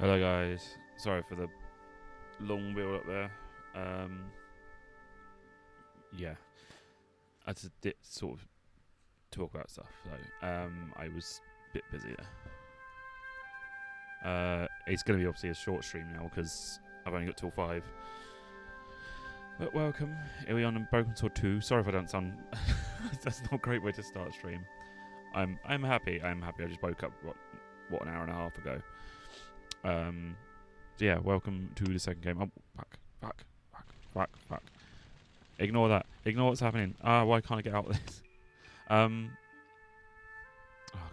Hello guys, sorry for the long build up there. Yeah, I just did sort of talk about stuff, so I was a bit busy there. It's going to be obviously a short stream now because I've only got till 5. But welcome, here we are on Broken Sword 2. Sorry if I don't sound... That's not a great way to start a stream. I'm happy, I just woke up, what, an hour and a half ago. So yeah, welcome to the second game. Oh, fuck. Ignore that. Ignore what's happening. Why can't I get out of this? Oh,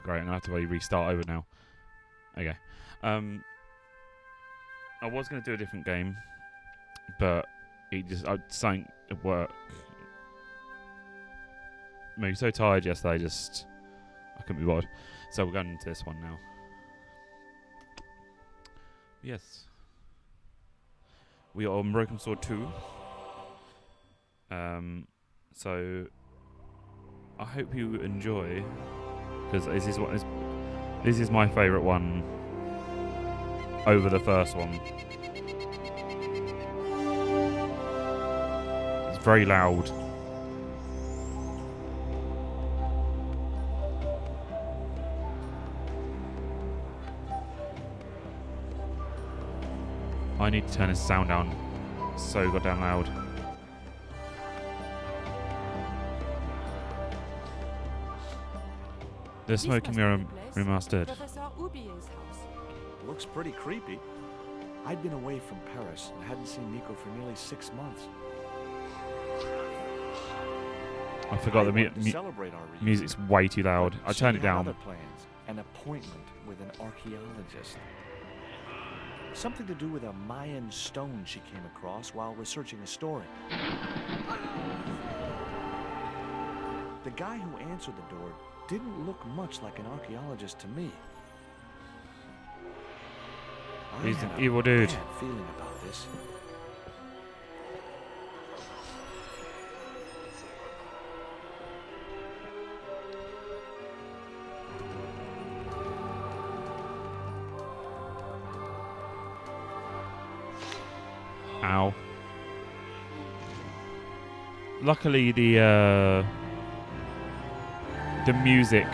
great, I'm going to have to restart over now. Okay. I was going to do a different game, but something at work made me so tired yesterday, I couldn't be bothered. So we're going into this one now. Yes. We are on Broken Sword 2. So I hope you enjoy, because this is my favourite one over the first one. It's very loud. I need to turn his sound down. It's so goddamn loud. The Smoking Mirror remastered. Looks pretty creepy. I'd been away from Paris and hadn't seen Nico for nearly 6 months. I forgot the music's way too loud. I turned it down. Other plans, an appointment with an archaeologist. Something to do with a Mayan stone she came across while researching a story. The guy who answered the door didn't look much like an archaeologist to me. He's an evil dude. Bad feeling about this. Ow. Luckily, the music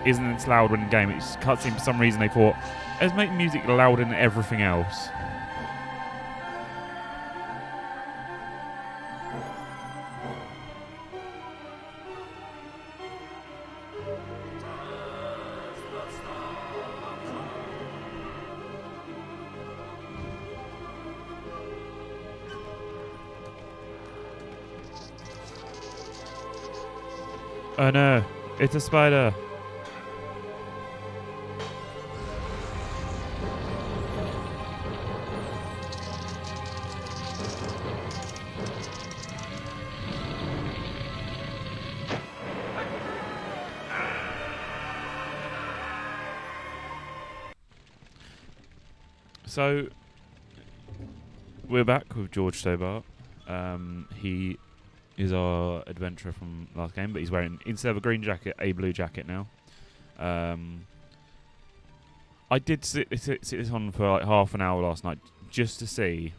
isn't as loud when in game. It just cuts in for some reason. They thought, let's make music louder than everything else. Oh no, it's a spider. So, we're back with George Stobart. He is our adventurer from last game, but he's wearing, instead of a green jacket, a blue jacket now. I did sit this on for like half an hour last night just to see.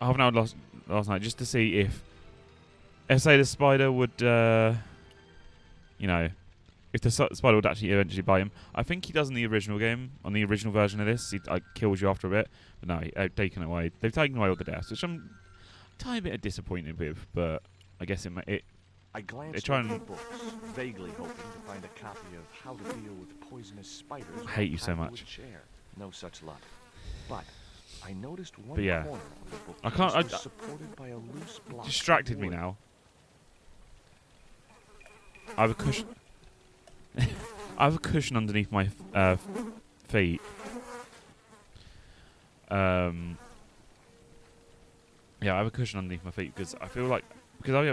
Half an hour last night just to see if say the spider would, if the spider would actually eventually bite him. I think he does in the original game, on the original version of this. He kills you after a bit, but no, they've taken it away. They've taken away all the deaths, which I'm tiny bit disappointed with, but I guess I glanced at the books, vaguely hoping to find a copy of How to Deal with Poisonous Spiders. I hate you so much. Chair. No such luck. But I noticed one But yeah, corner of the book I can't. was supported by a loose block. Distracted me now. I have a cushion. I have a cushion underneath my feet. Yeah, I have a cushion underneath my feet because I feel like, because I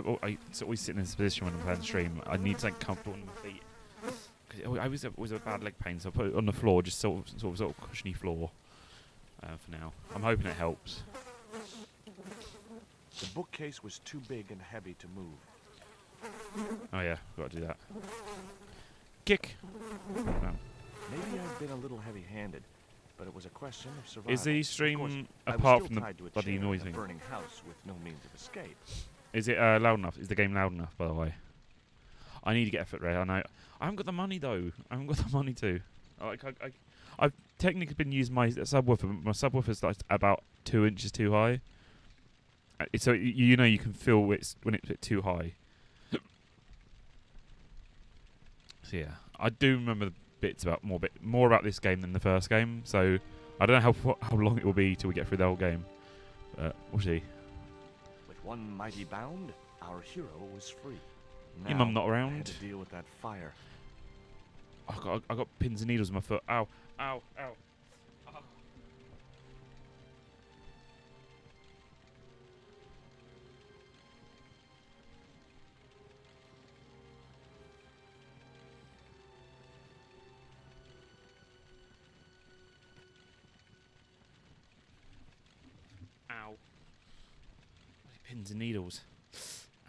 always sit in this position when I'm playing the stream. I need something comfortable on my feet. Because I was a bad leg pain, so I put it on the floor, just sort of cushiony floor for now. I'm hoping it helps. The bookcase was too big and heavy to move. Oh yeah, got to do that. Kick. No. Maybe I've been a little heavy-handed, but it was a question of survival. Is the Of course, stream, I was apart still from the tied to a bloody chair noise in a thing, burning house with no means of escape. is it loud enough? Is the game loud enough, by the way? I need to get a foot I know. I haven't got the money, though. I haven't got the money to. I've technically been using my subwoofer, but my subwoofer's like about 2 inches too high. So you know you can feel when it's a bit too high. So yeah, I do remember the bits about more about this game than the first game. So I don't know how long it will be till we get through the whole game. But we'll see. With one mighty bound, our hero was free. Your Now, mum not I around? had to deal with that fire. I got pins and needles in my foot. Ow, ow, ow. Ow. Ow. Pins and needles.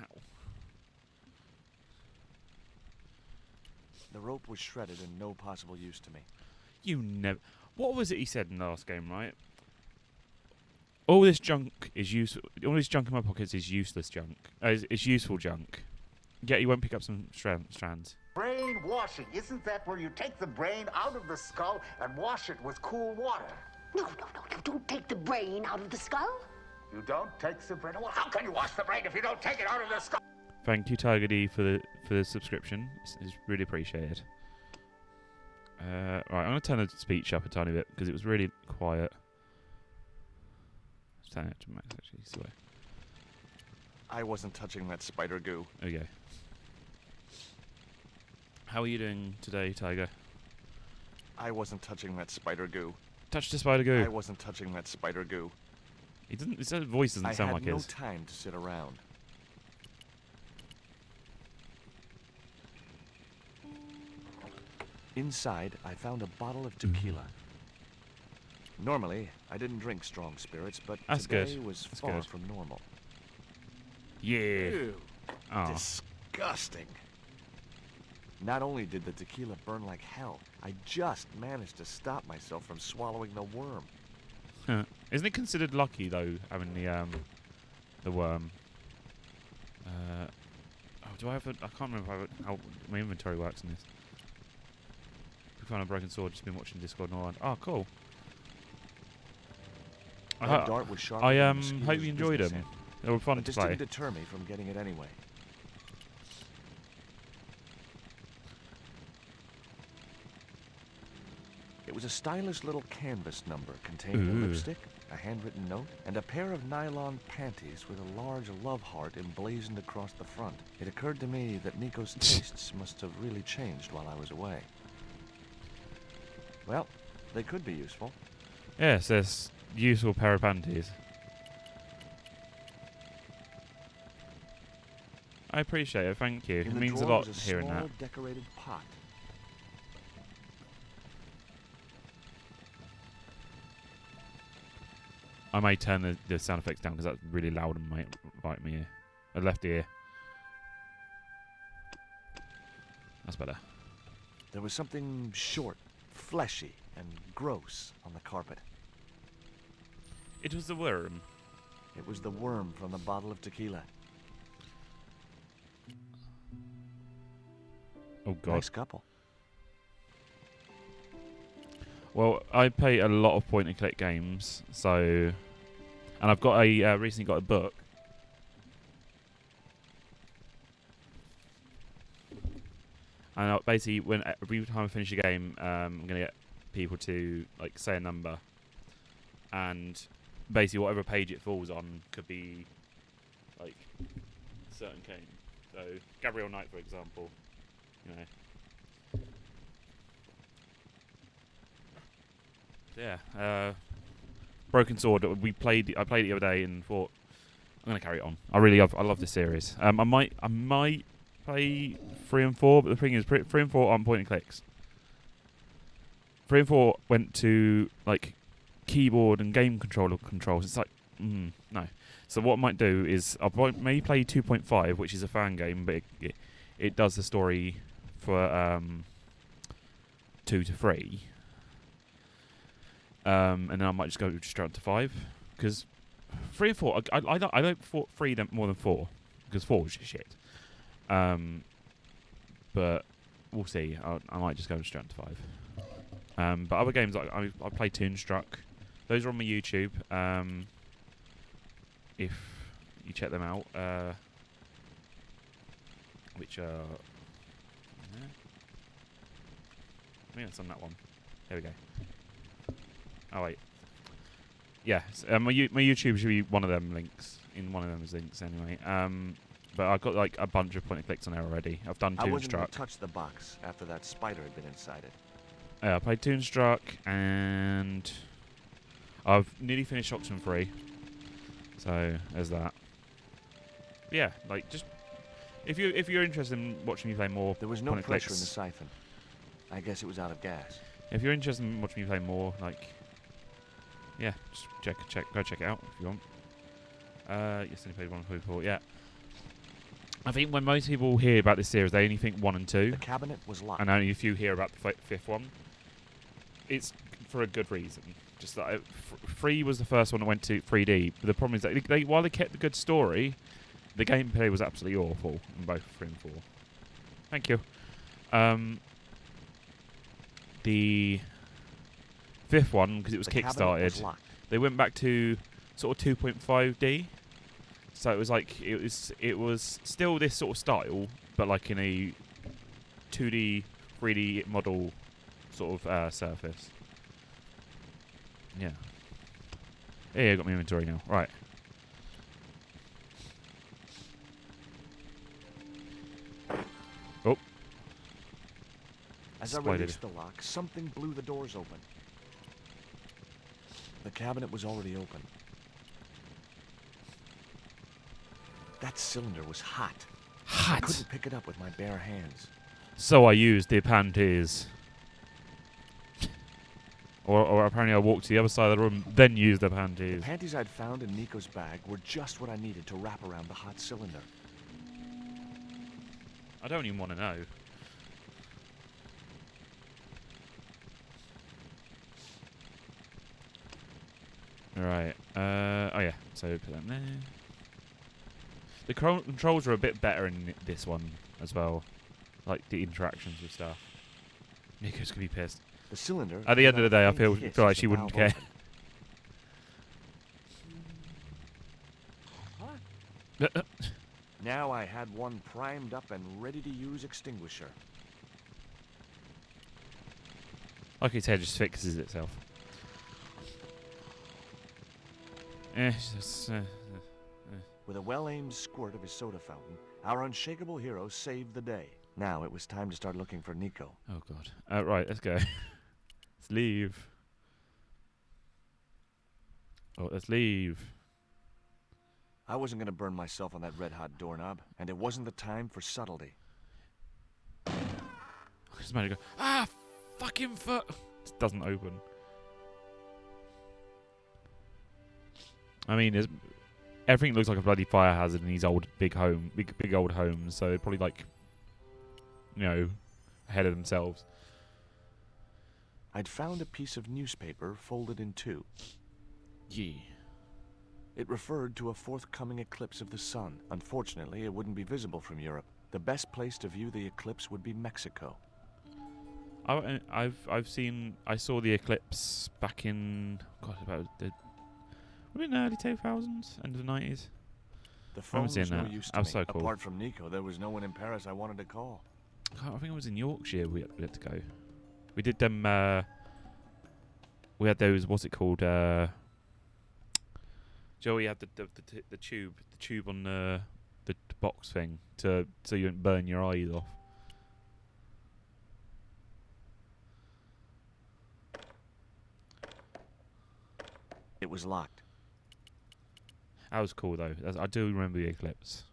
Ow. The rope was shredded and no possible use to me. You never. What was it he said in the last game, right? All this junk is useful. All this junk in my pockets is useless junk. It's useful junk. Yet you won't pick up some strands. Brain washing. Isn't that where you take the brain out of the skull and wash it with cool water? No, you don't take the brain out of the skull. You don't take the brain. Well, how can you wash the brain if you don't take it out of the skull? Thank you, Tiger D, for the subscription. It's really appreciated. Right, I'm going to turn the speech up a tiny bit because it was really quiet. Let's turn it to max, actually. So I wasn't touching that spider goo. there we go. How are you doing today, Tiger? I wasn't touching that spider goo. Touch the spider goo. I wasn't touching that spider goo. He doesn't. His voice doesn't sound like I had no his. time to sit around. Inside, I found a bottle of tequila. Normally, I didn't drink strong spirits, but That's today good. was That's far good. from normal. Yeah. Ew. Oh. Disgusting. Not only did the tequila burn like hell, I just managed to stop myself from swallowing the worm. Isn't it considered lucky though, having the worm? Do I have a? I can't remember how my inventory works in this. We found a broken sword. Just been watching Discord and all that. Oh, cool. That dart was sharper I than a mosquito's hope you enjoyed business them. end. They were fun But to this play. didn't deter me from getting it anyway. It was a stylish little canvas number containing a Ooh. lipstick, a handwritten note, and a pair of nylon panties with a large love heart emblazoned across the front. It occurred to me that Nico's tastes must have really changed while I was away. Well, they could be useful. Yes, there's useful pair of panties. I appreciate it. Thank you. In It the means a drawer lot was a hearing small that. decorated pot. I may turn the sound effects down because that's really loud and might bite me ear. Left ear. That's better. There was something short, fleshy, and gross on the carpet. It was the worm. It was the worm from the bottle of tequila. Oh god. Nice couple. Well, I play a lot of point-and-click games, so, and I've got a recently got a book. And basically, when every time I finish a game, I'm gonna get people to like say a number, and basically whatever page it falls on could be like a certain game. So Gabriel Knight, for example, you know. Yeah, Broken Sword. I played it the other day and thought I'm gonna carry it on. I love this series. I might play 3 and 4, but the thing is, 3 and 4 aren't point and clicks. 3 and 4 went to like keyboard and game controller controls. It's like no. So what I might do is maybe play 2.5, which is a fan game, but it does the story for 2 to 3. And then I might just go straight on to 5. Because 3 and 4, I like 3 more than 4. Because 4 is just shit. But we'll see. I might just go straight on to 5. But other games, I play Toonstruck. Those are on my YouTube. If you check them out. Which are... Yeah. I think it's on that one. There we go. Oh, wait. Yeah, my YouTube should be one of them links. In one of them links, anyway. But I've got like a bunch of point and clicks on there already. I've done I wasn't going Toonstruck. to touch the box after that spider had been inside it. I played Toonstruck, and I've nearly finished Oxenfree. So there's that. But yeah, like just if you're interested in watching me play more, There was no point and pressure in the clicks, siphon. I guess it was out of gas. if you're interested in watching me play more, like yeah, just go check it out if you want. Yes, I played 1 and 4. Yeah. I think when most people hear about this series, they only think 1 and 2. The cabinet was locked. And only if you hear about the 5th one, it's for a good reason. Just that 3 was the first one that went to 3D. But the problem is that while they kept the good story, the gameplay was absolutely awful in both 3 and 4. Thank you. The 5th one, because it was The cabinet was kickstarted, locked. they went back to sort of 2.5D. So it was like it was still this sort of style, but like in a 2D, 3D model sort of surface. Yeah. Yeah, I got my inventory now. Right. Oh. As I Exploded. released the lock, something blew the doors open. The cabinet was already open. That cylinder was hot. I Hot. couldn't pick it up with my bare hands. So I used the panties. Or apparently I walked to the other side of the room, then used the The panties. panties I'd found in Nico's bag were just what I needed to wrap around the hot cylinder. I don't even want to know. Right. Oh yeah. So put that there. The controls are a bit better in this one as well, like the interactions with stuff. Nico's gonna be pissed. The cylinder. At the end of the day, I feel faint like hiss she as the wouldn't valve care. opened. Now I had one primed up and ready to use extinguisher. Like its head just fixes itself. With a well-aimed squirt of his soda fountain, our unshakable hero saved the day. Now it was time to start looking for Nico. Oh god. Right, let's go. Let's leave. Oh, let's leave. I wasn't going to burn myself on that red-hot doorknob, and it wasn't the time for subtlety. I just managed to go, ah, fucking foot. It doesn't open. I mean, everything looks like a bloody fire hazard in these old big old homes, so they're probably like, you know, ahead of themselves. I'd found a piece of newspaper folded in two. Yeah. It referred to a forthcoming eclipse of the sun. Unfortunately, it wouldn't be visible from Europe. The best place to view the eclipse would be Mexico. I saw the eclipse back in, God, about the, was it in the early 2000s, end of the 90s? The phone was seeing no that. use That to was me. so cool. Apart from Nico, there was no one in Paris I wanted to call. I think it was in Yorkshire we had to go. We did them, we had those, what's it called, Joey had the tube on the box thing so you don't burn your eyes off. It was locked. That was cool though. I do remember the eclipse.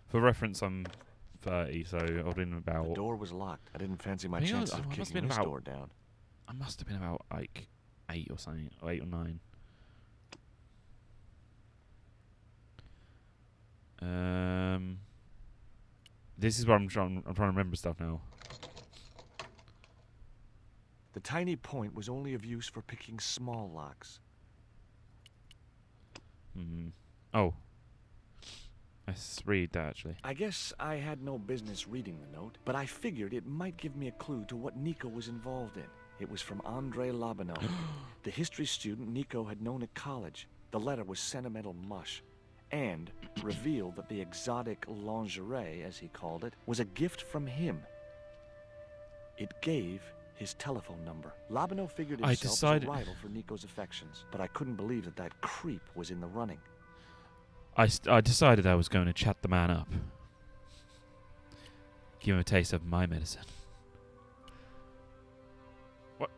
For reference, I'm 30, so I was in The about. door was locked. I didn't fancy my I think I chances was- of I must have kicking been this about- door down. I must have been about like 8 or something, or 8 or 9. This is where I'm trying to remember stuff now. The tiny point was only of use for picking small locks. Oh. Let's read that, actually. I guess I had no business reading the note, but I figured it might give me a clue to what Nico was involved in. It was from Andrei Lobanov, the history student Nico had known at college. The letter was sentimental mush, and revealed that the exotic lingerie, as he called it, was a gift from him. It gave his telephone number. Lobanov figured himself as a rival for Nico's affections, but I couldn't believe that that creep was in the running. I decided I was going to chat the man up. Give him a taste of my medicine. What?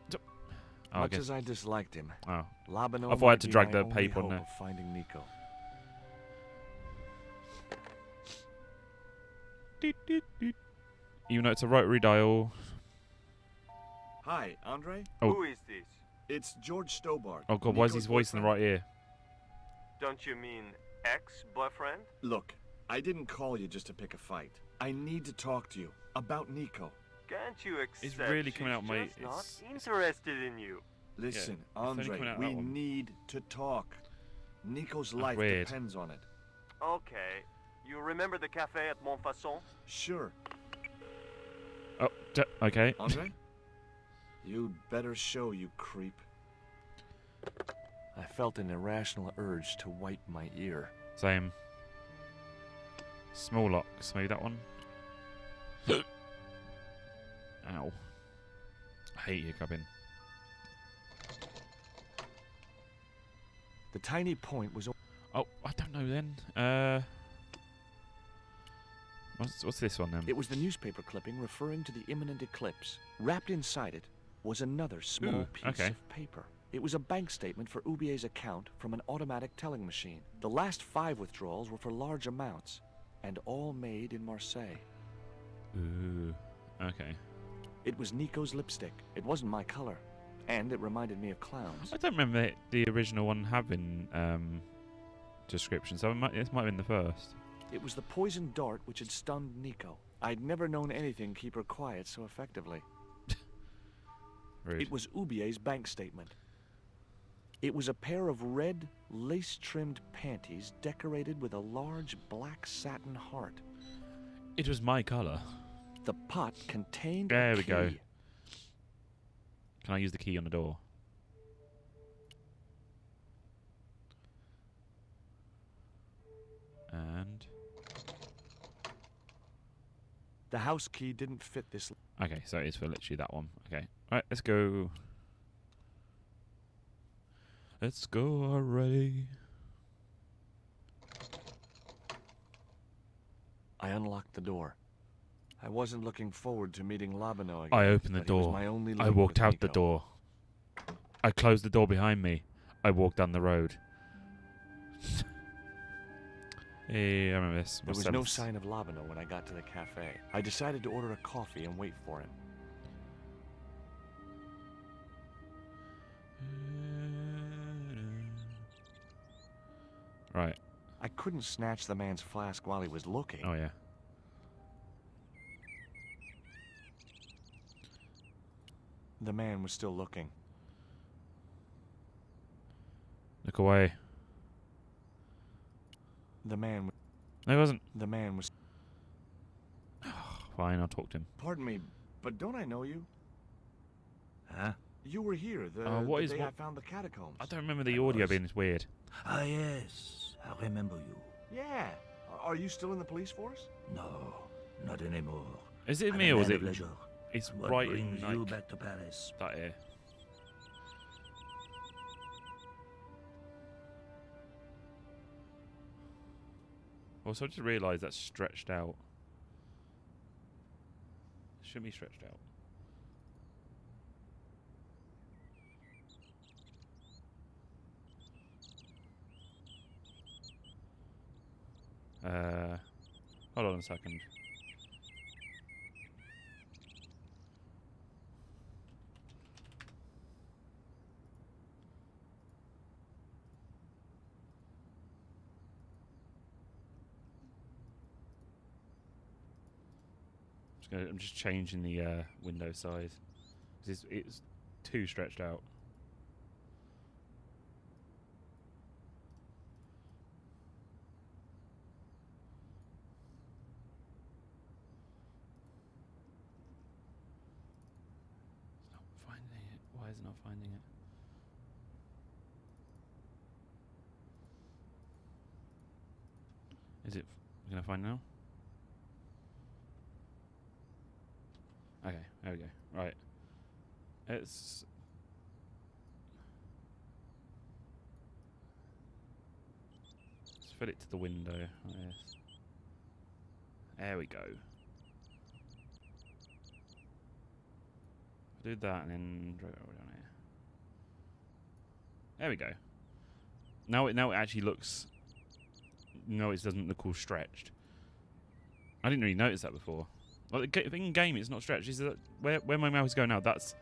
Oh, Much as I disliked him, Oh. Lobanov I thought I had might to be drag my the only paper on hope there. of finding Nico. Doot, doot, doot. Even though it's a rotary dial. Hi, Andre? Oh. Who is this? It's George Stobart. Oh god, why is Nico's his voice in the boyfriend. right ear? Don't you mean ex-boyfriend? Look, I didn't call you just to pick a fight. I need to talk to you about Nico. Can't you accept It's really she's coming out, mate. just not It's interested in you? Listen, it's only coming Andre, out we that one. need to talk. Nico's life weird. depends on it. Okay. You remember the cafe at Montfaucon? Sure. Oh, okay. Andre? You'd better show, you creep. I felt an irrational urge to wipe my ear. Same. Small locks, maybe that one. Ow. I hate hiccuping. The tiny point was... Oh, I don't know then. What's this one then? It was the newspaper clipping referring to the imminent eclipse. Wrapped inside it was another small Ooh, piece okay. of paper. It was a bank statement for Ubier's account from an automatic telling machine. The last 5 withdrawals were for large amounts, and all made in Marseille. Ooh. Okay. It was Nico's lipstick. It wasn't my color, and it reminded me of clowns. I don't remember the original one having description, so this might have been the first. It was the poisoned dart which had stunned Nico. I'd never known anything keep her quiet so effectively. Rude. It was Ubier's bank statement. It was a pair of red, lace-trimmed panties decorated with a large black satin heart. It was my colour. The pot contained There a we key. go. Can I use the key on the door? And... The house key didn't fit this. okay, so it's for literally that one. Okay. Right, let's go. Let's go already. I unlocked the door. I wasn't looking forward to meeting Lobanov again. I opened the but he was door. my only I link walked with out the Nico. door. I closed the door behind me. I walked down the road. Hey, I remember this. There was no sign of Lobanov when I got to the cafe. I decided to order a coffee and wait for him. Right. I couldn't snatch the man's flask while he was looking. Oh, yeah. The man was still looking. Look away. The man No, he wasn't. was... Fine, I'll talk to him. Pardon me, but don't I know you? Huh? You were here the, what the is day what- I found the catacombs. I don't remember the audio being this weird. Ah, yes. I remember you. Yeah. Are you still in the police force? No, not anymore. Is it I'm me a or is man it... of leisure. It's What right in, brings you like, back to Paris? that ear. Also, I just realised that's stretched out. It shouldn't be stretched out. Hold on a second. I'm just changing the window size. It's too stretched out. It's not finding it. Why is it not finding it? Is it gonna find now? Okay, there we go. Right. Let's fit it to the window. Yes. There we go. Do that and then drag it over down here. There we go. Now it actually looks. No, it doesn't look all stretched. I didn't really notice that before. Like in game, it's not stretched. Is where my mouse is going now? That's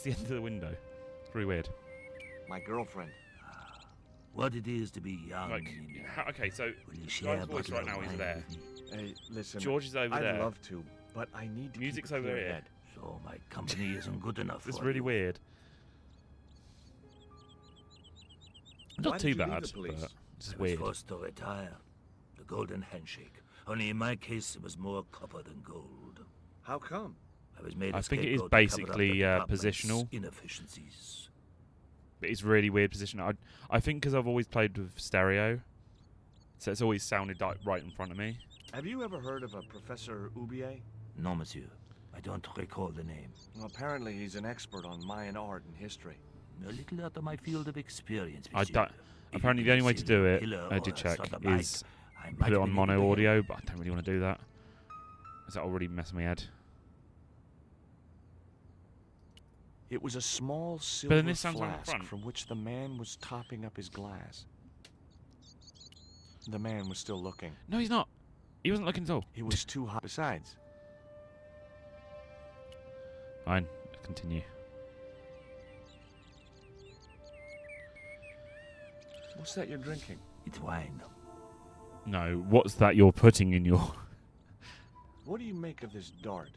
the end of the window. It's really weird. My girlfriend. What it is to be young. Like, okay, so Will you share Guy's voice a right bottle now of is wine there. with me? Hey, listen. George is over I'd there. love to, but I need to Music's keep a over clear here. head. So my company isn't good enough It's for really you. weird. Why Not did too you leave bad, the police? but it's just I was weird. forced to retire. The golden handshake. Only in my case, it was more copper than gold. How come? I was made I a think it is scapegoat to cover up basically, the department's positional. inefficiencies. But it's really weird position. I think because I've always played with stereo, so it's always sounded like right in front of me. Have you ever heard of a Professor Oubier? No, monsieur. I don't recall the name. Well, apparently he's an expert on Mayan art and history. A little out of my field of experience, I monsieur. don't. If Apparently, you the only can way to see do a it, killer I or did a check, sort of bite, is I might put it have on been able mono to audio, help. but I don't really want to do that. Is that already messing my head? It was a small silver then this sounds right in flask front. from which the man was topping up his glass. The man was still looking. No, he's not. He wasn't looking at all. It was too hot. Besides, Fine. Continue. what's that you're drinking? It's wine. No, what's that you're putting in your... What do you make of this dart?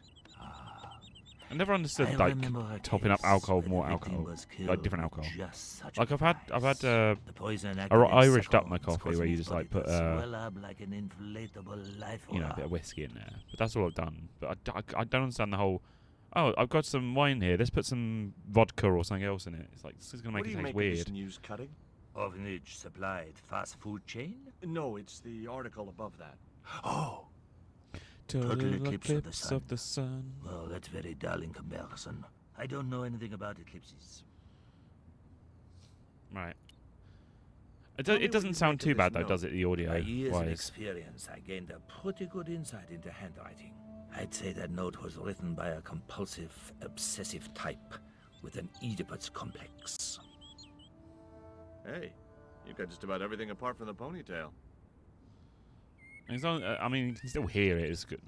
I never understood, I like, remember a topping up case alcohol, where more the victim alcohol. was Like, killed different with alcohol. just such a Like, I've had, device. the The poison Irish activates Dutman suckles, coffee where causing you his just, like, body put, to swell up like an inflatable life you know, a raft. bit of whiskey in there. But that's all I've done. But I don't understand the whole... Oh, I've got some wine here. Let's put some vodka or something else in it. It's like, this is going to What make do it you taste make of weird. this news cutting? Orphanage supplied fast food chain? No, it's the article above that. Oh, Total eclipse of the eclipse sun. of the sun. well, that's very dull in comparison. I don't know anything about eclipses. Right. Tell me It what doesn't you sound make of too this bad, though, note. does it, the audio? By years of wise? experience, I gained a pretty good insight into handwriting. I'd say that note was written by a compulsive, obsessive type with an Oedipus complex. Hey, you've got just about everything apart from the ponytail. As long, I mean, you can still hear it. It's good.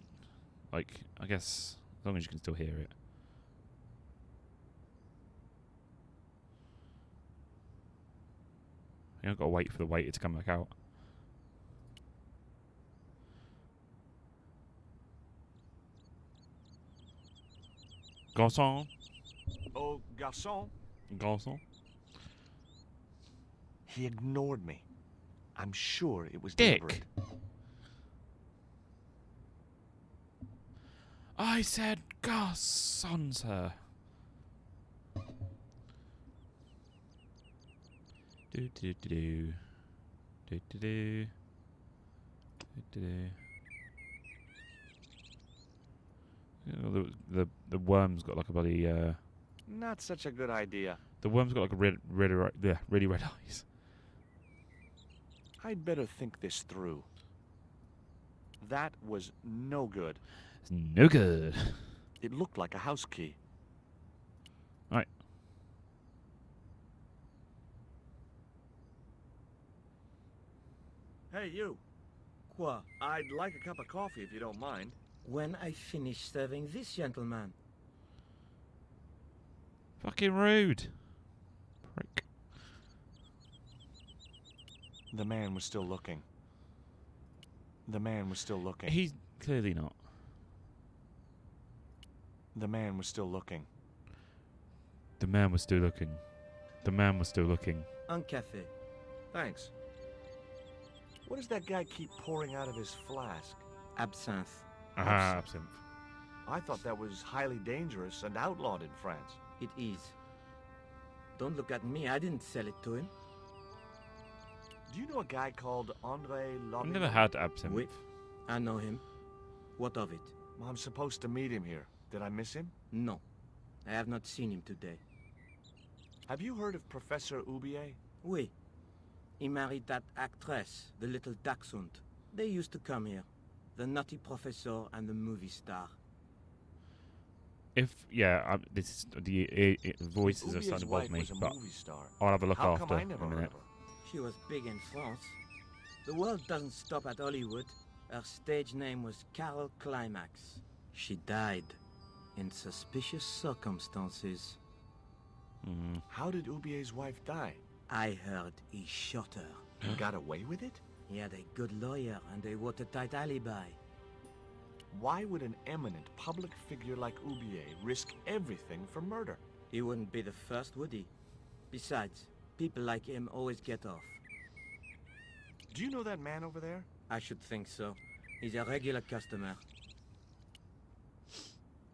Like, I guess, as long as you can still hear it. I've got to wait for the waiter to come back out. Garçon. Oh, garçon. Garçon. He ignored me. I'm sure it was Dick. deliberate. I said garçon, sir. Do do do do. Do do do. Do do do. You know, the worm's got like a bloody Not such a good idea. the worm's got like a really red eyes. I'd better think this through. That was no good. It's no good. It looked like a house key. Right. Hey, you. Quoi? I'd like a cup of coffee if you don't mind. When I finish serving this gentleman. Fucking rude. Prick. The man was still looking. The man was still looking. He's clearly not. The man was still looking. The man was still looking. The man was still looking. Un café. Thanks. What does that guy keep pouring out of his flask? Absinthe. Ah, absinthe. I thought that was highly dangerous and outlawed in France. It is. Don't look at me. I didn't sell it to him. Do you know a guy called André I've Lobby? never had absinthe. Oui. I know him. What of it? I'm supposed to meet him here. Did I miss him? No. I have not seen him today. Have you heard of Professor Oubier? Oui. He married that actress, the little dachshund. They used to come here. The nutty professor and the movie star. If this is the voices are starting to bother me, was a but movie star. I'll have a look How after come I in never a heard minute. of her? She was big in France. The world doesn't stop at Hollywood. Her stage name was Carol Climax. She died in suspicious circumstances. How did Oubier's wife die? I heard he shot her. He got away with it? He had a good lawyer and a watertight alibi. Why would an eminent public figure like Oubier risk everything for murder? He wouldn't be the first, would he? Besides, people like him always get off. Do you know that man over there? I should think so. He's a regular customer.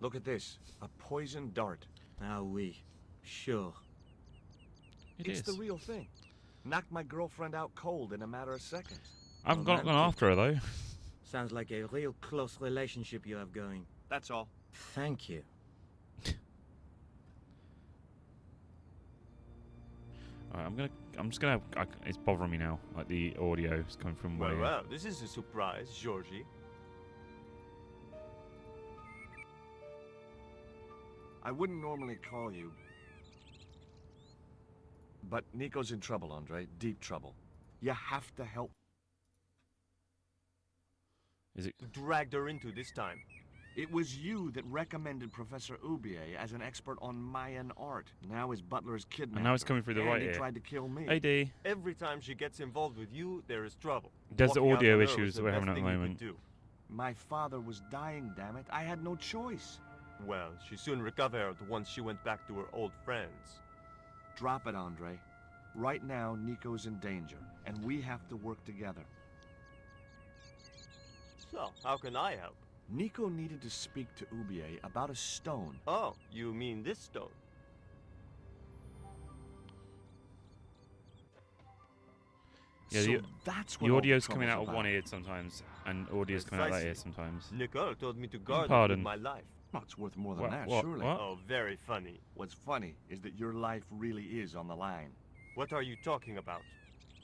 Look at this. A poison dart. Ah, oui. Sure. It's the real thing. Knocked my girlfriend out cold in a matter of seconds. I've gone Romantic. after her though. Sounds like a real close relationship you have going. That's all. Thank you. Alright, I'm just gonna. It's bothering me now. Like the audio is coming from way. Well, this is a surprise, Georgie. I wouldn't normally call you. But Nico's in trouble, Andre. Deep trouble. You have to help. Is it? Dragged her into this time. It was you that recommended Professor Oubier as an expert on Mayan art. Now his butler's kidnapped And now it's her, coming through the and right he ear. tried to kill me. Hey D. Every time she gets involved with you, there is trouble. There's the Walking out audio on her issues was the that we're having best at the thing you moment. could do. My father was dying, damn it. I had no choice. Well, she soon recovered once she went back to her old friends. Drop it, Andre. Right now, Nico's in danger, and we have to work together. So, how can I help? Nico needed to speak to Oubier about a stone. Oh, you mean this stone? Yeah, so the- that's what The all audio's coming trouble's out of one about. ear sometimes, and audio's coming out of that ear Precisely. sometimes. Nicole told me to guard it with Pardon. my life. Well, it's worth more than What- that, what- surely. what? Oh, very funny. What's funny is that your life really is on the line. What are you talking about?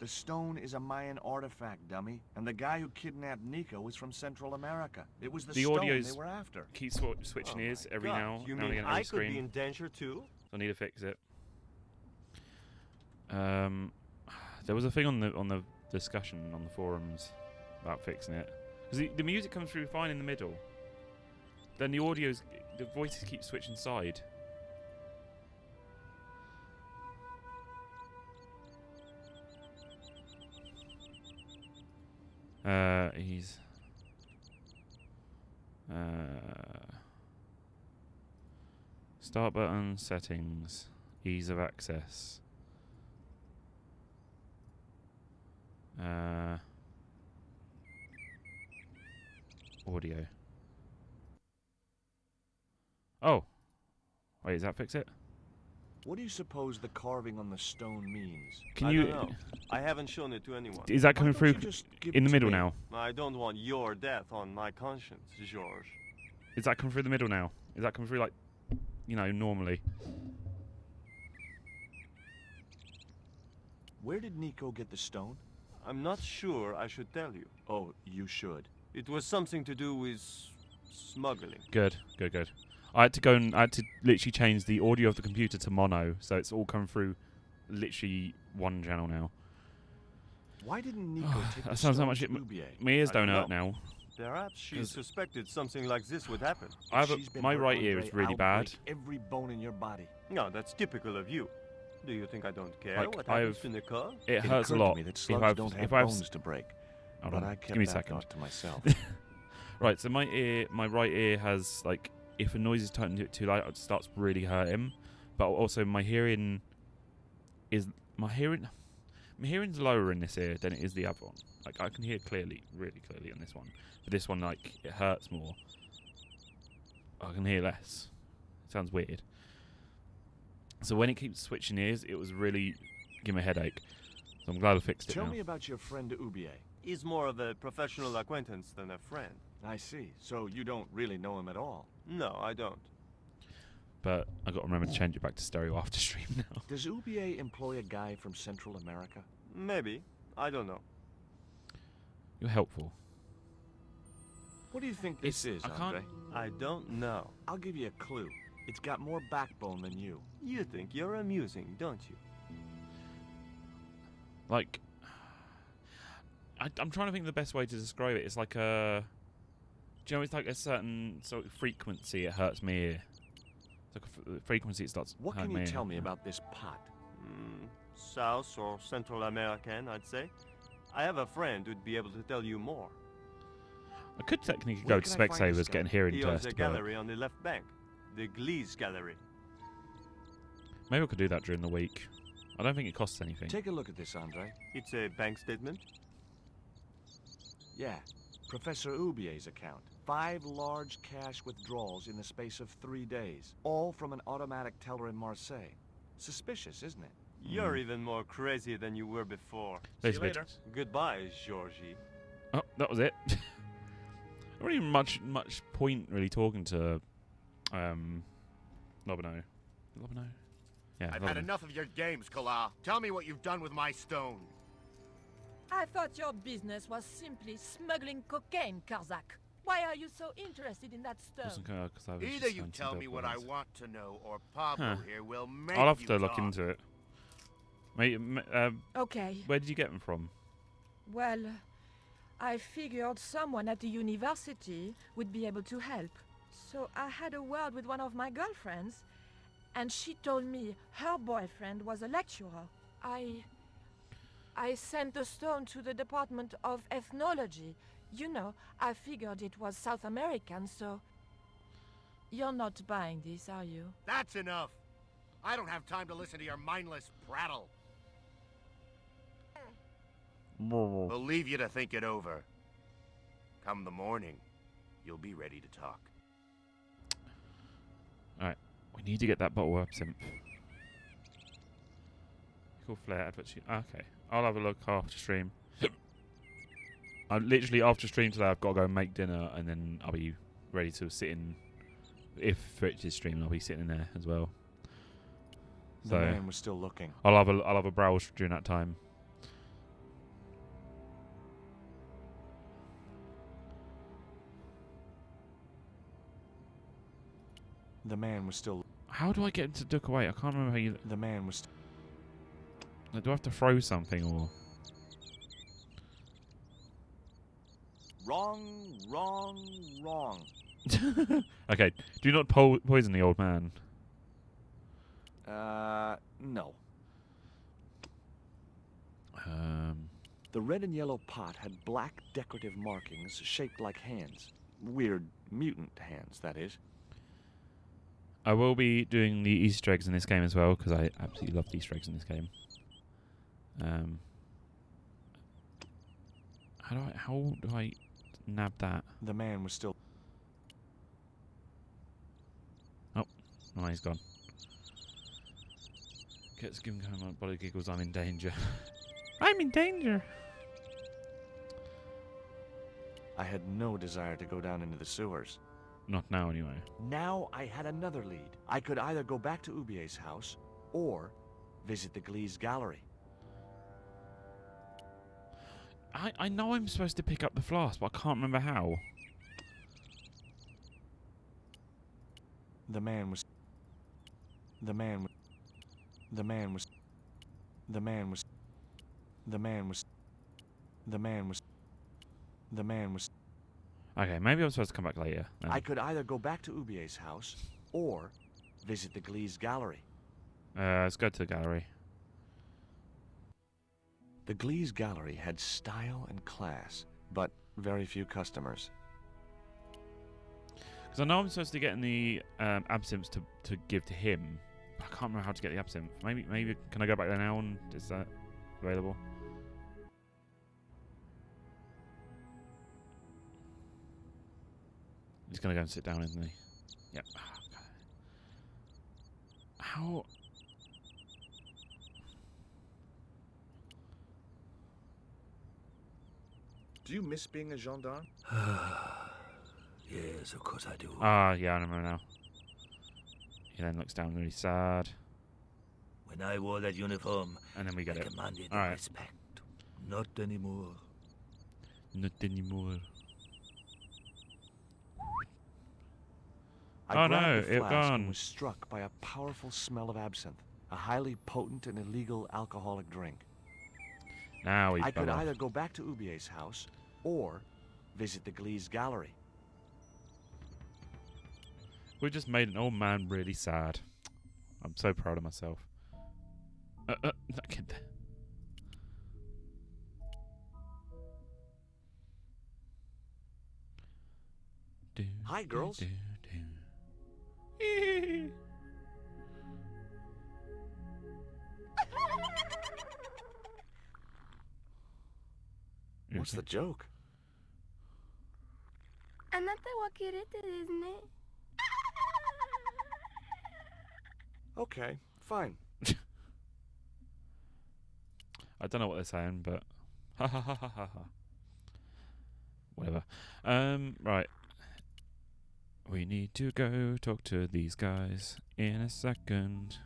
The stone is a Mayan artifact, dummy, and the guy who kidnapped Nico was from Central America. It was the, The stone audio's- they were after. Keep switching Oh ears my every God. now You and mean again I every could be screen. in danger too? So I need to fix it. There was a thing on the discussion on the forums about fixing it, because the music comes through fine in the middle. Then the voices keep switching side. He's start button, settings, ease of access. Audio. Oh. Wait, does that fix it? What do you suppose the carving on the stone means? Can I you... don't know. I haven't shown it to anyone. Is that Why coming don't through you just give in it the to middle me? now? I don't want your death on my conscience, George. Is that coming through the middle now? Is that coming through like, normally? Where did Nico get the stone? I'm not sure I should tell you. Oh, you should. It was something to do with smuggling. Good. I had to literally change the audio of the computer to mono, so it's all coming through literally one channel now. Why didn't Nico take That the sounds how stone much to it... Oubier? My ears I don't don't hurt know. now. Perhaps she 'Cause- suspected something like this would happen. She's been My hurt, right ear Andre, is really I'll bad. break every bone in your body. No, that's typical of you. Do you think I don't care Like, what happens to I've- Nicole? It hurts a occurred to lot. me that If slugs I've, don't have if I've, bones to break, hold but on, I kept give me a that second. thought to myself. Right, so my right ear has like, if a noise is turned too loud, it starts really hurting. but also my hearing's lower in this ear than it is the other one. Like I can hear clearly, really clearly on this one, but this one like it hurts more. I can hear less. It sounds weird. So when it keeps switching ears, it was really giving me a headache. So I'm glad I fixed it Tell now. me about your friend Ubier. He's more of a professional acquaintance than a friend. I see. So you don't really know him at all. No, I don't. But I got to remember to change it back to stereo after stream now. Does Ubier employ a guy from Central America? Maybe. I don't know. You're helpful. What do you think this is, I Andre? can't- I don't know. I'll give you a clue. It's got more backbone than you. You think you're amusing, don't you? Like, I'm trying to think of the best way to describe it. It's like a, do you know, it's like a certain sort of frequency. It hurts my ear. It's like a frequency. It starts. What hurting can my you ear. tell me about this pot? South or Central American, I'd say. I have a friend who'd be able to tell you more. I could technically Where go to can I find this Specsavers, guy? get a hearing He owns test. a but gallery on the left bank. The Gliese Gallery. maybe I could do that during the week. I don't think it costs anything. Take a look at this, Andre. It's a bank statement. Yeah, Professor Ubier's account. 5 large cash withdrawals in the space of 3 days, all from an automatic teller in Marseille. Suspicious, isn't it? You're even more crazy than you were before. See you later. Goodbye, Georgie. Oh, that was it. Not really much point really talking to Lobino. Lobino? Yeah, I've had Lobino. enough of your games, Kala. Tell me what you've done with my stone. I thought your business was simply smuggling cocaine, Karzak. Why are you so interested in that stone? Wasn't 'cause I was Either just you saying tell some me dope what I words. want to know, or Pablo Huh. here will make I'll have you to look talk. into it. Mate, Okay, where did you get them from? well, I figured someone at the university would be able to help. So I had a word with one of my girlfriends, and she told me her boyfriend was a lecturer. I sent the stone to the Department of Ethnology. You know, I figured it was South American, so... You're not buying this, are you? That's enough. I don't have time to listen to your mindless prattle. We'll leave you to think it over. Come the morning, you'll be ready to talk. Alright, we need to get that bottle of absinthe. Cool flare advert sheet. Okay, I'll have a look after stream. I'm literally after stream today. I've got to go and make dinner, and then I'll be ready to sit in. If Rich is streaming, I'll be sitting in there as well. The So man was still looking. I'll have a browse during that time. The man was still... How do I get him to duck away? I can't remember how you. The man was... Like, do I have to throw something or? Wrong, wrong, wrong. Okay, do not poison the old man. No. Um, The red and yellow pot had black decorative markings shaped like hands. Weird mutant hands, that is. I will be doing the Easter eggs in this game as well because I absolutely love the Easter eggs in this game. How do I nab that? The man was still... Oh, he's gone. Gets given home on body giggles. I'm in danger. I'm in danger. I had no desire to go down into the sewers. Not now, anyway. Now I had another lead. I could either go back to Ubier's house or visit the Gliese Gallery. I know I'm supposed to pick up the flask, but I can't remember how. The man was... The man was... The man was... The man was... The man was... The man was... The man was... Okay, maybe I'm supposed to come back later. then. I could either go back to Ubier's house or visit the Gliese Gallery. Let's go to the gallery. The Gliese Gallery had style and class, but very few customers. Because I know I'm supposed to get in the absinthe to give to him, but I can't remember how to get the absinthe. Maybe can I go back there now and is that available? He's gonna go and sit down, isn't he? Yep. How? Do you miss being a gendarme? Yes, of course I do. Ah, yeah, I remember now. He then looks down really sad. When I wore that uniform, And then we get I it. commanded All right. respect. Not anymore. Not anymore. I Oh, grabbed no, the it flask gone. and was struck by a powerful smell of absinthe, a highly potent and illegal alcoholic drink. Now he's I could buggered. either go back to Ubier's house or visit the Glee's gallery. We just made an old man really sad. I'm so proud of myself. That kid there. Hi, girls. What's the joke? Okay, fine. I don't know what they're saying, but ha ha ha ha ha ha. Whatever. Right. We need to go talk to these guys in a second.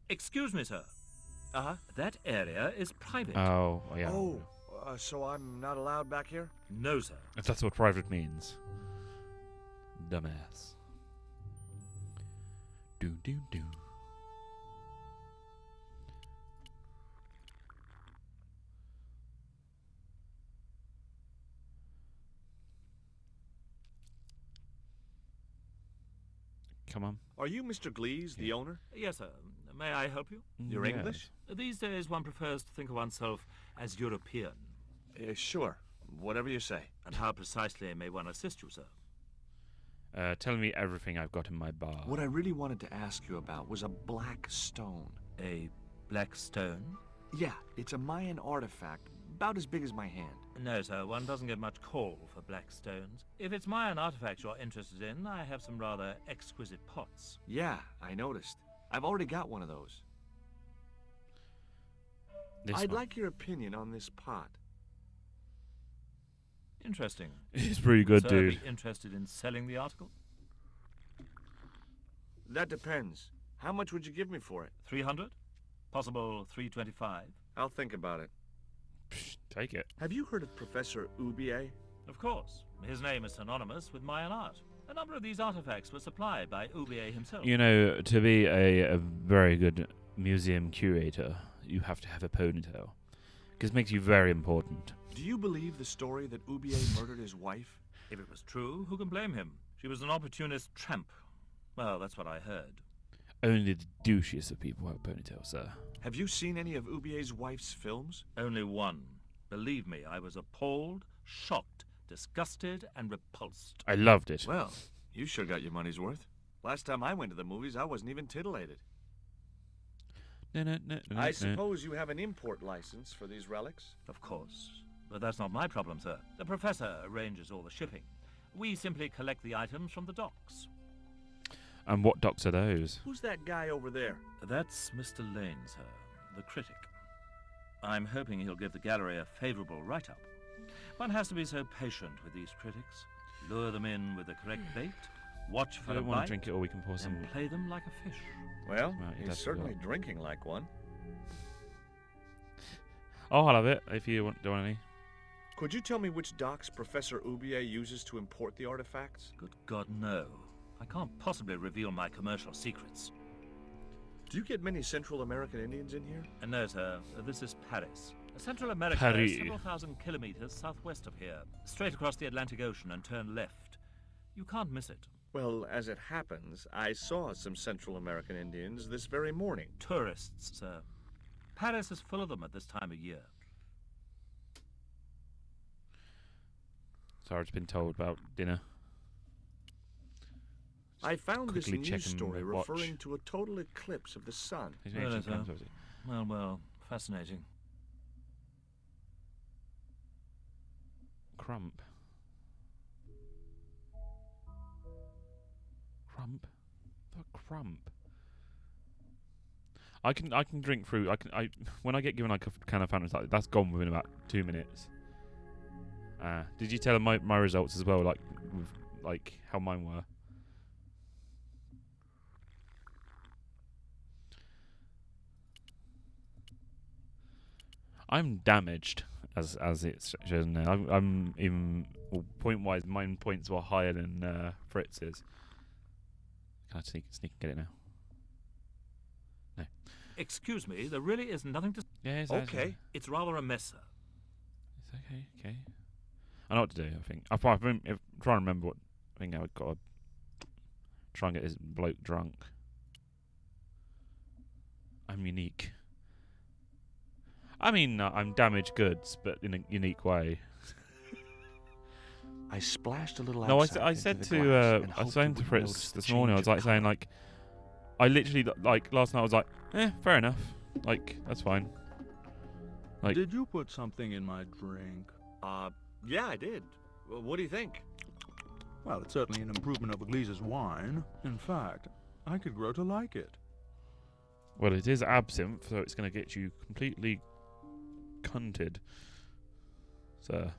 Excuse me, sir. Uh-huh. That area is private. Oh, yeah. Oh, so I'm not allowed back here? No, sir. If that's what private means. Dumbass. Do do do. Come on. Are you Mr. Glees, the owner? Yes, sir. May I help you? You're Yes. English? These days one prefers to think of oneself as European. Sure. Whatever you say. And how precisely may one assist you, sir? Tell me everything I've got in my bar. What I really wanted to ask you about was a black stone. A black stone? Yeah, it's a Mayan artifact, about as big as my hand. No, sir. One doesn't get much call for black stones. If it's Mayan artifacts you're interested in, I have some rather exquisite pots. Yeah, I noticed. I've already got one of those. This I'd one. like your opinion on this pot. Interesting. It's pretty good, Sir, dude. be interested in selling the article? That depends. How much would you give me for it? 300? Possible 325? I'll think about it. Psh, take it. Have you heard of Professor Ubier? Of course. His name is synonymous with Mayan art. A number of these artifacts were supplied by Ubier himself. You know, to be a very good museum curator, you have to have a ponytail. Because it makes you very important. Do you believe the story that Ubier murdered his wife? If it was true, who can blame him? She was an opportunist tramp. Well, that's what I heard. Only the douchiest of people have ponytails, sir. Have you seen any of Ubier's wife's films? Only one. Believe me, I was appalled, shocked, disgusted, and repulsed. I loved it. Well, you sure got your money's worth. Last time I went to the movies, I wasn't even titillated. I suppose you have an import license for these relics? Of course. But that's not my problem, sir. The professor arranges all the shipping. We simply collect the items from the docks. And what docks are those? Who's that guy over there? That's Mr. Lane, sir, the critic. I'm hoping he'll give the gallery a favorable write-up. One has to be so patient with these critics. Lure them in with the correct bait, watch If for you a don't want bite, to drink it, or we can pour some. and play them like a fish. Well, Right, he's that's certainly good. drinking like one. Oh, I'll have it if you want any. Could you tell me which docks Professor Ubier uses to import the artifacts? Good God, no. I can't possibly reveal my commercial secrets. Do you get many Central American Indians in here? And no, sir, this is Paris. Central America Paris. is several thousand kilometers southwest of here, straight across the Atlantic Ocean and turn left. You can't miss it. Well, as it happens, I saw some Central American Indians this very morning. Tourists, sir. Paris is full of them at this time of year. Sarah's been told about dinner. I found this Quickly news checking story the watch. referring to a total eclipse of the sun. He's Really, making sir? plans, obviously. Well, well, fascinating. Crump. Crump? The crump. I can drink through. When I get given like a can of Fanta, it's like, that's gone within about 2 minutes. Did you tell them my results as well? Like how mine were. I'm damaged as it's shown now. I'm even point wise. Mine points were higher than Fritz's. Can I sneak and get it now? No. Excuse me, there really is nothing to... Yeah, it's Okay. It's rather a mess, sir. It's okay. I know what to do, I think. I'm trying to remember what... I think I've got to try and get this bloke drunk. I'm unique. I mean, I'm damaged goods, but in a unique way. I splashed a little No, absinthe I into said the to glass and I was hoped saying it to would Fritz notice the this morning. I change was of saying colour. I literally last night I was like, fair enough. That's fine. Did you put something in my drink? Yeah, I did. Well, what do you think? Well, it's certainly an improvement over Gleese's wine. In fact, I could grow to like it. Well, it is absinthe, so it's going to get you completely cunted. So,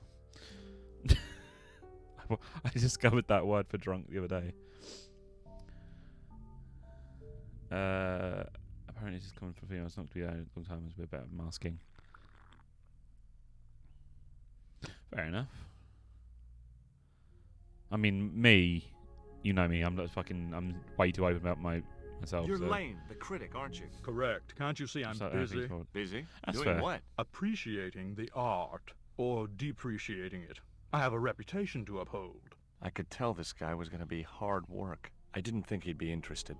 I discovered that word for drunk the other day. Apparently, it's just coming from females. Not to be a long time. It's a bit better at masking. Fair enough. I mean, me, you know me. I'm way too open about myself. You're so. Lane, the critic, aren't you? Correct. Can't you see I'm So, busy? Busy? That's Doing fair. what? Appreciating the art, or depreciating it. I have a reputation to uphold. I could tell this guy was going to be hard work. I didn't think he'd be interested.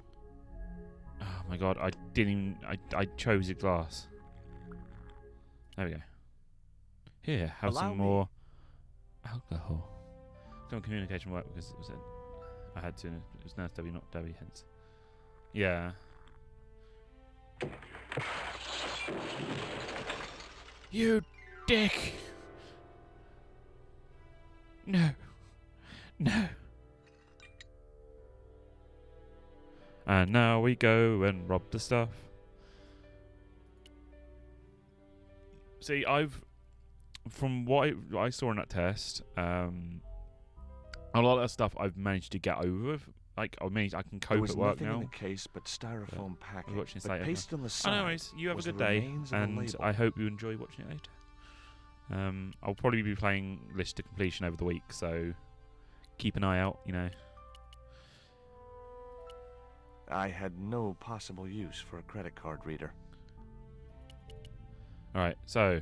Oh my god, I didn't even... I chose a glass. There we go. Here, have Allow some me. more alcohol. Don't communication work because it was I had to. It was Nurse Debbie, not Debbie, hence. Yeah. You dick! No. And now we go and rob the stuff. See, from what I saw in that test, a lot of that stuff I've managed to get over. I can There cope was at work nothing now. in the case but styrofoam packaging. watching this But later. pasted on the side Anyways, you have a was good the day, remains of a and label. I hope you enjoy watching it later. I'll probably be playing List to Completion over the week, so keep an eye out, I had no possible use for a credit card reader. Alright, so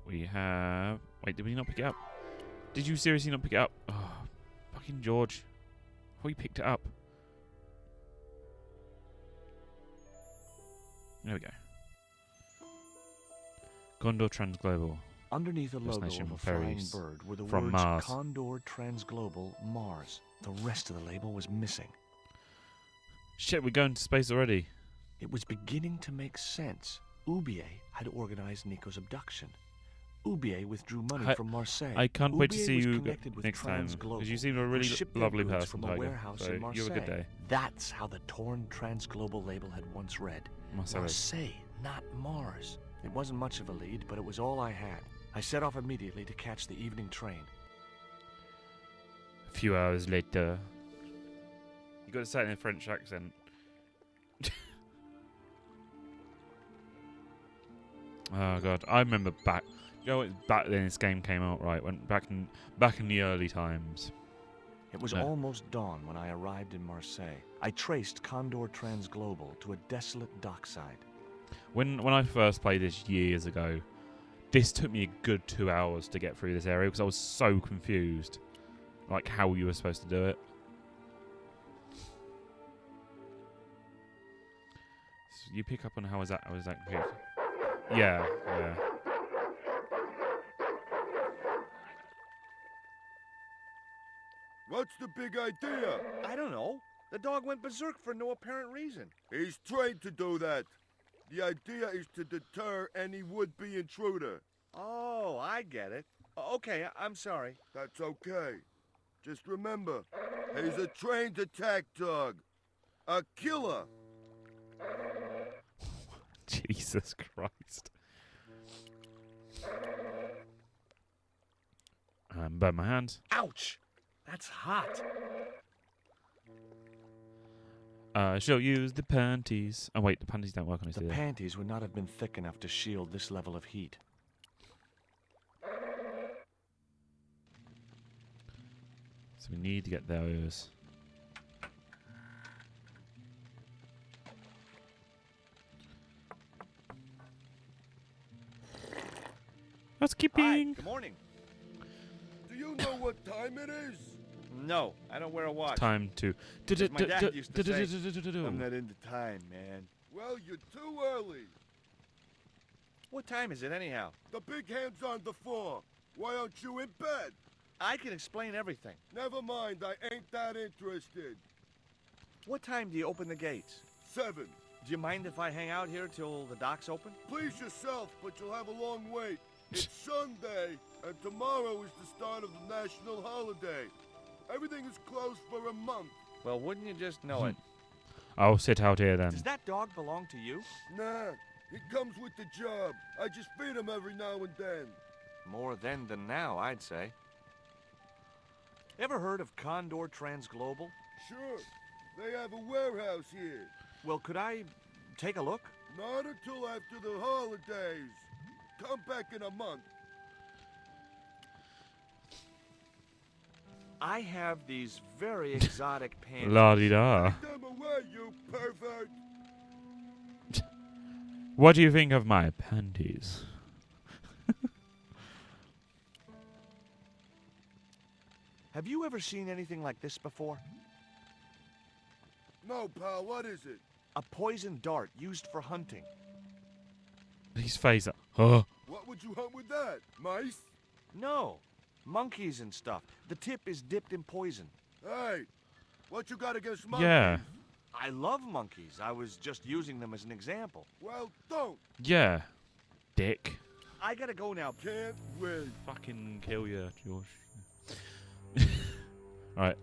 we have... Wait, did we not pick it up? Did you seriously not pick it up? Oh, fucking George. I thought you picked it up. There we go. Condor Transglobal. Underneath a logo Destination of a flying Paris bird were the from words Mars. Condor Transglobal Mars. The rest of the label was missing. Shit, we're going to space already. It was beginning to make sense. Oubier had organized Nico's abduction. Oubier withdrew money from Marseille. I can't wait to Oubier see was you connected with next time, Transglobal, because you seem a who really shipped their lovely goods person, from a Tiger. warehouse So in Marseille. you have a good day. That's how the torn Transglobal label had once read. Marseille. Marseille, not Mars. It wasn't much of a lead, but it was all I had. I set off immediately to catch the evening train. A few hours later. You got to say it in a French accent. Oh god, I remember back. You know, back then this game came out, right? When back in the early times. It was No. almost dawn when I arrived in Marseille. I traced Condor Transglobal to a desolate dockside. When I first played this years ago, this took me a good 2 hours to get through this area because I was so confused, like how you were supposed to do it. So you pick up on how is that confused? Yeah, yeah. What's the big idea? I don't know. The dog went berserk for no apparent reason. He's trained to do that. The idea is to deter any would-be intruder. Oh, I get it. Okay, I'm sorry. That's okay. Just remember, he's a trained attack dog. A killer. Jesus Christ. Burn my hand. Ouch! That's hot. She'll use the panties. Oh wait, the panties don't work on his The panties would not have been thick enough to shield this level of heat. So we need to get those. Housekeeping. Hi, good morning. Do you know what time it is? No, I don't wear a watch. Time to. As my dad used to say, I'm not into time, man. Well, you're too early. What time is it anyhow? The big hand's on the floor. Why aren't you in bed? I can explain everything. Never mind, I ain't that interested. What time do you open the gates? 7. Do you mind if I hang out here till the docks open? Please yourself, but you'll have a long wait. It's Sunday, and tomorrow is the start of the national holiday. Everything is closed for a month. Well, wouldn't you just know it? I'll sit out here then. Does that dog belong to you? Nah, he comes with the job. I just feed him every now and then. More then than now, I'd say. Ever heard of Condor Transglobal? Sure. They have a warehouse here. Well, could I take a look? Not until after the holidays. Come back in a month. I have these very exotic panties. La-di-da. Take them away, you pervert. What do you think of my panties? Have you ever seen anything like this before? No, pal, what is it? A poison dart used for hunting. His face. Huh? What would you hunt with that? Mice? No. Monkeys and stuff. The tip is dipped in poison. Hey, what you got against monkeys? Yeah. I love monkeys. I was just using them as an example. Well, don't. Yeah. Dick. I gotta go now. Can't wait. Fucking kill you, Josh. Alright.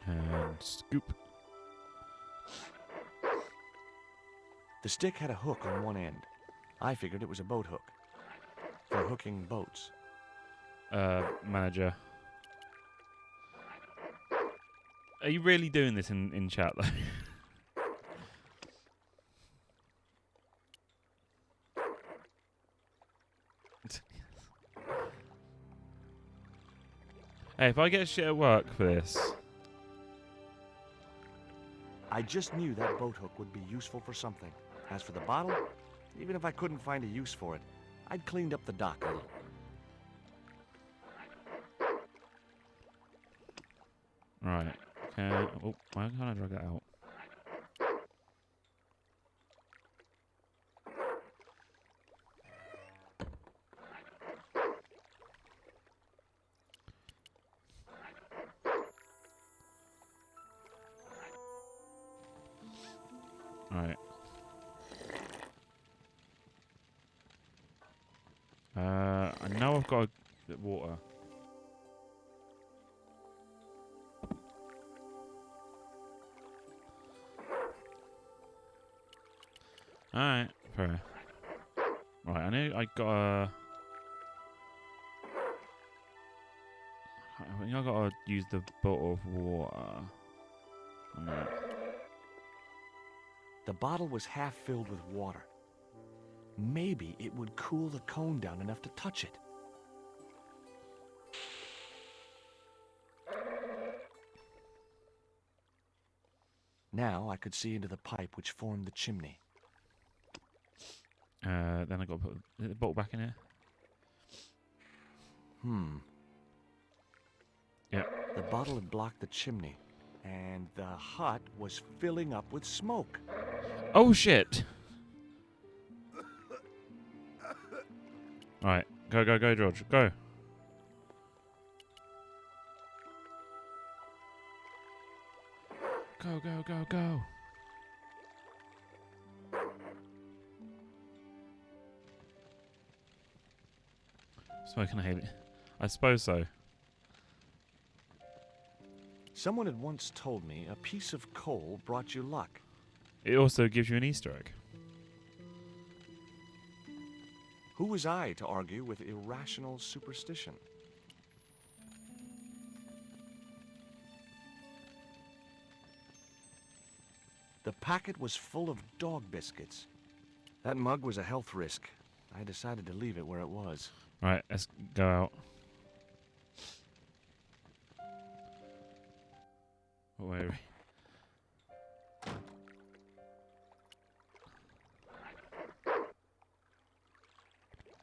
And scoop. The stick had a hook on one end. I figured it was a boat hook. For hooking boats. Manager. Are you really doing this in chat though? Hey, if I get shit at work for this. I just knew that boat hook would be useful for something. As for the bottle, even if I couldn't find a use for it, I'd cleaned up the dock a little. Right. Okay. Oh, why can't I drag that out? Alright. I know I've got a bit of water. Alright, fair. Right, I know I got a... I think I gotta use the bottle of water. A minute. The bottle was half filled with water. Maybe it would cool the cone down enough to touch it. Now I could see into the pipe which formed the chimney. Then I got to put the bottle back in here. Yeah. The bottle had blocked the chimney, and the hut was filling up with smoke. Oh shit! Alright, go, go, go, George, go. Go, go, go, go. Smoking a Haley. I suppose so. Someone had once told me a piece of coal brought you luck. It also gives you an Easter egg. Who was I to argue with irrational superstition? The packet was full of dog biscuits. That mug was a health risk. I decided to leave it where it was. Right, let's go out. Where are we?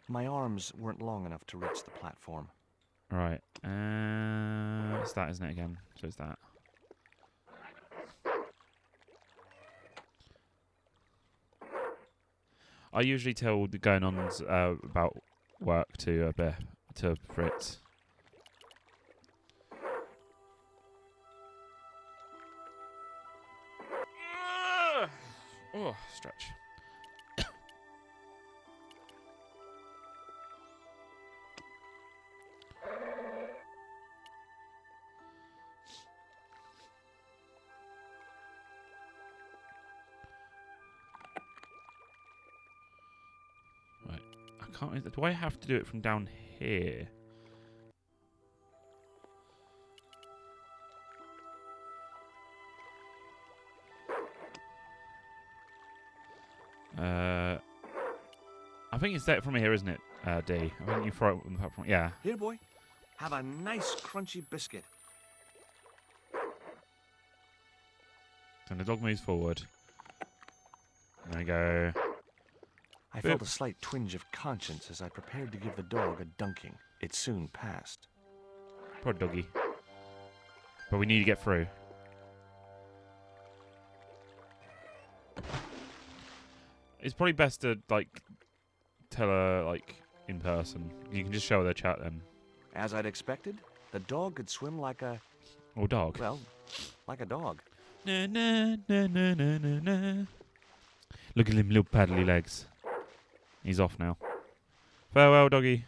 My arms weren't long enough to reach the platform. Right, it's that, isn't it, again? So it's that. I usually tell the going-ons about work to Fritz. Oh, stretch. Right, I can't. Do I have to do it from down here? I think it's that from here, isn't it, D? I think you throw it on the platform. Yeah. Here, boy. Have a nice crunchy biscuit. And the dog moves forward. There we go. I felt a slight twinge of conscience as I prepared to give the dog a dunking. It soon passed. Poor doggy. But we need to get through. It's probably best to, like, tell her, like, in person. You can just show her the chat then. As I'd expected, the dog could swim like a... Or dog. Well, like a dog. Na, na, na, na, na, na, na. Look at him little paddly legs. He's off now. Farewell, doggy.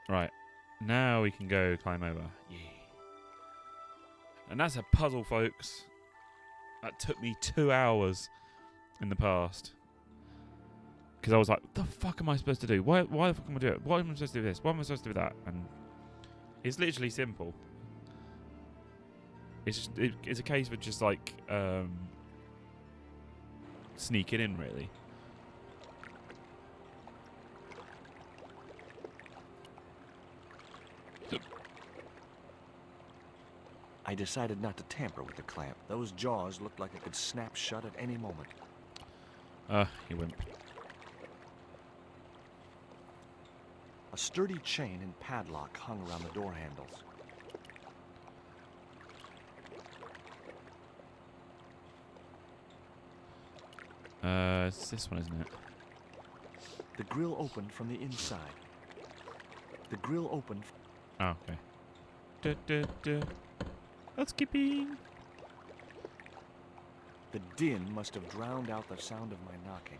Right. Now we can go climb over. Yeah. And that's a puzzle, folks. That took me 2 hours in the past. Because I was like, what the fuck am I supposed to do? Why the fuck am I doing it? Why am I supposed to do this? Why am I supposed to do that? And it's literally simple. It's just, it's a case of just like sneaking in, really. I decided not to tamper with the clamp. Those jaws looked like it could snap shut at any moment. You wimp. A sturdy chain and padlock hung around the door handles. It's this one, isn't it? The grill opened from the inside. The grill opened... Oh, okay. Housekeeping. The din must have drowned out the sound of my knocking.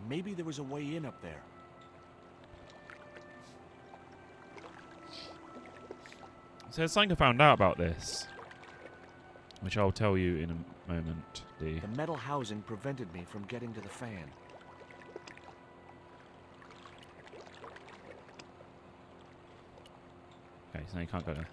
Maybe there was a way in up there. So there's something I found out about this, which I'll tell you in a moment, D. The metal housing prevented me from getting to the fan. Okay, so now you can't go there.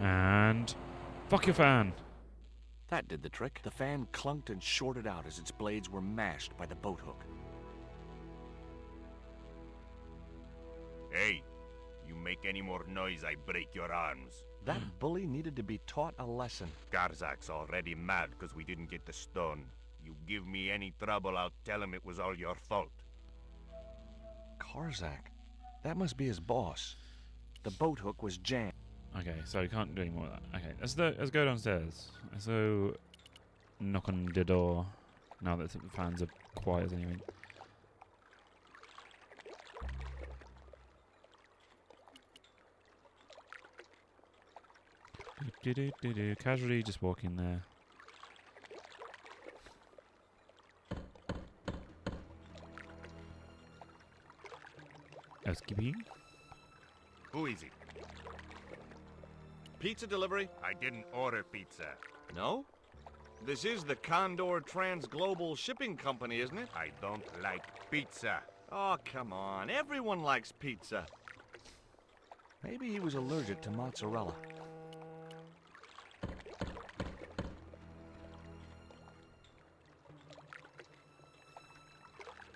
And fuck your fan. That did the trick. The fan clunked and shorted out as its blades were mashed by the boat hook. Hey, you make any more noise, I break your arms. That bully needed to be taught a lesson. Garzak's already mad because we didn't get the stone. You give me any trouble, I'll tell him it was all your fault. Karzak? That must be his boss. The boat hook was jammed. Okay, so we can't do any more of that. Okay, let's go downstairs. Let's go knock on the door now that the fans are quiet as anything. Casually just walk in there. Housekeeping. Who is it? Pizza delivery? I didn't order pizza. No? This is the Condor Transglobal Shipping Company, isn't it? I don't like pizza. Oh, come on. Everyone likes pizza. Maybe he was allergic to mozzarella.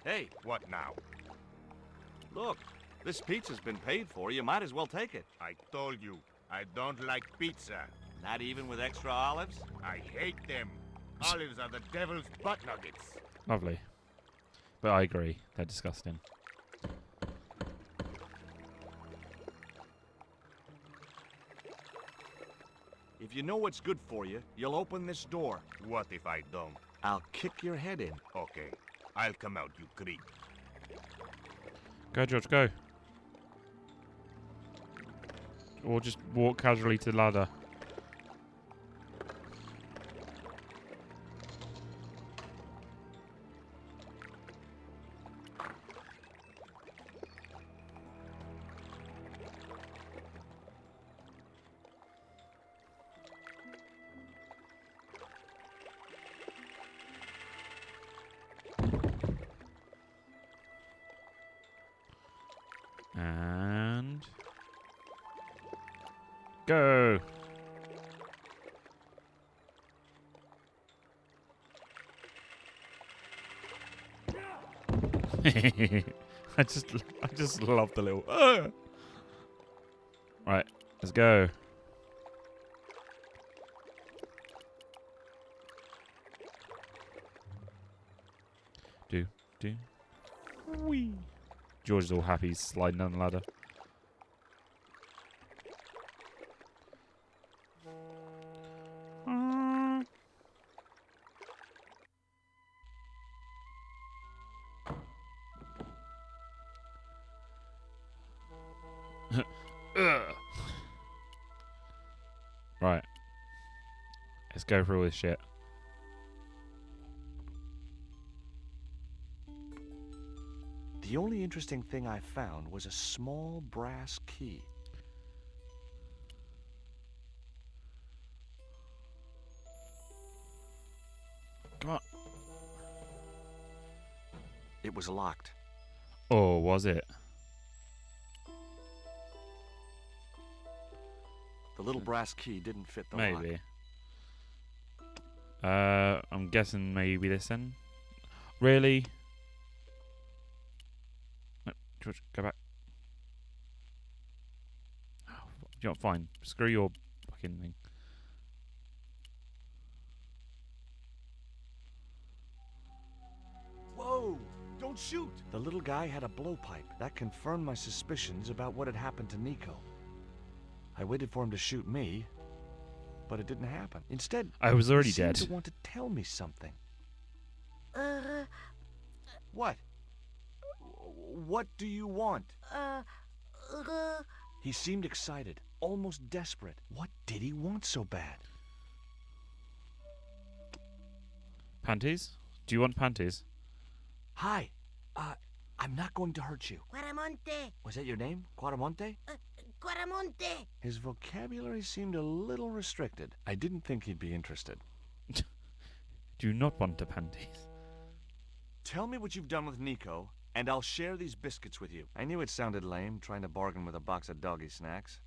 Hey, What now? look. This pizza's been paid for. You might as well take it. I told you, I don't like pizza. Not even with extra olives? I hate them. Olives are the devil's butt nuggets. Lovely. But I agree, they're disgusting. If you know what's good for you, you'll open this door. What if I don't? I'll kick your head in. Okay, I'll come out, you creep. Go, George, go. Or just walk casually to the ladder. And go. I just love the little. Right, let's go. Do. Wee. George is all happy, he's sliding down the ladder. Right. Let's go through all this shit. The only interesting thing I found was a small brass key. Come on. It was locked. Oh, was it? The little brass key didn't fit the lock. Maybe. I'm guessing maybe this then. Really? No, George, go back. Oh, you know, fine. Screw your fucking thing. Whoa! Don't shoot! The little guy had a blowpipe. That confirmed my suspicions about what had happened to Nico. I waited for him to shoot me, but it didn't happen. Instead, I was already he seemed dead. to want to tell me something. What? What do you want? He seemed excited, almost desperate. What did he want so bad? Panties? Do you want panties? Hi. I'm not going to hurt you. Quaramonte. Was that your name? Quaramonte? Quaramonte. His vocabulary seemed a little restricted. I didn't think he'd be interested. Do you not want the panties? Tell me what you've done with Nico, and I'll share these biscuits with you. I knew it sounded lame, trying to bargain with a box of doggy snacks.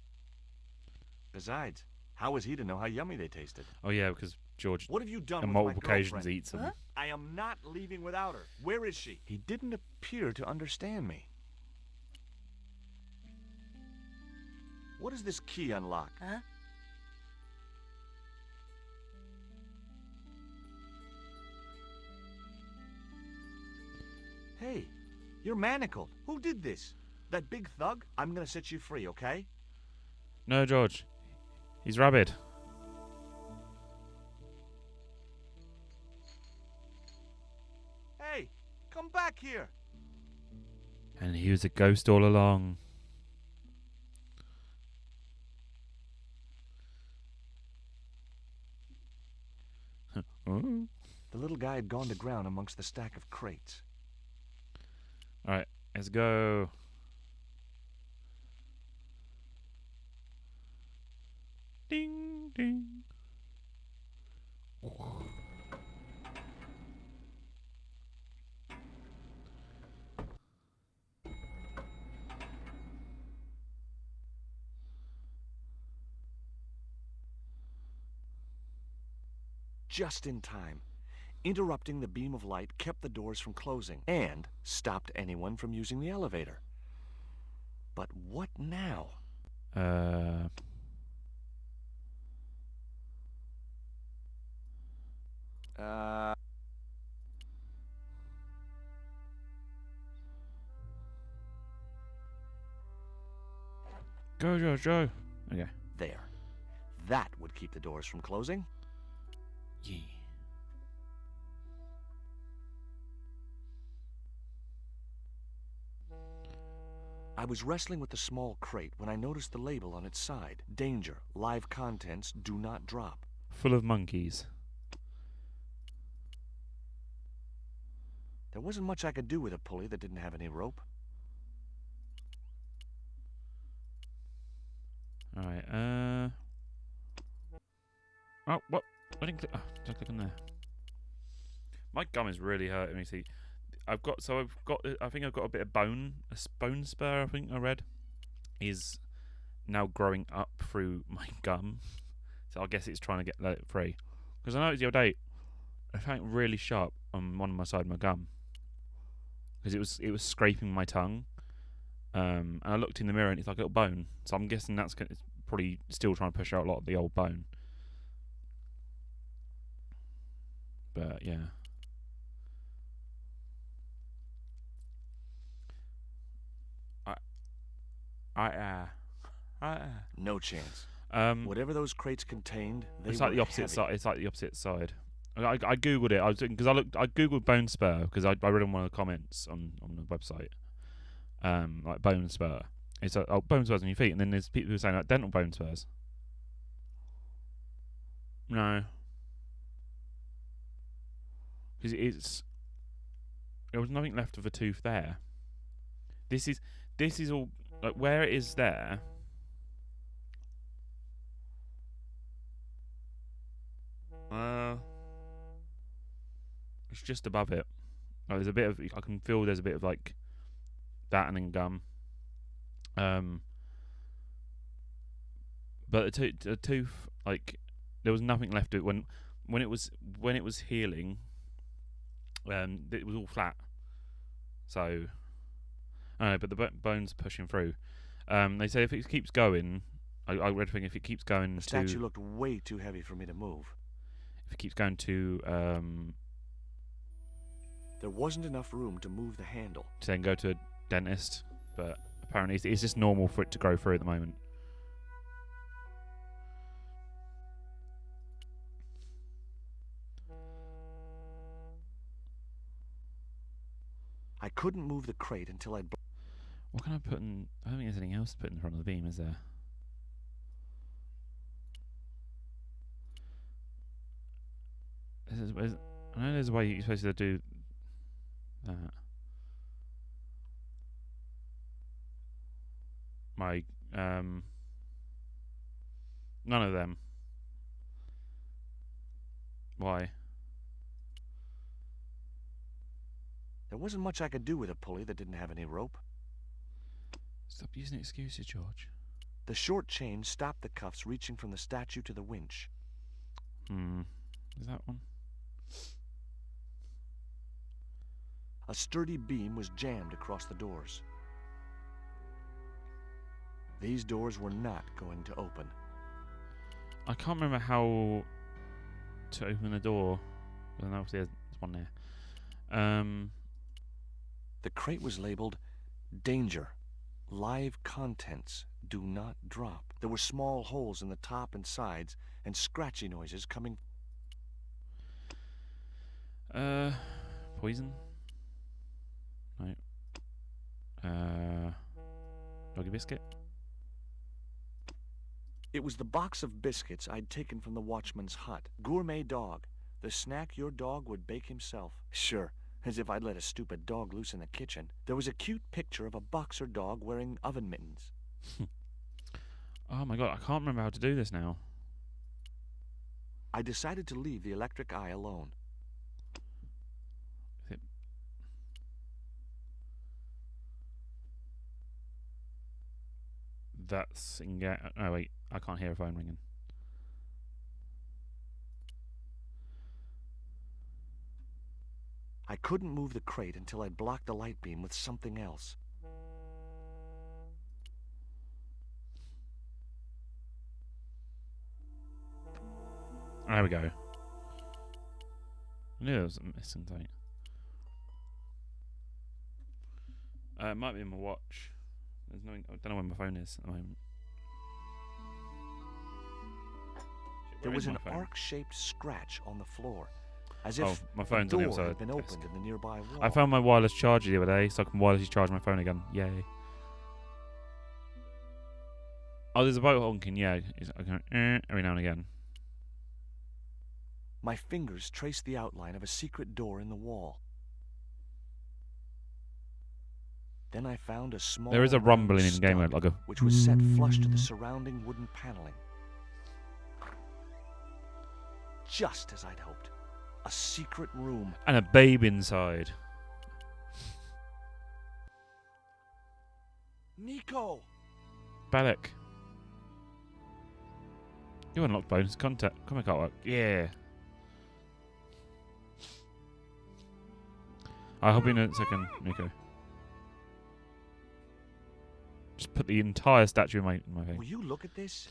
Besides, How was he to know how yummy they tasted? Oh yeah, because George What have you done on with multiple my occasions girlfriend? eats them. Huh? I am not leaving without her. Where is she? He didn't appear to understand me. What does this key unlock? Huh? Hey, you're manacled. Who did this? That big thug? I'm gonna set you free, okay? No, George. He's rabid. Hey, come back here. And he was a ghost all along. Ooh. The little guy had gone to ground amongst the stack of crates. Alright, let's go. Ding, ding. Just in time. Interrupting the beam of light kept the doors from closing and stopped anyone from using the elevator. But what now? Go, George, go. Okay. There. That would keep the doors from closing. Yeah. I was wrestling with the small crate when I noticed the label on its side. Danger. Live contents do not drop. Full of monkeys. There wasn't much I could do with a pulley that didn't have any rope. Alright, oh, what? I didn't click. Oh, don't click on there. My gum is really hurting me. See, I think I've got a bit of bone. Bone spur, I think I read, is now growing up through my gum. So I guess it's trying to let it free. Because I noticed the other day, I found it really sharp on one of my side of my gum. Because it was scraping my tongue. And I looked in the mirror and it's like a little bone. So I'm guessing it's probably still trying to push out a lot of the old bone. But yeah. No chance. Whatever those crates contained, they it's like were the opposite heavy. side. It's like the opposite side. I googled it. I googled bone spur because I read in one of the comments on the website. Like bone spur. It's like, oh, bone spurs on your feet, and then there's people who are saying like dental bone spurs. No, because there was nothing left of a tooth there. This is all like where it is there. It's just above it. Like, there's a bit of I can feel there's a bit of like that and then gum. But the tooth, like there was nothing left of it when it was healing. It was all flat. So I don't know, but the bone's pushing through. They say if it keeps going, I read a thing if it keeps going The statue looked way too heavy for me to move. If it keeps going to There wasn't enough room to move the handle. to then go to a dentist, but apparently it's just normal for it to go through at the moment. I couldn't move the crate until I'd... What can I put in? I don't think there's anything else to put in front of the beam, is there? I know there's a way you're supposed to do that. None of them. Why? There wasn't much I could do with a pulley that didn't have any rope. Stop using excuses, George. The short chain stopped the cuffs reaching from the statue to the winch. Is that one? A sturdy beam was jammed across the doors. These doors were not going to open. I can't remember how to open the door. Well, obviously there's one there. The crate was labeled, "Danger. Live contents. Do not drop." There were small holes in the top and sides, and scratchy noises coming. Poison? No. Doggy biscuit? It was the box of biscuits I'd taken from the watchman's hut. Gourmet dog. The snack your dog would bake himself. Sure, as if I'd let a stupid dog loose in the kitchen. There was a cute picture of a boxer dog wearing oven mittens. Oh my god, I can't remember how to do this now. I decided to leave the electric eye alone. That's oh wait, I can't hear a phone ringing. I couldn't move the crate until I'd blocked the light beam with something else. There we go. I knew there was a missing thing. It might be in my watch. There's no, I don't know where my phone is at the moment. There was Where an is my phone? arc-shaped scratch on the floor, as if my a phone's on the door other had side been of the desk. opened in the nearby wall. I found my wireless charger the other day, so I can wirelessly charge my phone again. Yay. Oh, there's a boat honking, yeah. I can every now and again. My fingers traced the outline of a secret door in the wall. Then I found a small There is a rumbling in round game mode, stud, like a which was set flush to the surrounding wooden paneling. Just as I'd hoped. A secret room. and a babe inside. Nico! Balak. You unlocked bonus content. Comic artwork. Yeah. I'll help you in a second, Nico. Just put the entire statue in my Will face. you look at this?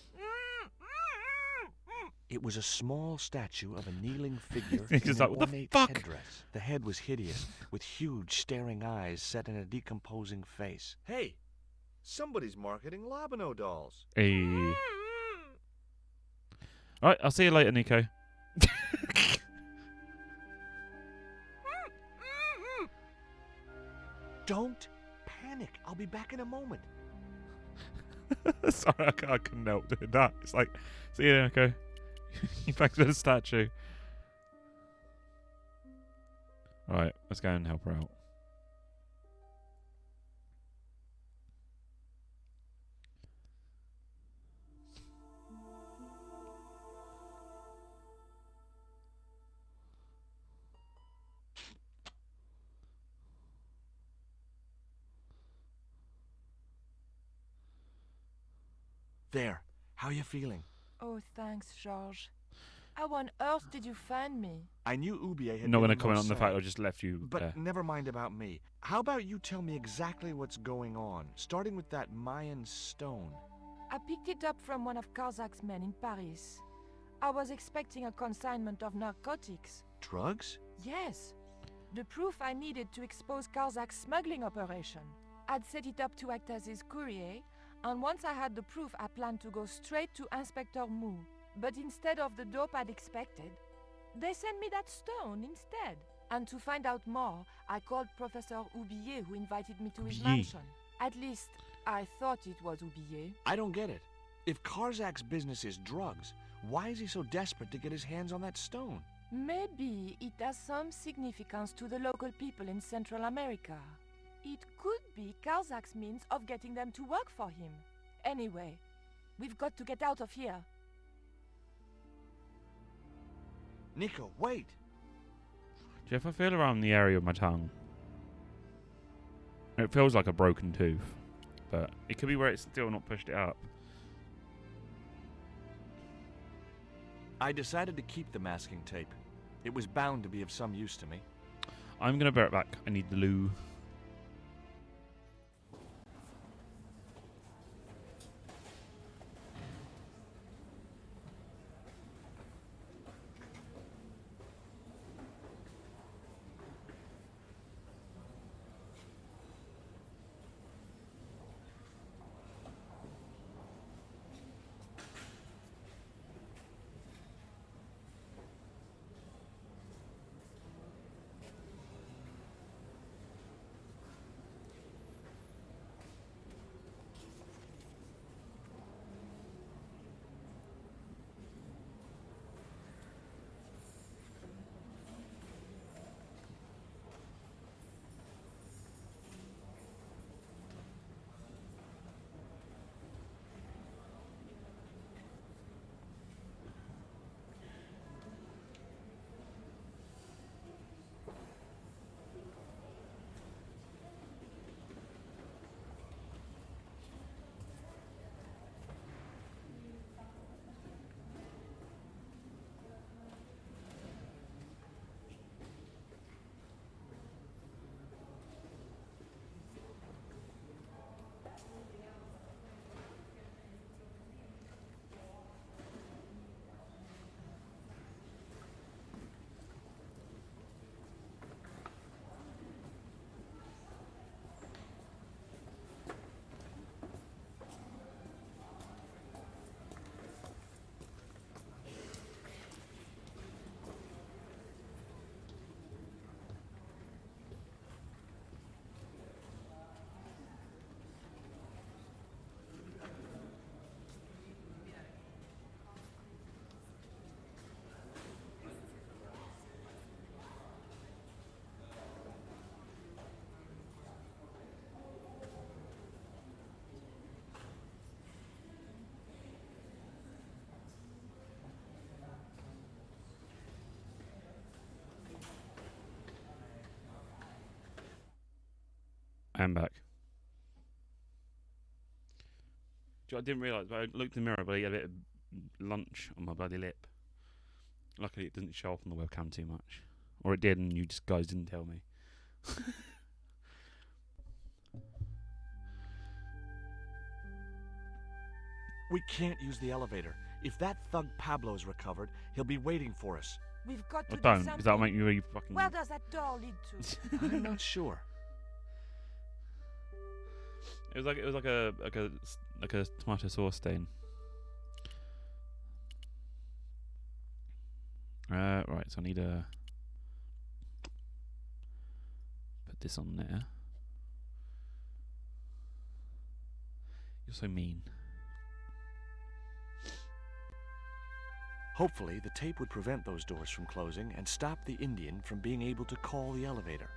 It was a small statue of a kneeling figure He's in just an like, "What the ornate fuck?" headdress. The head was hideous, with huge staring eyes set in a decomposing face. Hey, somebody's marketing Labano dolls. Hey. Alright, I'll see you later, Nico. Don't panic. I'll be back in a moment. Sorry, I couldn't help doing that. It's like, see you, Nico. You back to the statue. Alright, let's go and help her out. There. How you feeling? Oh, thanks, George. How on earth did you find me? I knew Ubier had Not been going to in comment on the fact I Marseille, just left you but there. never mind about me. How about you tell me exactly what's going on, starting with that Mayan stone? I picked it up from one of Karzak's men in Paris. I was expecting a consignment of narcotics. Drugs? Yes. The proof I needed to expose Karzak's smuggling operation. I'd set it up to act as his courier, and once I had the proof, I planned to go straight to Inspector Mou. But instead of the dope I'd expected, they sent me that stone instead. And to find out more, I called Professor Oublier, who invited me to his Oublier. mansion. At least, I thought it was Oublier. I don't get it. If Karzak's business is drugs, why is he so desperate to get his hands on that stone? Maybe it has some significance to the local people in Central America. It could be Karzak's means of getting them to work for him. Anyway, we've got to get out of here. Nico, wait! Do you ever feel around the area of my tongue? It feels like a broken tooth, but it could be where it's still not pushed it up. I decided to keep the masking tape. It was bound to be of some use to me. I'm gonna bear it back. I need the loo. I'm back. I didn't realise, but I looked in the mirror, but I had a bit of lunch on my bloody lip. Luckily, it didn't show up on the webcam too much. Or it did, and you just guys didn't tell me. We can't use the elevator. If that thug Pablo's recovered, he'll be waiting for us. We've got to Or do don't, something. because that'll make me really fucking... Where does that door lead to? I'm not sure. It was like a tomato sauce stain. Right, so I need to put this on there. You're so mean. Hopefully, the tape would prevent those doors from closing and stop the Indian from being able to call the elevator.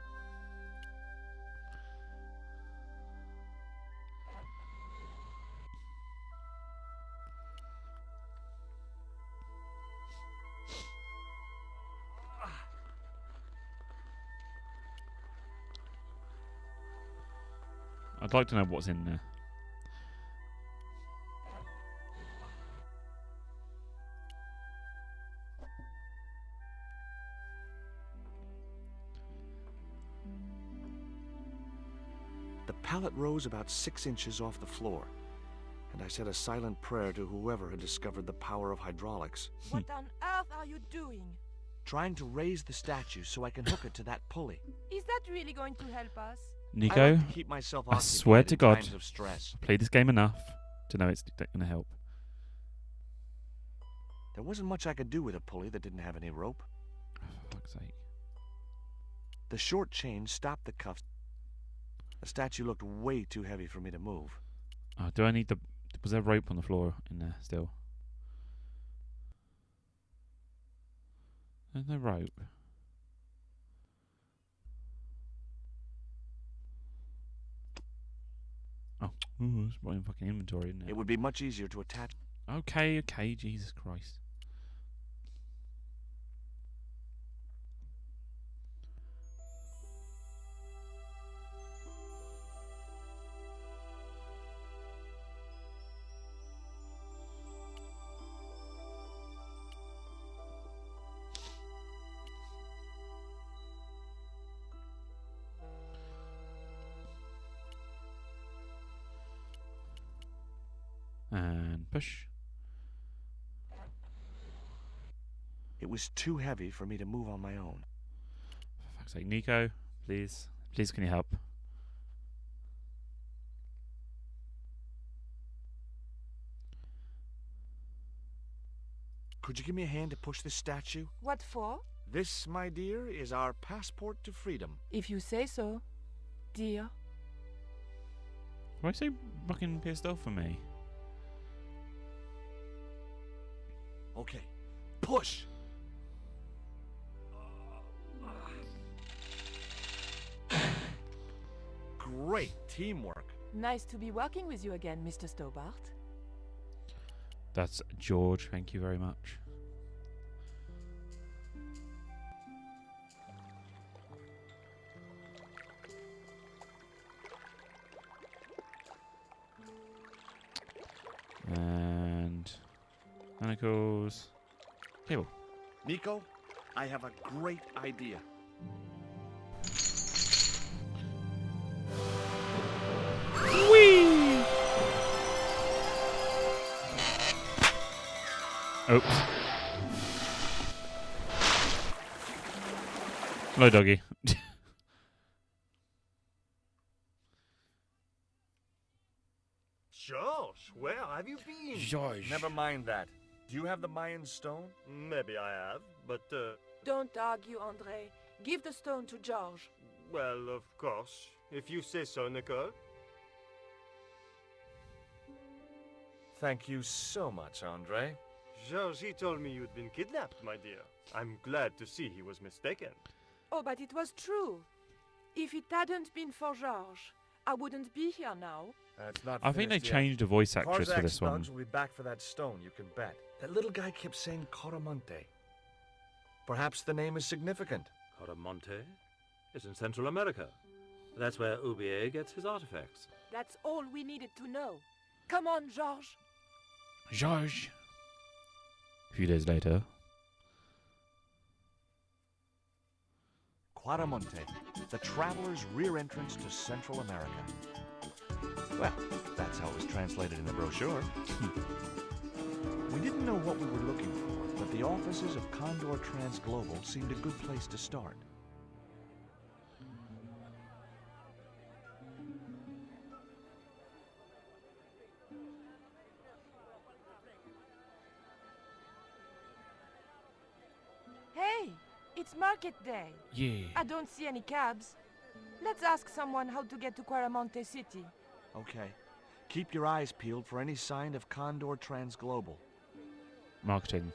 I'd like to know what's in there. The pallet rose about 6 inches off the floor, and I said a silent prayer to whoever had discovered the power of hydraulics. What on earth are you doing? Trying to raise the statue so I can hook it to that pulley. Is that really going to help us? Nico, I like to keep myself I occupied swear to in God, times of stress. I played this game enough to know it's going to help. There wasn't much I could do with a pulley that didn't have any rope. Oh, for fuck's sake. The short chain stopped the cuffs. The statue looked way too heavy for me to move. Do I need the... Was there rope on the floor in there still? There's no rope. Oh, it's right in fucking inventory, isn't it? It would be much easier to attach. Okay, Jesus Christ. And push. It was too heavy for me to move on my own. For fuck's sake, Nico, please. Please, can you help? Could you give me a hand to push this statue? What for? This, my dear, is our passport to freedom. If you say so, dear. Why are you so fucking pissed off for me? Okay, push! Great teamwork. Nice to be working with you again, Mr. Stobart. That's George, thank you very much. And manacles. Cable. Nico, I have a great idea. Whee! Oops. Hello, doggy. George, where have you been? George. Never mind that. Do you have the Mayan stone? Maybe I have, but, Don't argue, André. Give the stone to George. well, of course. If you say so, Nicole. Thank you so much, Andre. George, he told me you'd been kidnapped, my dear. I'm glad to see he was mistaken. Oh, but it was true. If it hadn't been for George, I wouldn't be here now. It's not I think they finished yet. changed the voice actress for Karzak this one. Spugs will be back for that stone, you can bet. That little guy kept saying Coramonte. Perhaps the name is significant. Coramonte is in Central America. That's where Ubier gets his artifacts. That's all we needed to know. Come on, George. George. A few days later. Coramonte, the traveler's rear entrance to Central America. Well, that's how it was translated in the brochure. We didn't know what we were looking for, but the offices of Condor Transglobal seemed a good place to start. Hey, it's market day. Yeah. I don't see any cabs. Let's ask someone how to get to Coramonte City. Okay. Keep your eyes peeled for any sign of Condor Transglobal. Marketing.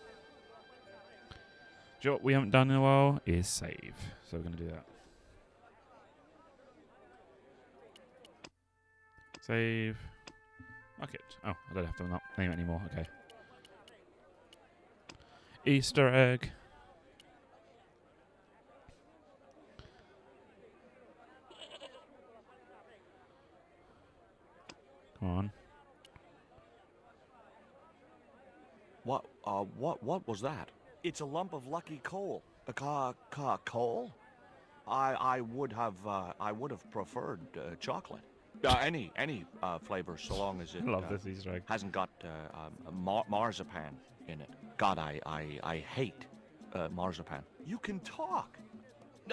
Do you know what we haven't done in a while? Is save. So we're going to do that. Save. Market. Oh, I don't have to name it anymore. Okay. Easter egg. Come on. What was that? It's a lump of lucky coal. Coal? I would have preferred chocolate. Any flavor, so long as it I love this Easter egg. hasn't got marzipan in it. God, I hate marzipan. You can talk.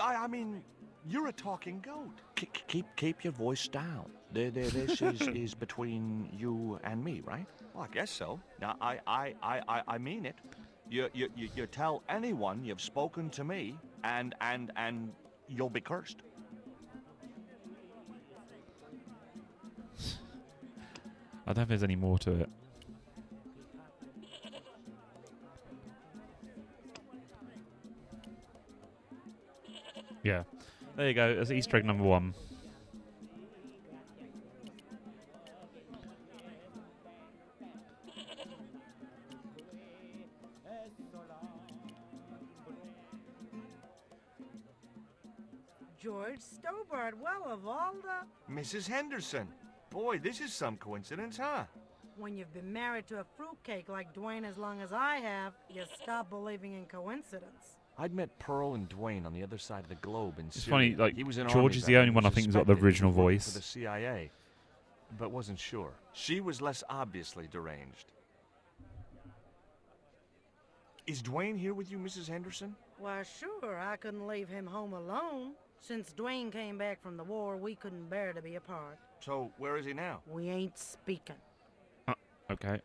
I mean, you're a talking goat. Keep your voice down. This is between you and me, right? Well, I guess so. Now, I mean it. You tell anyone you've spoken to me, and you'll be cursed. I don't know if there's any more to it. Yeah. There you go. That's Easter egg number 1. George Stobart, well, of all the... Mrs. Henderson. Boy, this is some coincidence, huh? When you've been married to a fruitcake like Dwayne as long as I have, you stop believing in coincidence. I'd met Pearl and Dwayne on the other side of the globe in It's Syria. funny, like, he was an George army is the veteran only one I who think who's got the suspected original he worked voice. for the CIA, but wasn't sure. She was less obviously deranged. Is Dwayne here with you, Mrs. Henderson? Why, sure, I couldn't leave him home alone. Since Dwayne came back from the war, we couldn't bear to be apart. So, where is he now? We ain't speaking. Okay.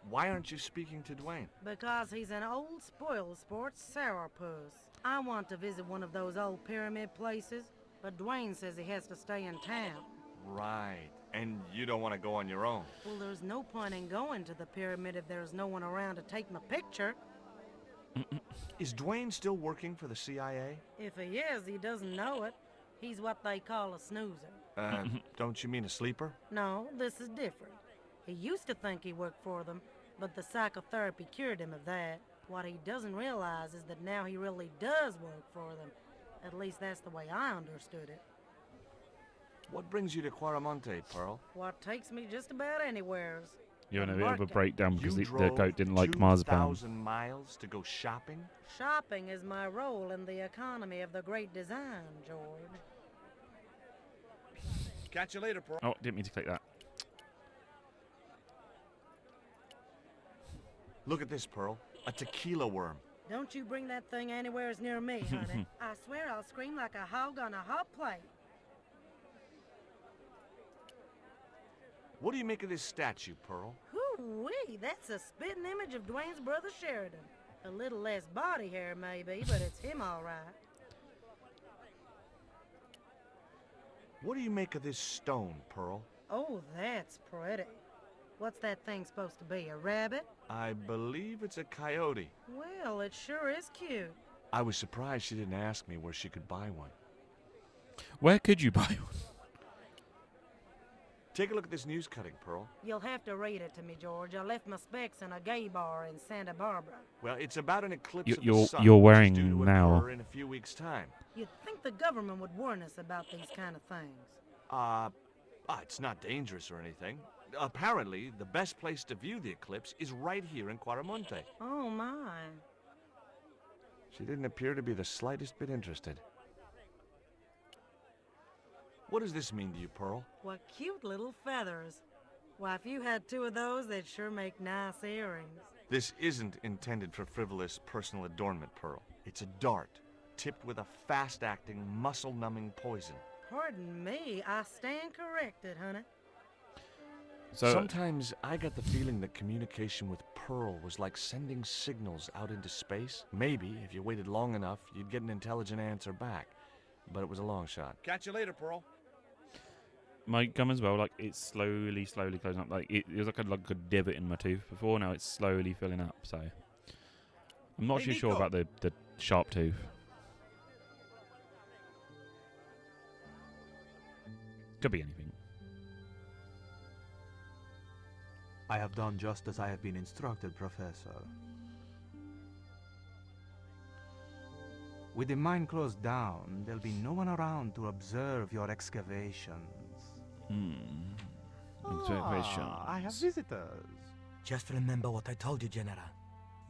Why aren't you speaking to Dwayne? Because he's an old spoil sport sourpuss. I want to visit one of those old pyramid places, but Dwayne says he has to stay in town. Right. And you don't want to go on your own. Well, there's no point in going to the pyramid if there's no one around to take my picture. Is Dwayne still working for the CIA? If he is, he doesn't know it. He's what they call a snoozer. Don't you mean a sleeper? No, this is different. He used to think he worked for them, but the psychotherapy cured him of that. What he doesn't realize is that now he really does work for them. At least that's the way I understood it. What brings you to Quaramonte, Pearl? What takes me just about anywheres. You're in a bit of a Market. breakdown because You the goat didn't like marzipan. 2,000 miles to go shopping? Shopping is my role in the economy of the great design, George. Catch you later, Pearl. Oh, didn't mean to click that. Look at this, Pearl. A tequila worm. Don't you bring that thing anywheres near me, honey. I swear I'll scream like a hog on a hot plate. What do you make of this statue, Pearl? Hoo-wee, that's a spitting image of Dwayne's brother Sheridan. A little less body hair, maybe, but it's him all right. What do you make of this stone, Pearl? Oh, that's pretty. What's that thing supposed to be, a rabbit? I believe it's a coyote. Well, it sure is cute. I was surprised she didn't ask me where she could buy one. Where could you buy one? Take a look at this news cutting, Pearl. You'll have to read it to me, George. I left my specs in a gay bar in Santa Barbara. Well, it's about an eclipse of the You're sun. you're which is wearing due to now. occur in a few weeks' time. You'd think the government would warn us about these kind of things. It's not dangerous or anything. Apparently, the best place to view the eclipse is right here in Quaramonte. Oh, my. She didn't appear to be the slightest bit interested. What does this mean to you, Pearl? What cute little feathers. Why, if you had two of those, they'd sure make nice earrings. This isn't intended for frivolous personal adornment, Pearl. It's a dart, tipped with a fast-acting, muscle-numbing poison. Pardon me, I stand corrected, honey. So Sometimes I get the feeling that communication with Pearl was like sending signals out into space. Maybe, if you waited long enough, you'd get an intelligent answer back. But it was a long shot. Catch you later, Pearl. my gum as well, like it's slowly closing up. Like it was like a divot in my tooth before. Now it's slowly filling up. So I'm not too sure about the sharp tooth. Could be anything. I have done just as I have been instructed, Professor. With the mine closed down, there'll be no one around to observe your excavations. Excavations. I have visitors. Just remember what I told you, General.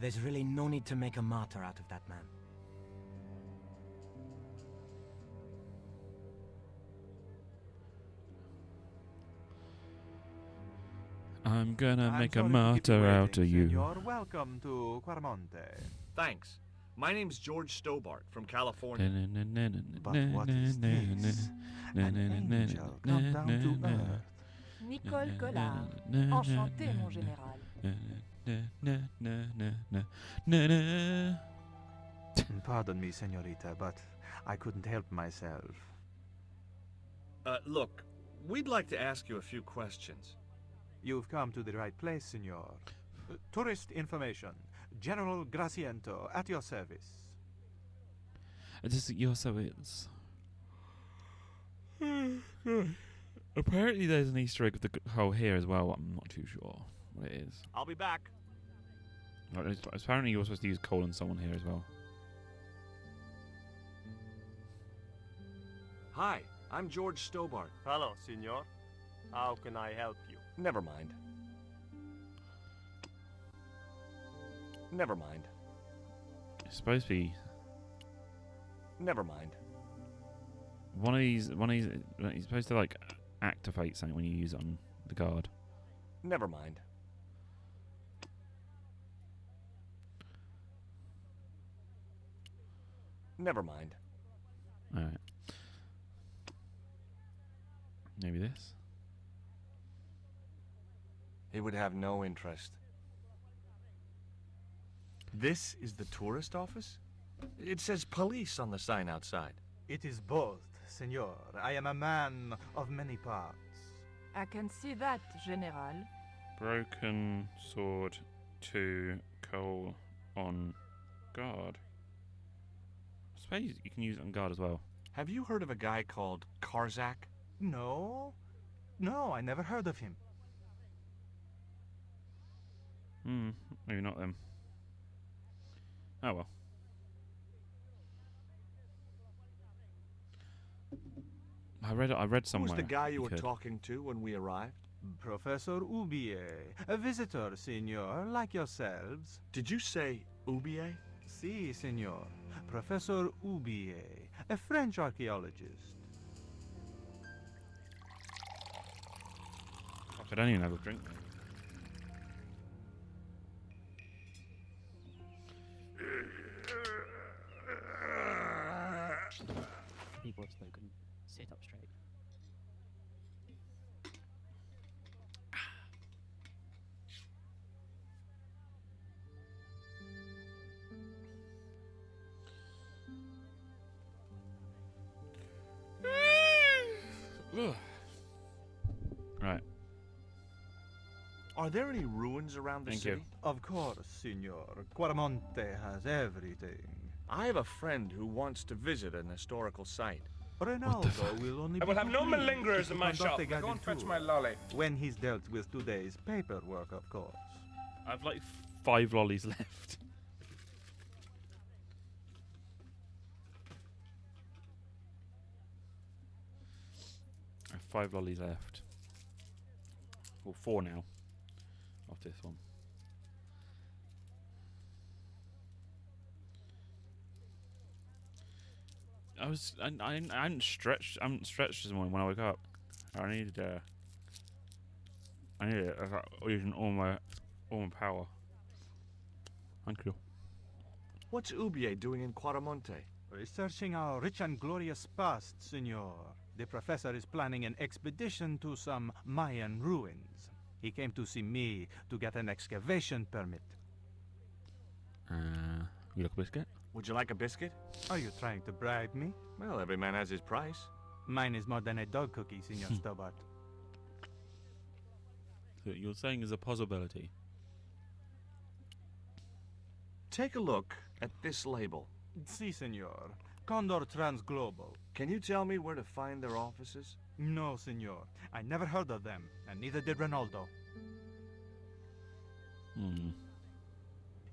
There's really no need to make a martyr out of that man. I'm gonna I'm make a sorry to keep martyr out waiting, of you. Senor. Welcome to Quaramonte. Thanks. My name's George Stobart from California. But what is this? An angel come down to earth. Nicole Collard. Enchanté, mon général. Pardon me, senorita, but I couldn't help myself. Look, we'd like to ask you a few questions. You've come to the right place, senor. Tourist information. General Graciento, at your service. Just your service. Apparently there's an Easter egg with the hole here as well. I'm not too sure what it is. I'll be back. Apparently you're supposed to use coal on someone here as well. Hi, I'm George Stobart. Hello, senor. How can I help you? Never mind. Never mind. It's supposed to be Never mind. one of these. You're supposed to like activate something when you use it on the guard. Never mind. Never mind. Alright. Maybe this? He would have no interest. This is the tourist office? It says police on the sign outside. It is both, senor. I am a man of many parts. I can see that, General. Broken sword to Cole on guard. I suppose you can use it on guard as well. Have you heard of a guy called Karzak? No. No, I never heard of him. Maybe not them. Oh well. I read somewhere. Who was the guy you were could. talking to when we arrived? Professor Ubier, a visitor, senor, like yourselves. Did you say Ubier? Si, senor. Professor Ubier, a French archaeologist. I don't even have a drink. People have spoken. Sit up straight. Right. Are there any ruins around the Thank city? you. Of course, senor. Quaramonte has everything. I have a friend who wants to visit an historical site. Ronaldo will only I will be have no pleased malingerers to in my conduct shop. a Now go guided and fetch tour. my lolly. When he's dealt with today's paperwork, of course. I've like 5 lollies left. I have 5 lollies left. Well, 4 now. After this one. I hadn't stretched this morning when I woke up. I needed using all my power. Thank you. What's Ubier doing in Quaramonte? Researching our rich and glorious past, senor. The professor is planning an expedition to some Mayan ruins. He came to see me to get an excavation permit. You like a biscuit? Would you like a biscuit? Are you trying to bribe me? Well, every man has his price. Mine is more than a dog cookie, Senor Stobart. So you're saying is a possibility. Take a look at this label. Si, senor. Condor Transglobal. Can you tell me where to find their offices? No, senor. I never heard of them, and neither did Ronaldo.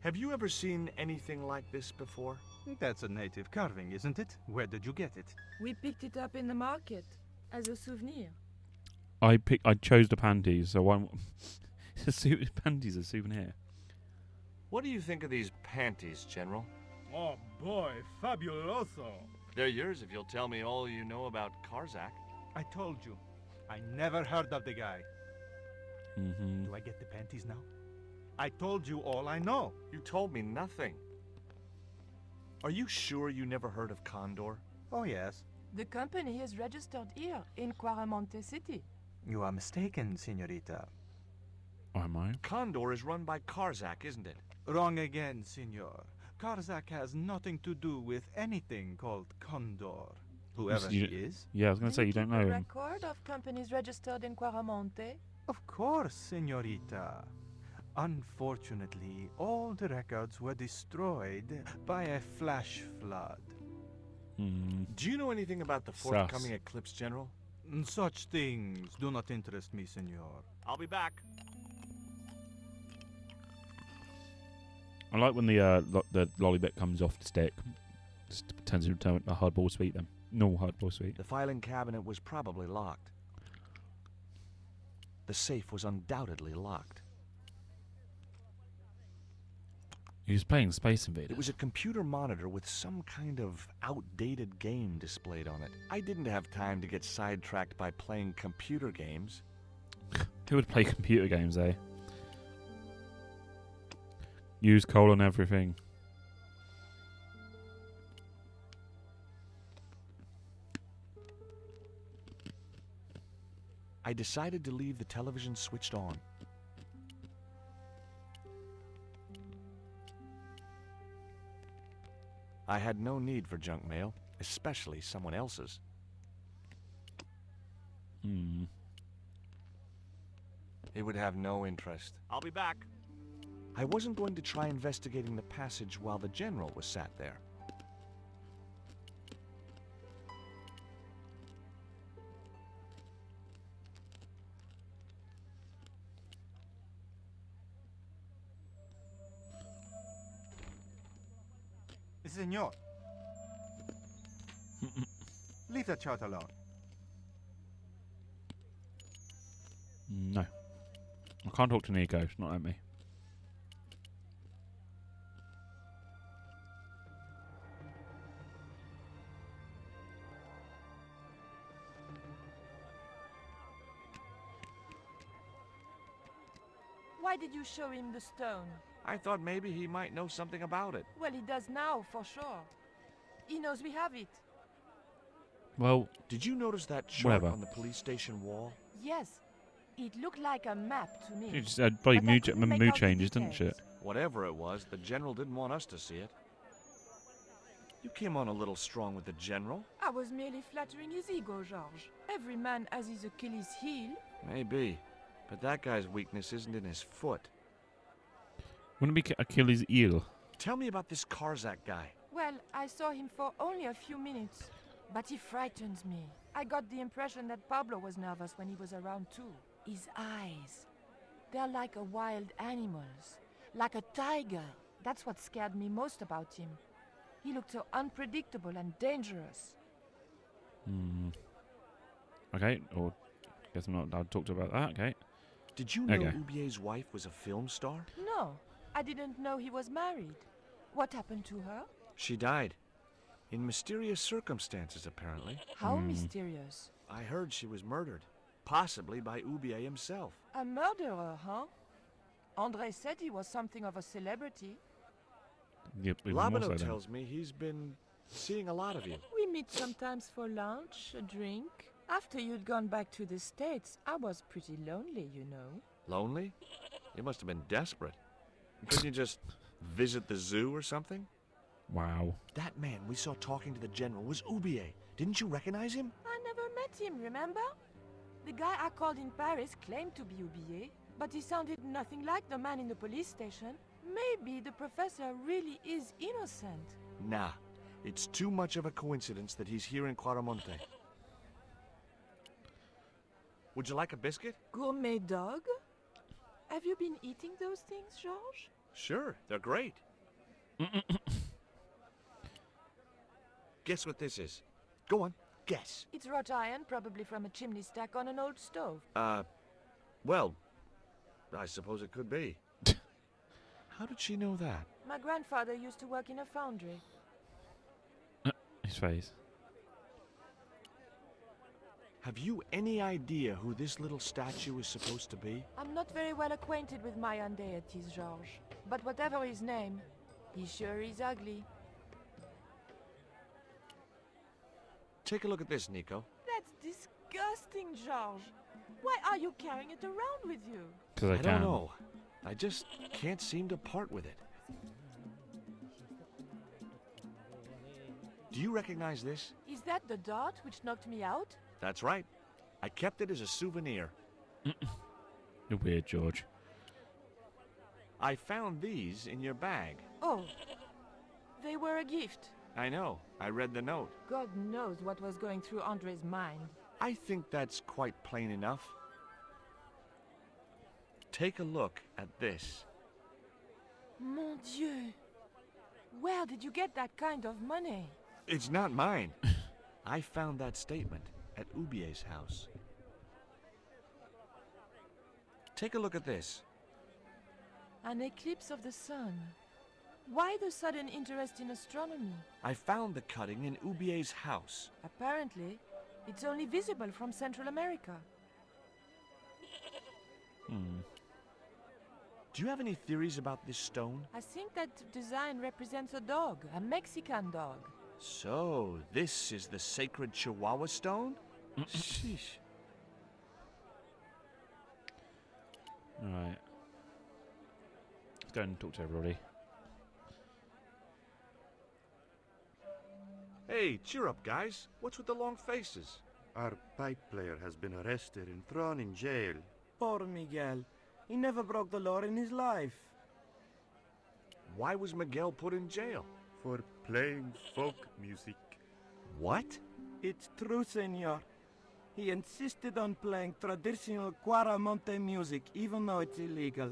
Have you ever seen anything like this before? That's a native carving, isn't it? Where did you get it? We picked it up in the market as a souvenir. I chose the panties, so why? Panties are a souvenir. What do you think of these panties, General? Oh boy, fabuloso! They're yours if you'll tell me all you know about Karzak. I told you, I never heard of the guy. Mm-hmm. Do I get the panties now? I told you all I know. You told me nothing. Are you sure you never heard of Condor? Oh yes. The company is registered here in Quaramonte City. You are mistaken, senorita. Am I? Condor is run by Karzak, isn't it? Wrong again, senor. Karzak has nothing to do with anything called Condor. Whoever he is. Yeah, I was going to say you don't know A him. record of companies registered in Quaramonte? Of course, senorita. Unfortunately, all the records were destroyed by a flash flood. Do you know anything about the forthcoming eclipse, General? Such things do not interest me, senor. I'll be back. I like when the lolly bit comes off the stick. Just turns into a hardball sweet then. Normal hardball sweet. The filing cabinet was probably locked. The safe was undoubtedly locked. He was playing Space Invaders. It was a computer monitor with some kind of outdated game displayed on it. I didn't have time to get sidetracked by playing computer games. Who would play computer games, eh? Use coal on everything. I decided to leave the television switched on. I had no need for junk mail, especially someone else's. It would have no interest. I'll be back. I wasn't going to try investigating the passage while the general was sat there. Senor. Leave the child alone. No. I can't talk to Nico. It's not at me. Why did you show him the stone? I thought maybe he might know something about it. Well, he does now, for sure. He knows we have it. Well, did you notice that chart whatever. on the police station wall? Yes. It looked like a map to me. She just had bloody But I mood, couldn't make mood out the changes, didn't she? details. Whatever it was, the general didn't want us to see it. You came on a little strong with the general. I was merely flattering his ego, Georges. Every man has his Achilles heel. Maybe. But that guy's weakness isn't in his foot. Wouldn't it be Achilles' heel? Tell me about this Karzak guy. Well, I saw him for only a few minutes, but he frightens me. I got the impression that Pablo was nervous when he was around too. His eyes, they're like a wild animal's, like a tiger. That's what scared me most about him. He looked so unpredictable and dangerous. Okay, or guess I'm not allowed to talk about that. Okay. Did you know Okay. Ubier's wife was a film star? No, I didn't know he was married. What happened to her? She died. In mysterious circumstances, apparently. How mysterious. I heard she was murdered. Possibly by Ubier himself. A murderer, huh? André said he was something of a celebrity. Yep, even more Labano so then. tells me he's been seeing a lot of you. We meet sometimes for lunch, a drink. After you'd gone back to the States, I was pretty lonely, you know. Lonely? You must have been desperate. Couldn't you just visit the zoo or something? Wow. That man we saw talking to the general was Ubier. Didn't you recognize him? I never met him, remember? The guy I called in Paris claimed to be Ubier, but he sounded nothing like the man in the police station. Maybe the professor really is innocent. Nah. It's too much of a coincidence that he's here in Quaramonte. Would you like a biscuit? Gourmet dog? Have you been eating those things, Georges? Sure, they're great. Guess what this is? Go on, guess. It's wrought iron, probably from a chimney stack on an old stove. Well, I suppose it could be. How did she know that? My grandfather used to work in a foundry. His face. Have you any idea who this little statue is supposed to be? I'm not very well acquainted with Mayan deities, Georges. But whatever his name, he sure is ugly. Take a look at this, Nico. That's disgusting, Georges. Why are you carrying it around with you? Because I don't can. know. I just can't seem to part with it. Do you recognize this? Is that the dart which knocked me out? That's right. I kept it as a souvenir. You're weird, George. I found these in your bag. Oh, they were a gift. I know. I read the note. God knows what was going through Andre's mind. I think that's quite plain enough. Take a look at this. Mon Dieu! Where did you get that kind of money? It's not mine. I found that statement at Ubier's house. Take a look at this. An eclipse of the sun. Why the sudden interest in astronomy? I found the cutting in Ubier's house. Apparently, it's only visible from Central America. Do you have any theories about this stone? I think that design represents a dog, a Mexican dog. So, this is the sacred Chihuahua stone? Sheesh. Alright. Let's go and talk to everybody. Hey, cheer up, guys. What's with the long faces? Our pipe player has been arrested and thrown in jail. Poor Miguel. He never broke the law in his life. Why was Miguel put in jail? For playing folk music. What? It's true, senor. He insisted on playing traditional Cuaramonte music, even though it's illegal.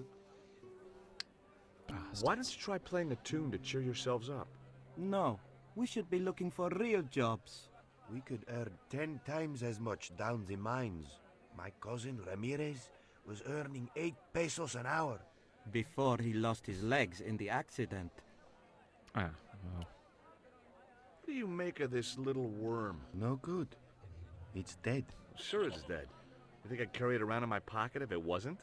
Why don't you try playing a tune to cheer yourselves up? No, we should be looking for real jobs. We could earn 10 times as much down the mines. My cousin Ramirez was earning 8 pesos an hour. Before he lost his legs in the accident. Ah, well. What do you make of this little worm? No good. It's dead. Sure it's dead. You think I'd carry it around in my pocket if it wasn't?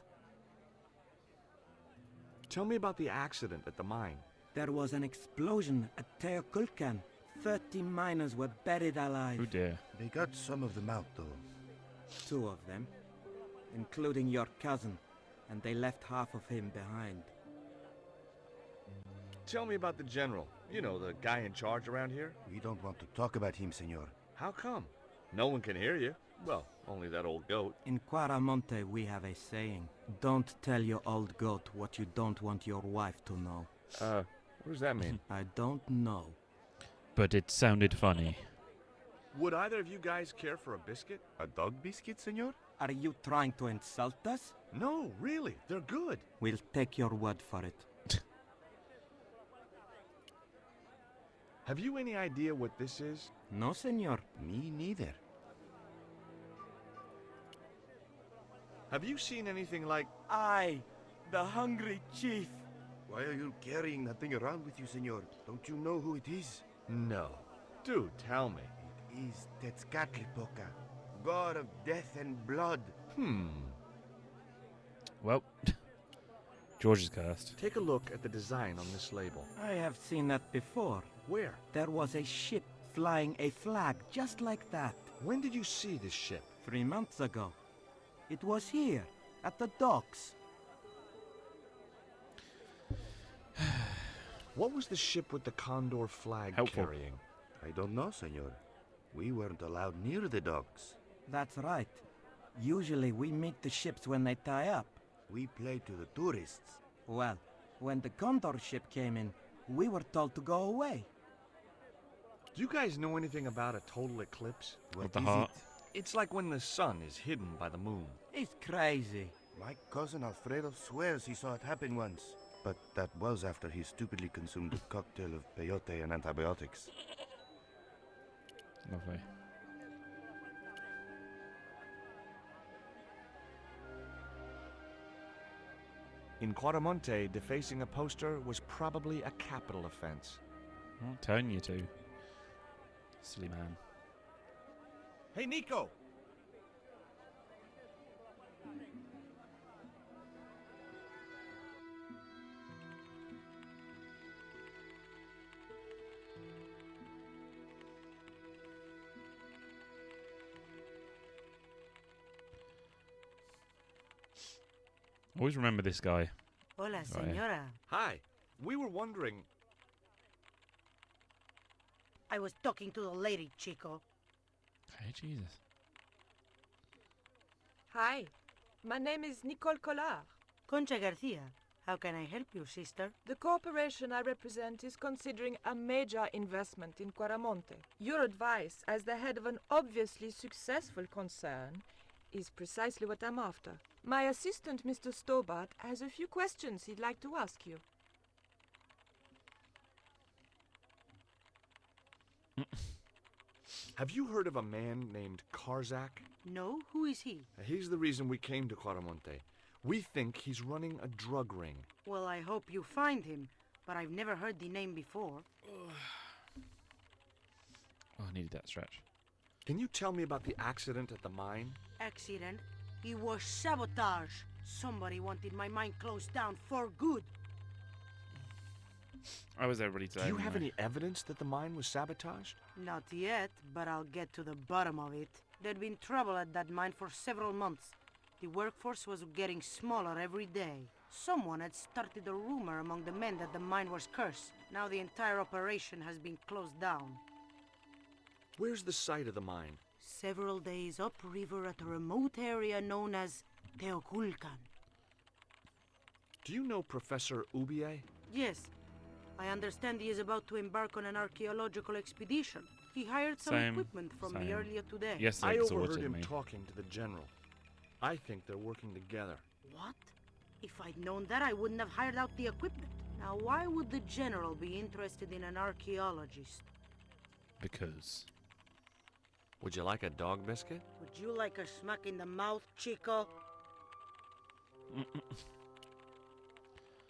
Tell me about the accident at the mine. There was an explosion at Teoculcan. 30 miners were buried alive. Oh dear. They got some of them out, though. 2 of them, including your cousin, and they left half of him behind. Tell me about the general. You know, the guy in charge around here. We don't want to talk about him, senor. How come? No one can hear you. Well, only that old goat. In Cuaramonte, we have a saying. Don't tell your old goat what you don't want your wife to know. What does that mean? I don't know. But it sounded funny. Would either of you guys care for a biscuit? A dog biscuit, senor? Are you trying to insult us? No, really. They're good. We'll take your word for it. Have you any idea what this is? No, senor. Me neither. Have you seen anything like... I, the hungry chief. Why are you carrying that thing around with you, senor? Don't you know who it is? No. Dude, tell me. It is Tezcatlipoca, god of death and blood. Well, George is cursed. Take a look at the design on this label. I have seen that before. Where? There was a ship flying a flag just like that. When did you see this ship? 3 months ago. It was here, at the docks. What was the ship with the Condor flag Helpful. carrying? I don't know, senor. We weren't allowed near the docks. That's right. Usually we meet the ships when they tie up. We play to the tourists. Well, when the Condor ship came in, we were told to go away. Do you guys know anything about a total eclipse? What the heart? It's like when the sun is hidden by the moon. It's crazy. My cousin Alfredo swears he saw it happen once. But that was after he stupidly consumed a cocktail of peyote and antibiotics. Lovely. In Cuaramonte, defacing a poster was probably a capital offense. I'm not telling you to. Silly man. Hey, Nico! Always remember this guy. Hola, Right. señora. Hi. We were wondering... I was talking to the lady, Chico. Hey, Jesus. Hi, my name is Nicole Collard. Concha Garcia. How can I help you, sister? The corporation I represent is considering a major investment in Cuaramonte. Your advice, as the head of an obviously successful concern, is precisely what I'm after. My assistant, Mr. Stobart, has a few questions he'd like to ask you. Have you heard of a man named Karzak? No? Who is he? He's the reason we came to Cuaramonte. We think he's running a drug ring. Well, I hope you find him, but I've never heard the name before. Oh, I needed that stretch. Can you tell me about the accident at the mine? Accident? It was sabotage. Somebody wanted my mine closed down for good. I was everybody today. Do you have any evidence that the mine was sabotaged? Not yet, but I'll get to the bottom of it. There'd been trouble at that mine for several months. The workforce was getting smaller every day. Someone had started a rumor among the men that the mine was cursed. Now the entire operation has been closed down. Where's the site of the mine? Several days upriver at a remote area known as Teoculcan. Do you know Professor Ubier? Yes. I understand he is about to embark on an archaeological expedition. He hired some equipment from me earlier today. Yes, I overheard him talking to the general. I think they're working together. What? If I'd known that, I wouldn't have hired out the equipment. Now, why would the general be interested in an archaeologist? Because. Would you like a dog biscuit? Would you like a smack in the mouth, Chico?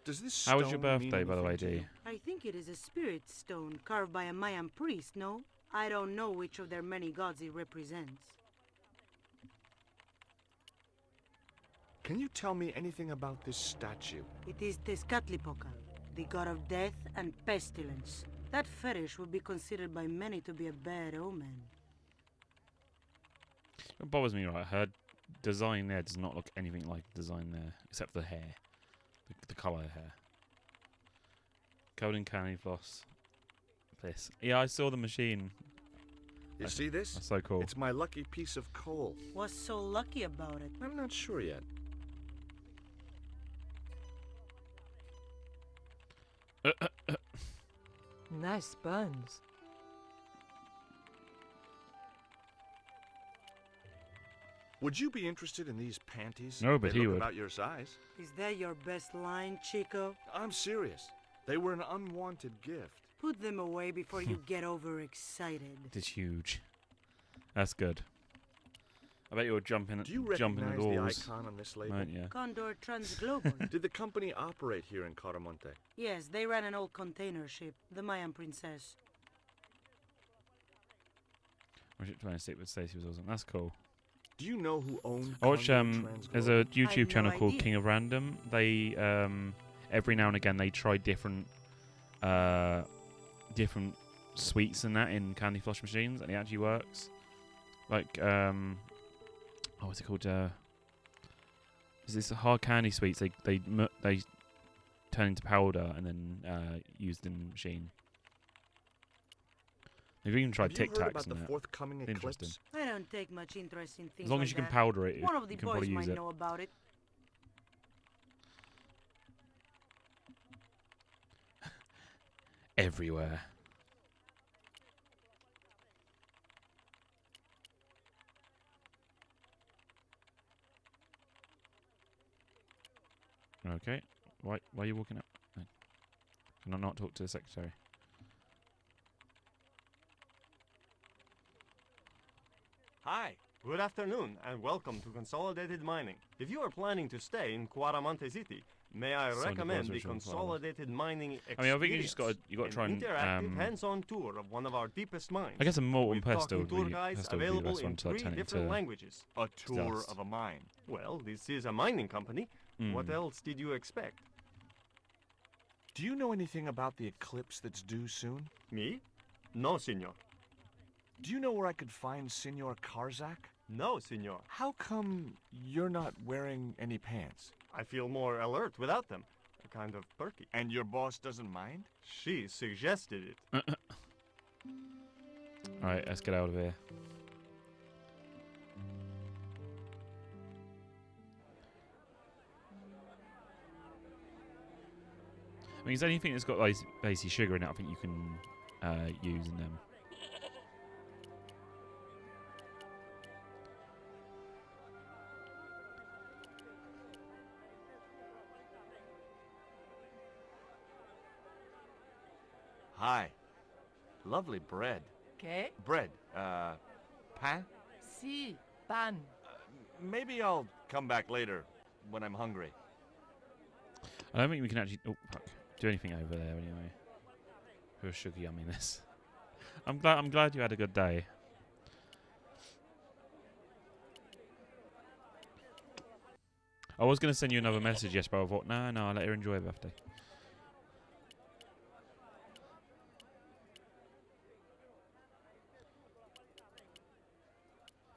Does this How was your stone birthday, mean by the way, anything to Dee? you? I think it is a spirit stone carved by a Mayan priest, no? I don't know which of their many gods it represents. Can you tell me anything about this statue? It is Tezcatlipoca, the god of death and pestilence. That fetish would be considered by many to be a bad omen. What bothers me, right? Her design there does not look anything like the design there, except for the hair. The colour of hair. Covered in candy floss. This. Yeah, I saw the machine. You see this? That's so cool. It's my lucky piece of coal. What's so lucky about it? I'm not sure yet. Nice buns. Would you be interested in these panties? No, but they he look would. about your size. Is that your best line, Chico? I'm serious. They were an unwanted gift. Put them away before you get overexcited. It's huge. That's good. I bet you're jumping. Do you jumping recognize the the doors, icon on this label? won't you? Condor Transglobal. Did the company operate here in Caramonte? Yes, they ran an old container ship, the Mayan Princess. I was trying to stick with Stacey was awesome. That's cool. Do you know who owned I watch Condor there's Transglobal? a YouTube no channel called idea. King of Random. They every now and again they try different different sweets and that in candy floss machines, and it actually works. Like what's it called? Is this hard candy sweets? They turn into powder and then used in the machine. They've even tried Have you Tic heard Tacs about and the that. forthcoming Interesting. eclipse? I don't take much interest in things As long like as you can that. powder it, One of the you can boys probably might use it. know about it. Everywhere. Okay. Why are you walking up? No. Can I not talk to the secretary? Hi, good afternoon, and welcome to Consolidated Mining. If you are planning to stay in Cuaramonte City, may I Signed recommend the advisory from Florida. Consolidated Mining experience. I mean, I think you just got to try An and. interactive, hands-on tour of one of our deepest mines. I guess a Molten with Pestle talking would tour be, guides Pestle would be the available best one in to like, 3 turn it different into. languages. A tour dust. of a mine. Well, this is a mining company. What Mm. else did you expect? Do you know anything about the eclipse that's due soon? Me? No, senor. Do you know where I could find Senor Karzak? No, senor. How come you're not wearing any pants? I feel more alert without them. Kind of perky. And your boss doesn't mind? She suggested it. Alright, let's get out of here. I mean, is there anything that's got like basically sugar in it? I think you can use in them. Hi. Lovely bread. Okay? Bread. Pan? Si, pan. Maybe I'll come back later when I'm hungry. I don't think we can actually do anything over there anyway. For sugar yumminess. I'm glad you had a good day. I was going to send you another message, yes, but I thought, no, I'll let her enjoy her birthday.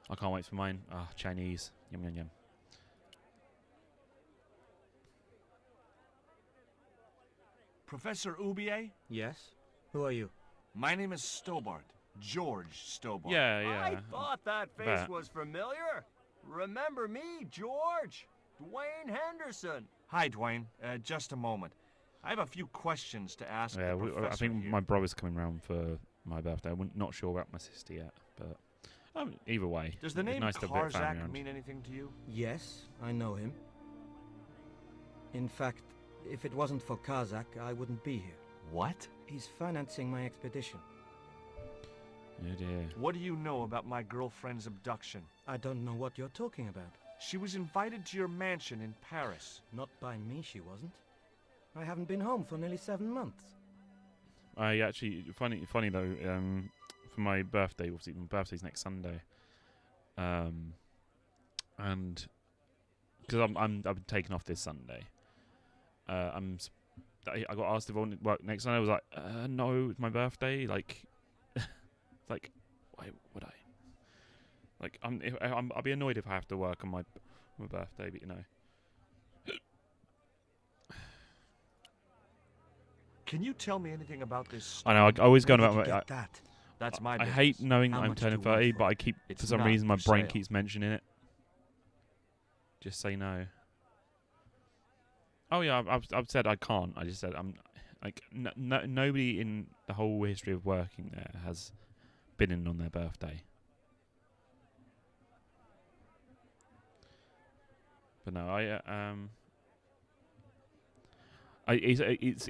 I can't wait for mine. Ah, Chinese. Yum, yum, yum. Professor Ubier? Yes? Who are you? My name is Stobart. George Stobart. Yeah. I thought that face Bet. was familiar. Remember me, George? Dwayne Henderson. Hi, Dwayne. Just a moment. I have a few questions to ask Yeah, the I professor think here. my brother's coming round for my birthday. I'm not sure about my sister yet, but either way. Does the it's name nice to have a bit of family Karzak around. mean anything to you? Yes, I know him. In fact, if it wasn't for Karzak, I wouldn't be here. What? He's financing my expedition. Oh dear. What do you know about my girlfriend's abduction? I don't know what you're talking about. She was invited to your mansion in Paris. Not by me, she wasn't. I haven't been home for nearly 7 months. I actually funny though. For my birthday, obviously my birthday's next Sunday. And because I'm taking off this Sunday. I got asked if I wanted to work next Sunday. I was like, no, it's my birthday. Like, like, why would I? Like, I'll be annoyed if I have to work on my birthday, but you know. Can you tell me anything about this? I know. I always go on about Get that. That's my I business. hate knowing How I'm much turning do you want 30, for but it? I keep It's for some not reason my for brain sale. keeps mentioning it. Just say no. Oh yeah, I've said I can't. I just said I'm like nobody in the whole history of working there has been in on their birthday. But no, it's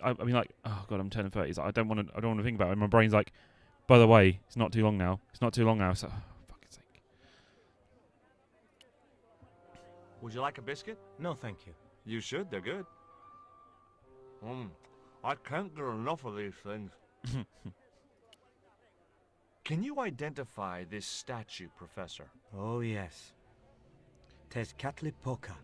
I mean like, oh god, I'm turning 30. It's like, I don't want to think about it. And my brain's like, by the way, it's not too long now. So fucking sake. Would you like a biscuit? No, thank you. You should. They're good. I can't get enough of these things. Can you identify this statue, Professor? Oh, yes. Tezcatlipoca,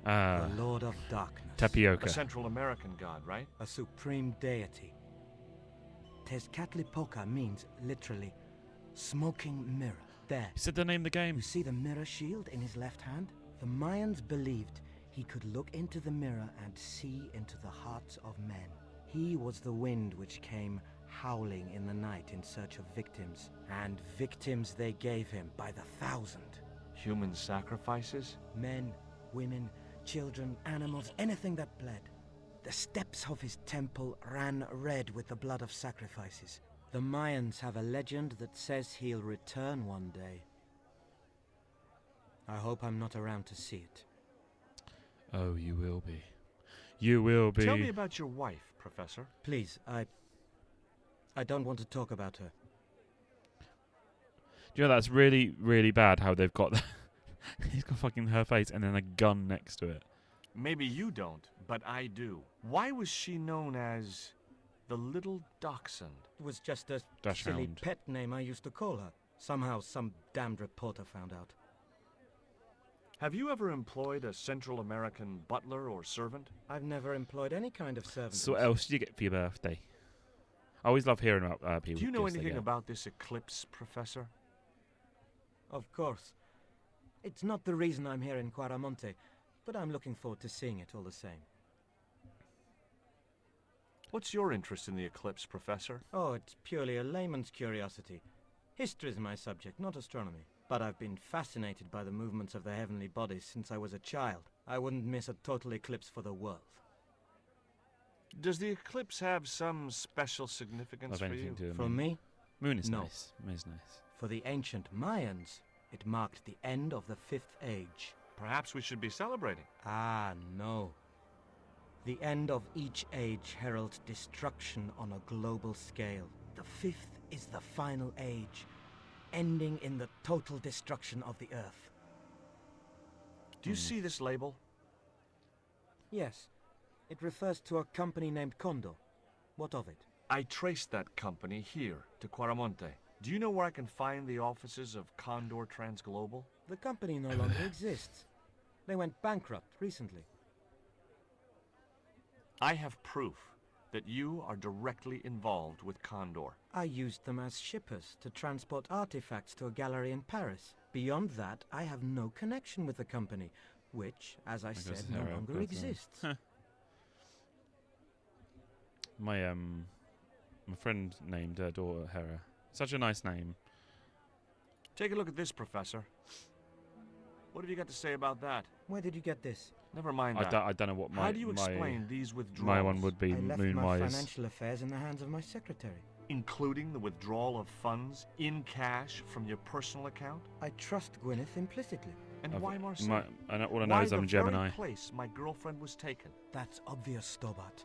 Ah, the Lord of Darkness. A tapioca. Central American god, right? A supreme deity. Tezcatlipoca means literally smoking mirror. There. He said the name of the game. You see the mirror shield in his left hand? The Mayans believed he could look into the mirror and see into the hearts of men. He was the wind which came howling in the night in search of victims, and victims they gave him by the thousand. Human sacrifices? Men, women, children, animals, anything that bled. The steps of his temple ran red with the blood of sacrifices. The Mayans have a legend that says he'll return one day. I hope I'm not around to see it. Oh, you will be. You will be. Tell me about your wife, Professor. Please, I don't want to talk about her. Do you know that's really, really bad how they've got he's got fucking her face and then a gun next to it. Maybe you don't, but I do. Why was she known as the Little Dachshund? It was just a Dash silly hound. pet name I used to call her. Somehow some damned reporter found out. Have you ever employed a Central American butler or servant? I've never employed any kind of servant. So what else did you get for your birthday? I always love hearing about people. Do you know gifts they anything get. about this eclipse, Professor? Of course. It's not the reason I'm here in Quaramonte, but I'm looking forward to seeing it all the same. What's your interest in the eclipse, Professor? Oh, it's purely a layman's curiosity. History's my subject, not astronomy. But I've been fascinated by the movements of the heavenly bodies since I was a child. I wouldn't miss a total eclipse for the world. Does the eclipse have some special significance Love for anything you? to do with From moon. me, Moon is No. nice. Moon is nice. for the ancient Mayans, it marked the end of the Fifth Age. Perhaps we should be celebrating. Ah, no. The end of each age heralds destruction on a global scale. The fifth is the final age, ending in the total destruction of the Earth. Do you see this label? Yes, it refers to a company named Condor. What of it? I traced that company here to Quaramonte. Do you know where I can find the offices of Condor Transglobal? The company no longer exists. They went bankrupt recently. I have proof that you are directly involved with Condor. I used them as shippers to transport artifacts to a gallery in Paris. Beyond that, I have no connection with the company, which, as I guess said, it's no our longer birthday. exists. My friend named her daughter Hera. Such a nice name. Take a look at this, Professor. What have you got to say about that? Where did you get this? Never mind I that. don't know what my How do you explain these withdrawals? my one would be I left my Moonwise. financial affairs in the hands of my secretary. Including the withdrawal of funds in cash from your personal account? I trust Gwyneth implicitly. And I've- why Marseille? all I know is I'm Gemini. The place my girlfriend was taken. That's obvious, Stobart.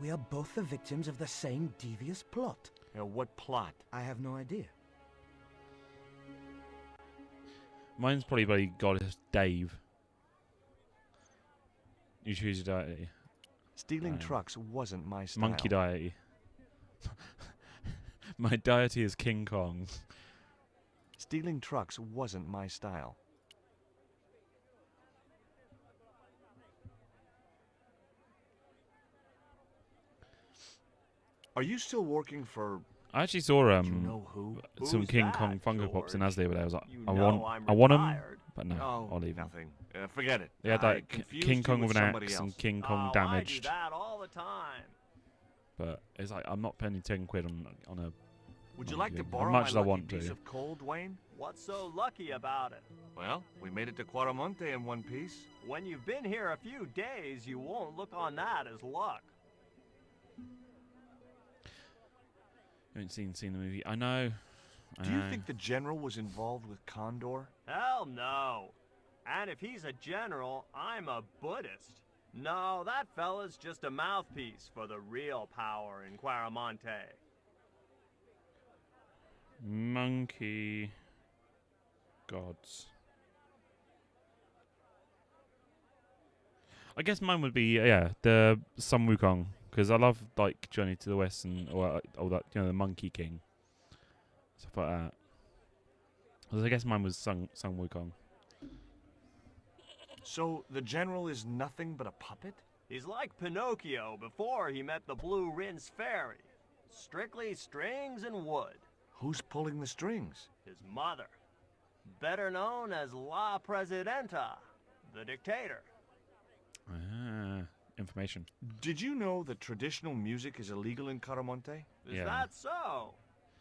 We are both the victims of the same devious plot. What plot? I have no idea. Mine's probably by Goddess Dave. You choose your deity. Stealing trucks wasn't my style. Monkey deity. My deity is King Kong. Stealing trucks wasn't my style. Are you still working for... I actually saw you know who? some Who's King that, Kong Funko Pops in George? Asda, but I was like, You I know want I'm them, retired. but no, Oh, I'll leave them. nothing. Forget it. They had I like confused King you Kong with an somebody axe else. and King Kong I do damaged, that all the time. but it's like I'm not spending £10 on a. Would you monkey like to thing. borrow as much my as I lucky want piece to. of coal, Dwayne? What's so lucky about it? Well, we made it to Quaramonte in one piece. When you've been here a few days, you won't look on that as luck. I haven't seen the movie. I know. Do you think the general was involved with Condor? Hell no. And if he's a general, I'm a Buddhist. No, that fella's just a mouthpiece for the real power in Quaramonte. Monkey gods. I guess mine would be the Sun Wukong, because I love like Journey to the West and all that, the Monkey King, stuff like that. So I guess mine was Sun Wukong. So the general is nothing but a puppet? He's like Pinocchio before he met the Blue Rinse Fairy. Strictly strings and wood. Who's pulling the strings? His mother. Better known as La Presidenta, the dictator. Information. Did you know that traditional music is illegal in Caramonte? Is that so?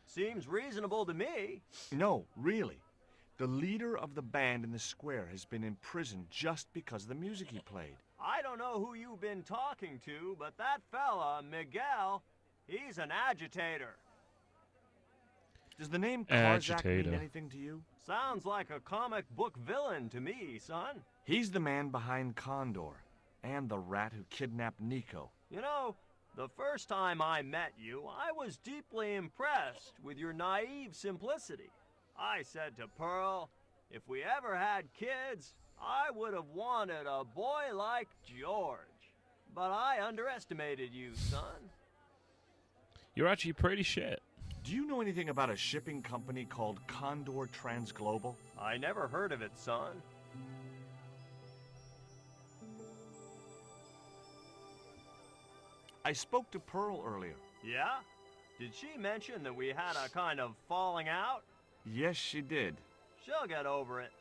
Seems reasonable to me. No, really. The leader of the band in the square has been imprisoned just because of the music he played. I don't know who you've been talking to, but that fella, Miguel, he's an agitator. Does the name Karzak Agitator. mean anything to you? Sounds like a comic book villain to me, son. He's the man behind Condor, and the rat who kidnapped Nico. You know, the first time I met you, I was deeply impressed with your naive simplicity. I said to Pearl, if we ever had kids, I would have wanted a boy like George. But I underestimated you, son. You're actually pretty shit. Do you know anything about a shipping company called Condor Transglobal? I never heard of it, son. I spoke to Pearl earlier. Yeah? Did she mention that we had a kind of falling out? Yes, she did. She'll get over it.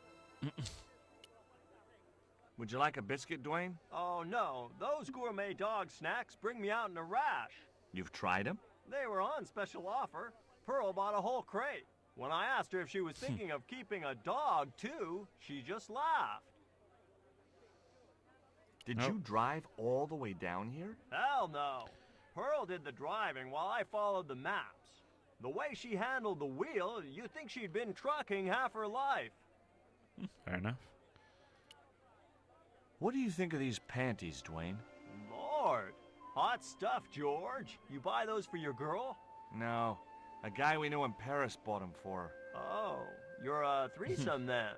Would you like a biscuit, Dwayne? Oh no, those gourmet dog snacks bring me out in a rash. You've tried them? They were on special offer. Pearl bought a whole crate. When I asked her if she was thinking of keeping a dog too, she just laughed. Did you drive all the way down here? Hell no. Pearl did the driving while I followed the maps. The way she handled the wheel, you'd think she'd been trucking half her life. Fair enough. What do you think of these panties, Dwayne? Lord, hot stuff, George. You buy those for your girl? No. A guy we knew in Paris bought them for her. Oh, you're a threesome then.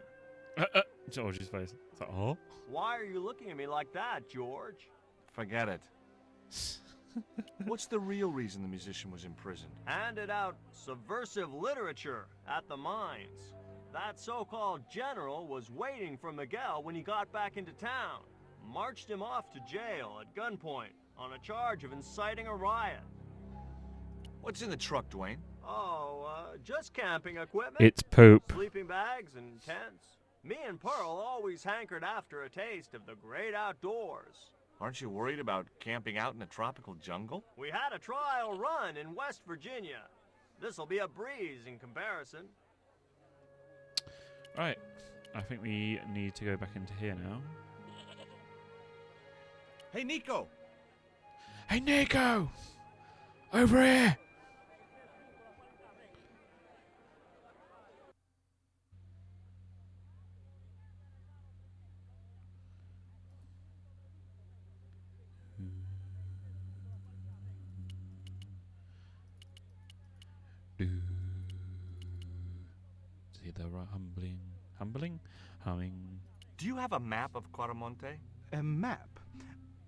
George's face. It's like, oh? Why are you looking at me like that, George? Forget it. What's the real reason the musician was imprisoned? Handed out subversive literature at the mines. That so-called general was waiting for Miguel when he got back into town. Marched him off to jail at gunpoint on a charge of inciting a riot. What's in the truck, Dwayne? Oh, just camping equipment. It's poop. Sleeping bags and tents. Me and Pearl always hankered after a taste of the great outdoors. Aren't you worried about camping out in a tropical jungle? We had a trial run in West Virginia. This'll be a breeze in comparison. Right. I think we need to go back into here now. Hey, Nico! Hey, Nico! Over here! See the humbling, humming. Do you have a map of Quaramonte? A map?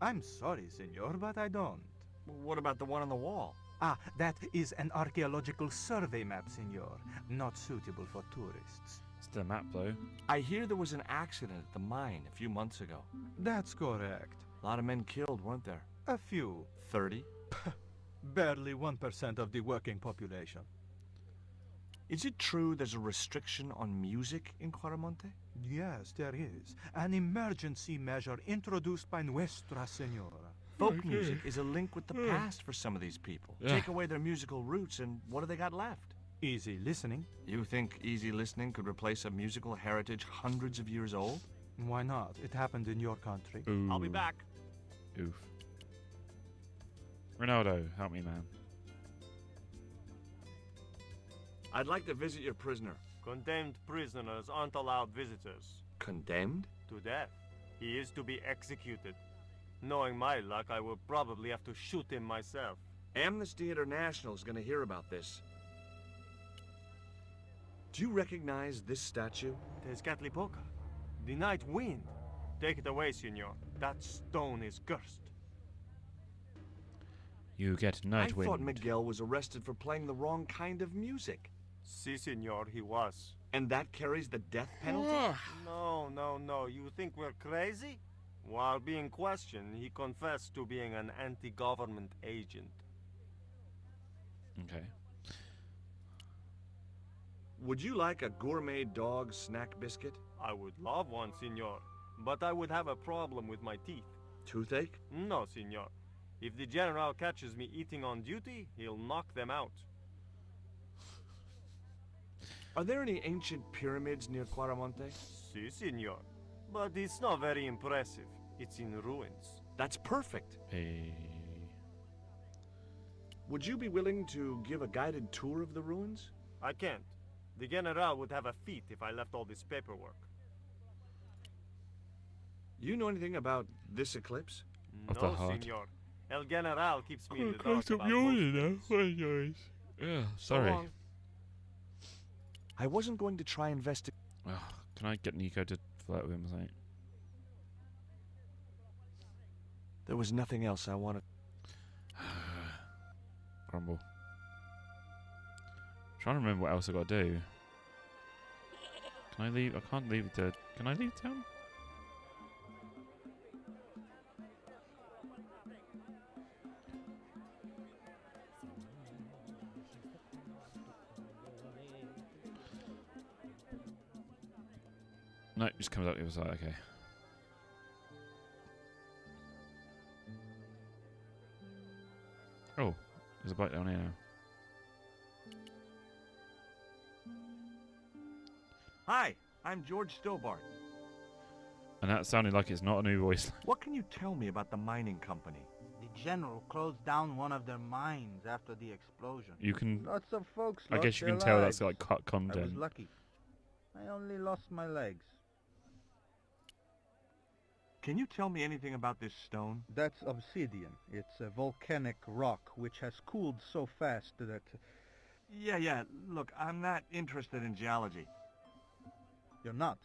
I'm sorry, senor, but I don't. What about the one on the wall? Ah, that is an archaeological survey map, senor. Not suitable for tourists. It's the map, though. I hear there was an accident at the mine a few months ago. That's correct. A lot of men killed, weren't there? A few. 30? Barely 1% of the working population. Is it true there's a restriction on music in Quaramonte? Yes, there is. An emergency measure introduced by Nuestra Senora. Folk music is a link with the past for some of these people. Take away their musical roots, and what do they got left? Easy listening. You think easy listening could replace a musical heritage hundreds of years old? Why not? It happened in your country. Ooh. I'll be back. Oof. Ronaldo, help me, man. I'd like to visit your prisoner. Condemned prisoners aren't allowed visitors. Condemned? To death. He is to be executed. Knowing my luck, I will probably have to shoot him myself. Amnesty International is going to hear about this. Do you recognize this statue? Tezcatlipoca. The night wind. Take it away, senor. That stone is cursed. You get night wind. I thought Miguel was arrested for playing the wrong kind of music. Si, senor, he was. And that carries the death penalty? No. You think we're crazy? While being questioned, he confessed to being an anti-government agent. Okay. Would you like a gourmet dog snack biscuit? I would love one, senor. But I would have a problem with my teeth. Toothache? No, senor. If the general catches me eating on duty, he'll knock them out. Are there any ancient pyramids near Quaramonte? Si, senor. But it's not very impressive. It's in ruins. That's perfect. Hey. Would you be willing to give a guided tour of the ruins? I can't. The general would have a fit if I left all this paperwork. You know anything about this eclipse? Of the No, heart. senor. El General keeps me in the I dark can't stop about yawning most now. things. Yeah, sorry. long. I wasn't going to try investigate. Can I get Nico to flirt with him or something? There was nothing else I wanted. Grumble. Trying to remember what else I got to do. Can I leave? I can't leave the. Can I leave town? No, it just comes out the other side. Okay. Oh, there's a bike down here now. Hi, I'm George Stobart. And that sounded like it's not a new voice. What can you tell me about the mining company? The general closed down one of their mines after the explosion. You can. Lots of folks I lost guess you their can tell that's lives. like cut I content. was lucky. I only lost my legs. Can you tell me anything about this stone? That's obsidian. It's a volcanic rock which has cooled so fast that... Yeah. Look, I'm not interested in geology. You're not?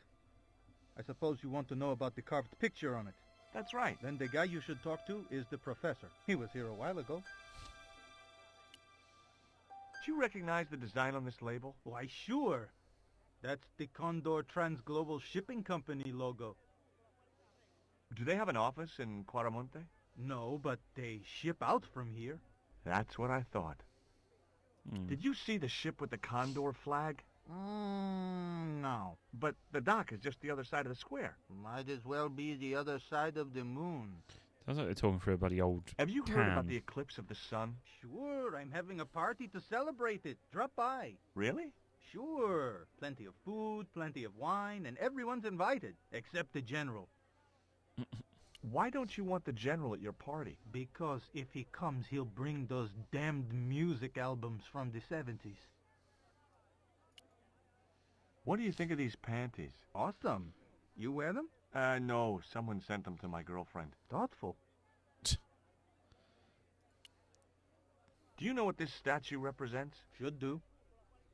I suppose you want to know about the carved picture on it. That's right. Then the guy you should talk to is the professor. He was here a while ago. Do you recognize the design on this label? Why, sure. That's the Condor Transglobal Shipping Company logo. Do they have an office in Quaramonte? No, but they ship out from here. That's what I thought. Did you see the ship with the Condor flag? No. But the dock is just the other side of the square. Might as well be the other side of the moon. Sounds like they're talking through a bloody old Have you can. heard about the eclipse of the sun? Sure, I'm having a party to celebrate it. Drop by. Really? Sure. Plenty of food, plenty of wine, and everyone's invited, except the general. Why don't you want the general at your party? Because if he comes, he'll bring those damned music albums from the 70s. What do you think of these panties? Awesome. You wear them? No. Someone sent them to my girlfriend. Thoughtful. Do you know what this statue represents? Should do.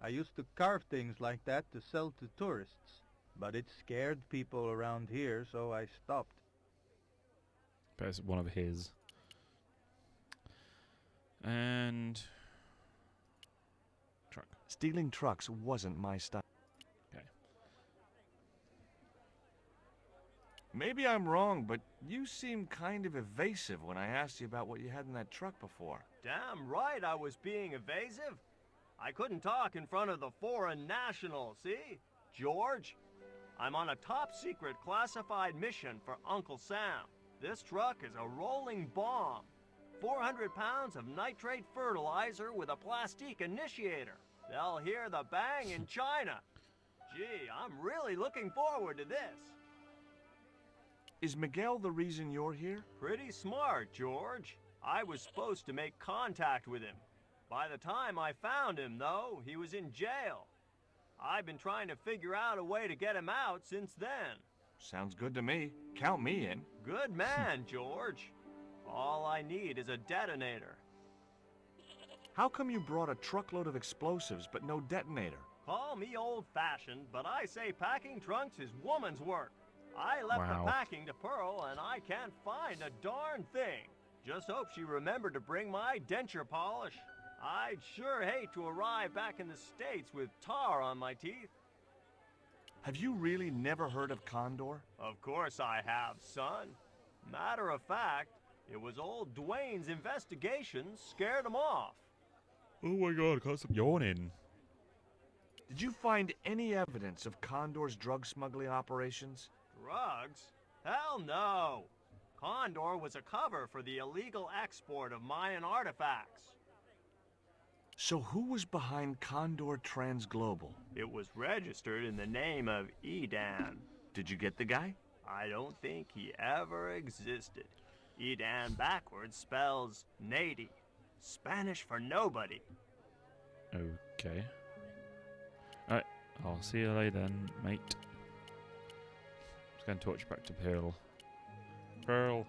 I used to carve things like that to sell to tourists, but it scared people around here, so I stopped. But it's one of his. And truck. Stealing trucks wasn't my style. Okay. Maybe I'm wrong, but you seemed kind of evasive when I asked you about what you had in that truck before. Damn right I was being evasive. I couldn't talk in front of the foreign nationals, see? George, I'm on a top-secret classified mission for Uncle Sam. This truck is a rolling bomb. 400 pounds of nitrate fertilizer with a plastique initiator. They'll hear the bang in China. Gee, I'm really looking forward to this. Is Miguel the reason you're here? Pretty smart, George. I was supposed to make contact with him. By the time I found him, though, he was in jail. I've been trying to figure out a way to get him out since then. Sounds good to me. Count me in. Good man, George. All I need is a detonator. How come you brought a truckload of explosives but no detonator? Call me old-fashioned, but I say packing trunks is woman's work. I left the packing to Pearl, and I can't find a darn thing. Just hope she remembered to bring my denture polish. I'd sure hate to arrive back in the States with tar on my teeth. Have you really never heard of Condor? Of course I have, son. Matter of fact, it was old Dwayne's investigations scared him off. Oh my god, I can't stop yawning. Did you find any evidence of Condor's drug smuggling operations? Drugs? Hell no! Condor was a cover for the illegal export of Mayan artifacts. So who was behind Condor Transglobal? It was registered in the name of Edan. Did you get the guy? I don't think he ever existed. Edan backwards spells Nady, Spanish for nobody. Okay. Alright, I'll see you later then, mate. Just going to torch you back to Pearl. Pearl.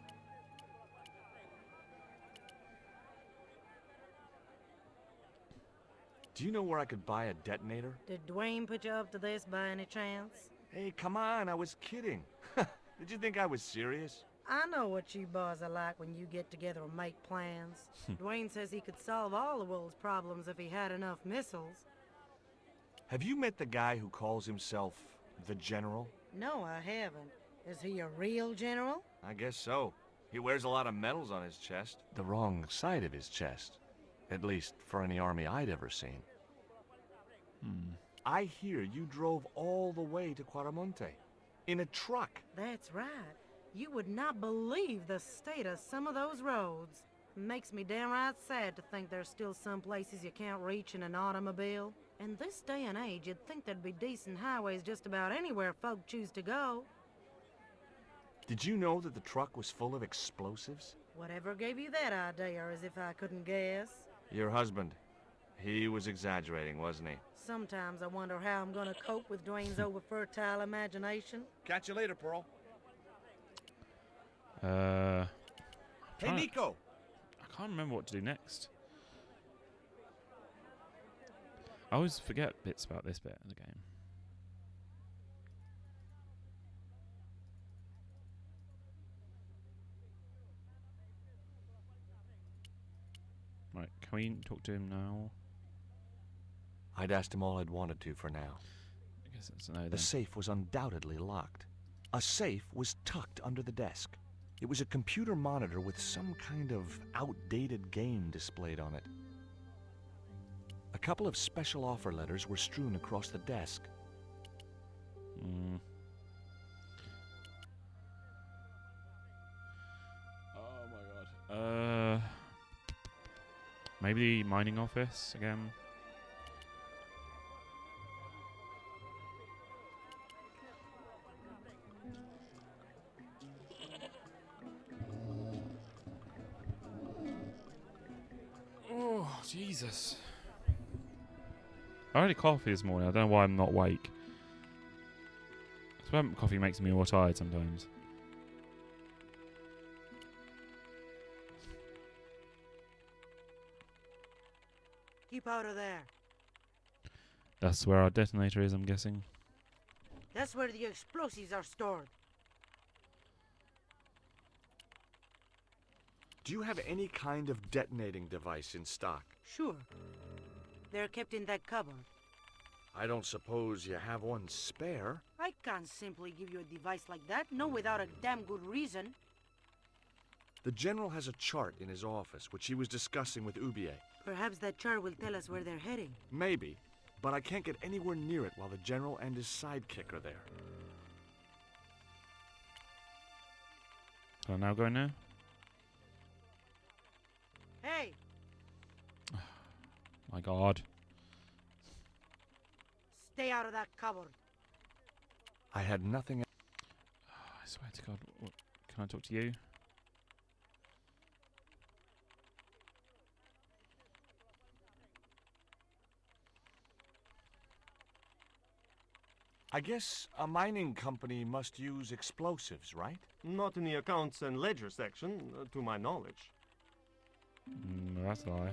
Do you know where I could buy a detonator? Did Dwayne put you up to this by any chance? Hey, come on, I was kidding. Did you think I was serious? I know what you boys are like when you get together and make plans. Dwayne says he could solve all the world's problems if he had enough missiles. Have you met the guy who calls himself the General? No, I haven't. Is he a real general? I guess so. He wears a lot of medals on his chest. The wrong side of his chest. At least for any army I'd ever seen. I hear you drove all the way to Quaramonte. In a truck. That's right. You would not believe the state of some of those roads. Makes me downright sad to think there's still some places you can't reach in an automobile. In this day and age, you'd think there'd be decent highways just about anywhere folk choose to go. Did you know that the truck was full of explosives? Whatever gave you that idea, as if I couldn't guess? Your husband. He was exaggerating, wasn't he? Sometimes I wonder how I'm gonna cope with Dwayne's over-fertile imagination. Catch you later, Pearl. Hey, Nico! I can't remember what to do next. I always forget bits about this bit of the game. Right, can we talk to him now? I'd asked him all I'd wanted to for now. I guess that's a no then. The safe was undoubtedly locked. A safe was tucked under the desk. It was a computer monitor with some kind of outdated game displayed on it. A couple of special offer letters were strewn across the desk. Maybe the mining office again. Oh, Jesus. I had a coffee this morning. I don't know why I'm not awake. Coffee makes me more tired sometimes. Keep out of there. That's where our detonator is, I'm guessing. That's where the explosives are stored. Do you have any kind of detonating device in stock? Sure. They're kept in that cupboard. I don't suppose you have one spare? I can't simply give you a device like that, no without a damn good reason. The General has a chart in his office, which he was discussing with Ubier. Perhaps that chart will tell us where they're heading. Maybe, but I can't get anywhere near it while the General and his sidekick are there. Can I now go in there? Hey! My God. Stay out of that cupboard. I had nothing. I swear to God. Can I talk to you? I guess a mining company must use explosives, right? Not in the accounts and ledger section, to my knowledge. That's a lie.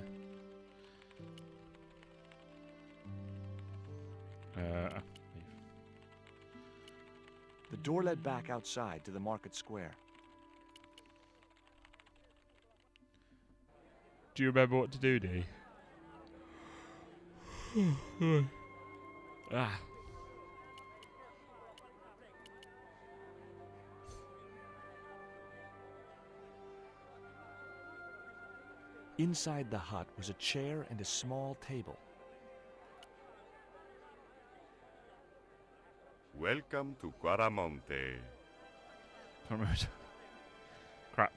The door led back outside to the market square. Do you remember what to do, Dee? Ah. Inside the hut was a chair and a small table. Welcome to Quaramonte. Crap.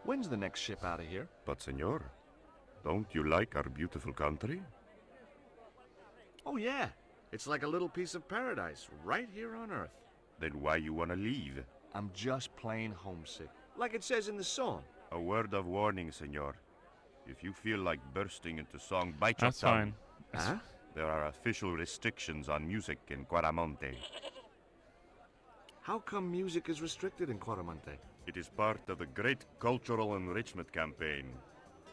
When's the next ship out of here? But, senor, don't you like our beautiful country? Oh, yeah. It's like a little piece of paradise right here on Earth. Then why you wanna leave? I'm just plain homesick. Like it says in the song. A word of warning, senor. If you feel like bursting into song, bite your That's tongue. fine. Huh? There are official restrictions on music in Quaramonte. How come music is restricted in Quaramonte? It is part of the great cultural enrichment campaign.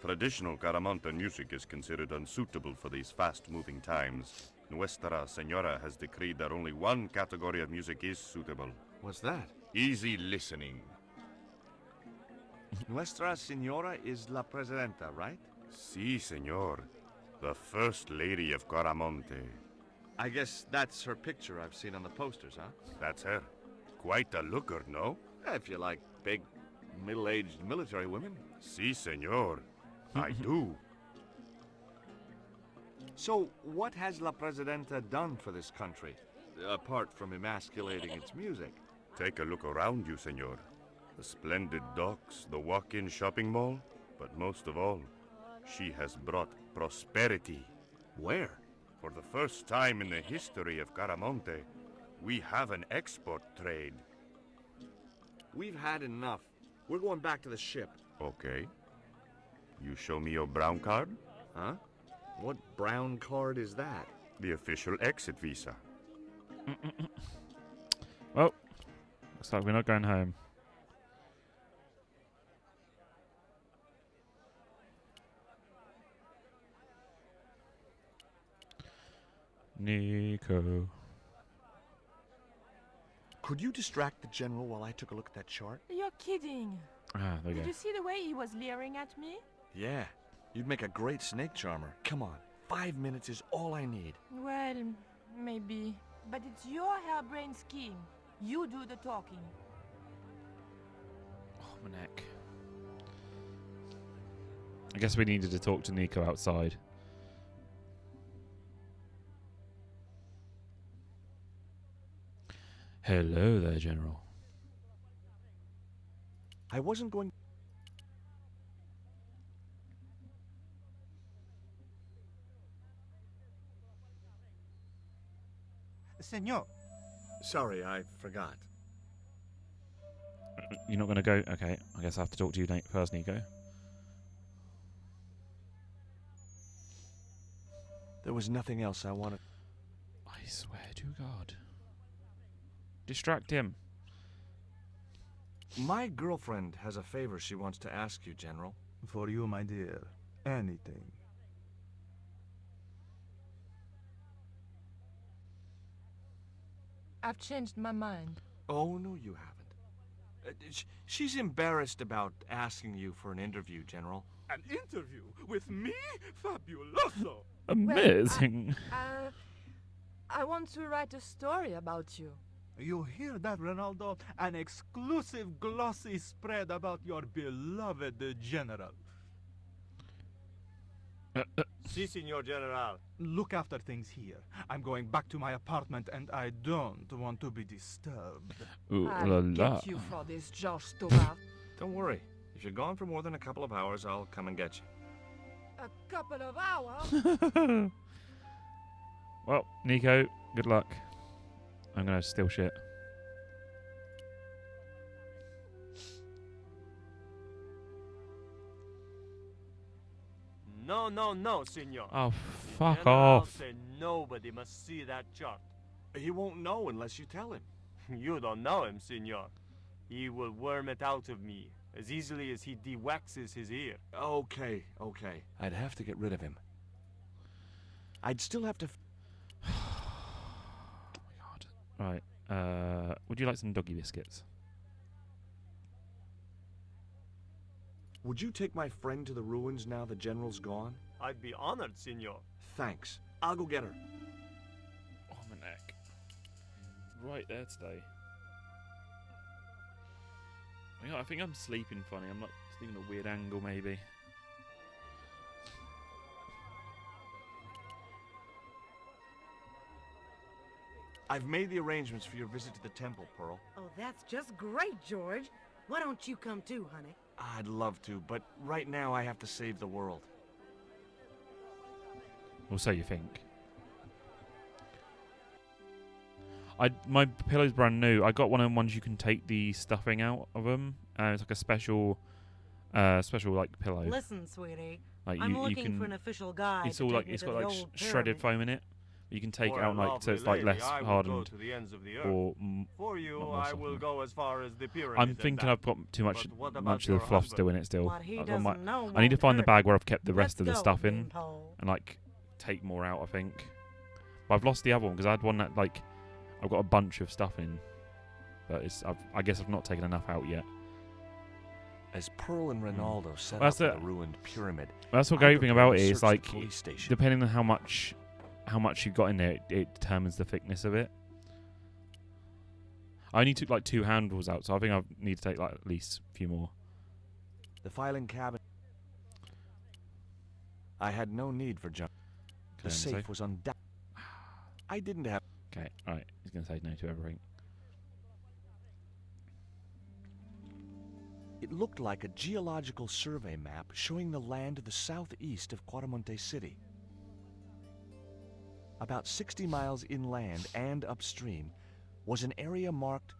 Traditional Quaramonte music is considered unsuitable for these fast-moving times. Nuestra Senora has decreed that only one category of music is suitable. What's that? Easy listening. Nuestra Senora is la Presidenta, right? Si, senor. The First Lady of Quaramonte. I guess that's her picture I've seen on the posters, huh? That's her. Quite a looker, no? If you like big, middle-aged military women. Si, senor. I do. So, what has La Presidenta done for this country, apart from emasculating its music? Take a look around you, senor. The splendid docks, the walk-in shopping mall, but most of all, she has brought prosperity. Where? For the first time in the history of Quaramonte, we have an export trade. We've had enough. We're going back to the ship. Okay. You show me your brown card? Huh? What brown card is that? The official exit visa. Well, looks like we're not going home. Nico. Could you distract the General while I took a look at that chart? You're kidding. Ah, there we Did go. you see the way he was leering at me? Yeah. You'd make a great snake charmer. Come on. 5 minutes is all I need. Well, maybe. But it's your harebrained scheme. You do the talking. Oh, my neck. I guess we needed to talk to Nico outside. Hello there, General. I wasn't going... Senor. Sorry, I forgot. You're not going to go? Okay, I guess I have to talk to you first, Nico. There was nothing else I wanted. I swear to God. Distract him. My girlfriend has a favor she wants to ask you, General. For you, my dear. Anything. I've changed my mind. Oh, no, you haven't. She's embarrassed about asking you for an interview, General. An interview with me? Fabuloso! Amazing. Well, I want to write a story about you. You hear that, Ronaldo? An exclusive glossy spread about your beloved general. Si, Signor General. Look after things here. I'm going back to my apartment and I don't want to be disturbed. Ooh, I'll la la. get you for this, George Stobart. Don't worry. If you're gone for more than a couple of hours, I'll come and get you. A couple of hours? Well, Nico, good luck. I'm going to steal shit. No, no, no, Signor. Oh, The fuck General off. said nobody must see that chart. He won't know unless you tell him. You don't know him, Signor. He will worm it out of me as easily as he de-waxes his ear. Okay. I'd have to get rid of him. I'd still have to... Right. Would you like some doggy biscuits? Would you take my friend to the ruins now the General's gone? I'd be honored, Signor. Thanks. I'll go get her. Oh, my neck. Right there today. I think I'm sleeping funny. I'm not sleeping at a weird angle, maybe. I've made the arrangements for your visit to the temple, Pearl. Oh, that's just great, George. Why don't you come too, honey? I'd love to, but right now I have to save the world. Or so you think. My pillow's brand new. I got one of them ones you can take the stuffing out of them. It's like a special like pillow. Listen, sweetie. Like I'm you looking can, for an official guide. It's to all take like me it's to got the like old shredded pyramid. foam in it. You can take For it out a like so it's like lovely less lady, I will hardened. go to the ends of the earth. Or For you, not more I softened. will go as far as the pyramid. I'm and thinking back. I've got too much But what about much of your the fluff husband? still in it still. What he I doesn't might- know I need to won't find the hurt bag him. where I've kept the rest Let's of the go, stuff in Beanpole. and like take more out, I think. But I've lost the other one because I had one that like I've got a bunch of stuff in. But I guess I've not taken enough out yet. As Pearl and Ronaldo set That's up it. the ruined pyramid, That's what I great thing prepared about to it is search the like police station. depending on how much you've got in there, it determines the thickness of it. I only took like 2 handles out, so I think I need to take like at least a few more. The filing cabinet. I had no need for junk. The Okay, safe safe. was undoubted. I didn't have. Okay, alright. He's going to say no to everything. It looked like a geological survey map showing the land to the southeast of Quaramonte City. About 60 miles inland and upstream was an area marked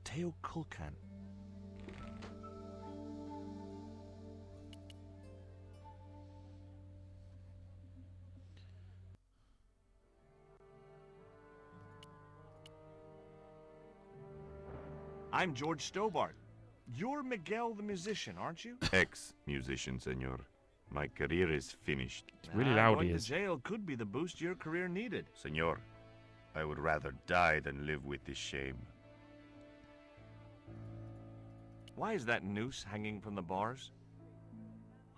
Teoculcan. I'm George Stobart. You're Miguel the musician, aren't you? Ex-musician, senor. My career is finished. It's really loud Going he to is. jail could be the boost your career needed. Senor, I would rather die than live with this shame. Why is that noose hanging from the bars?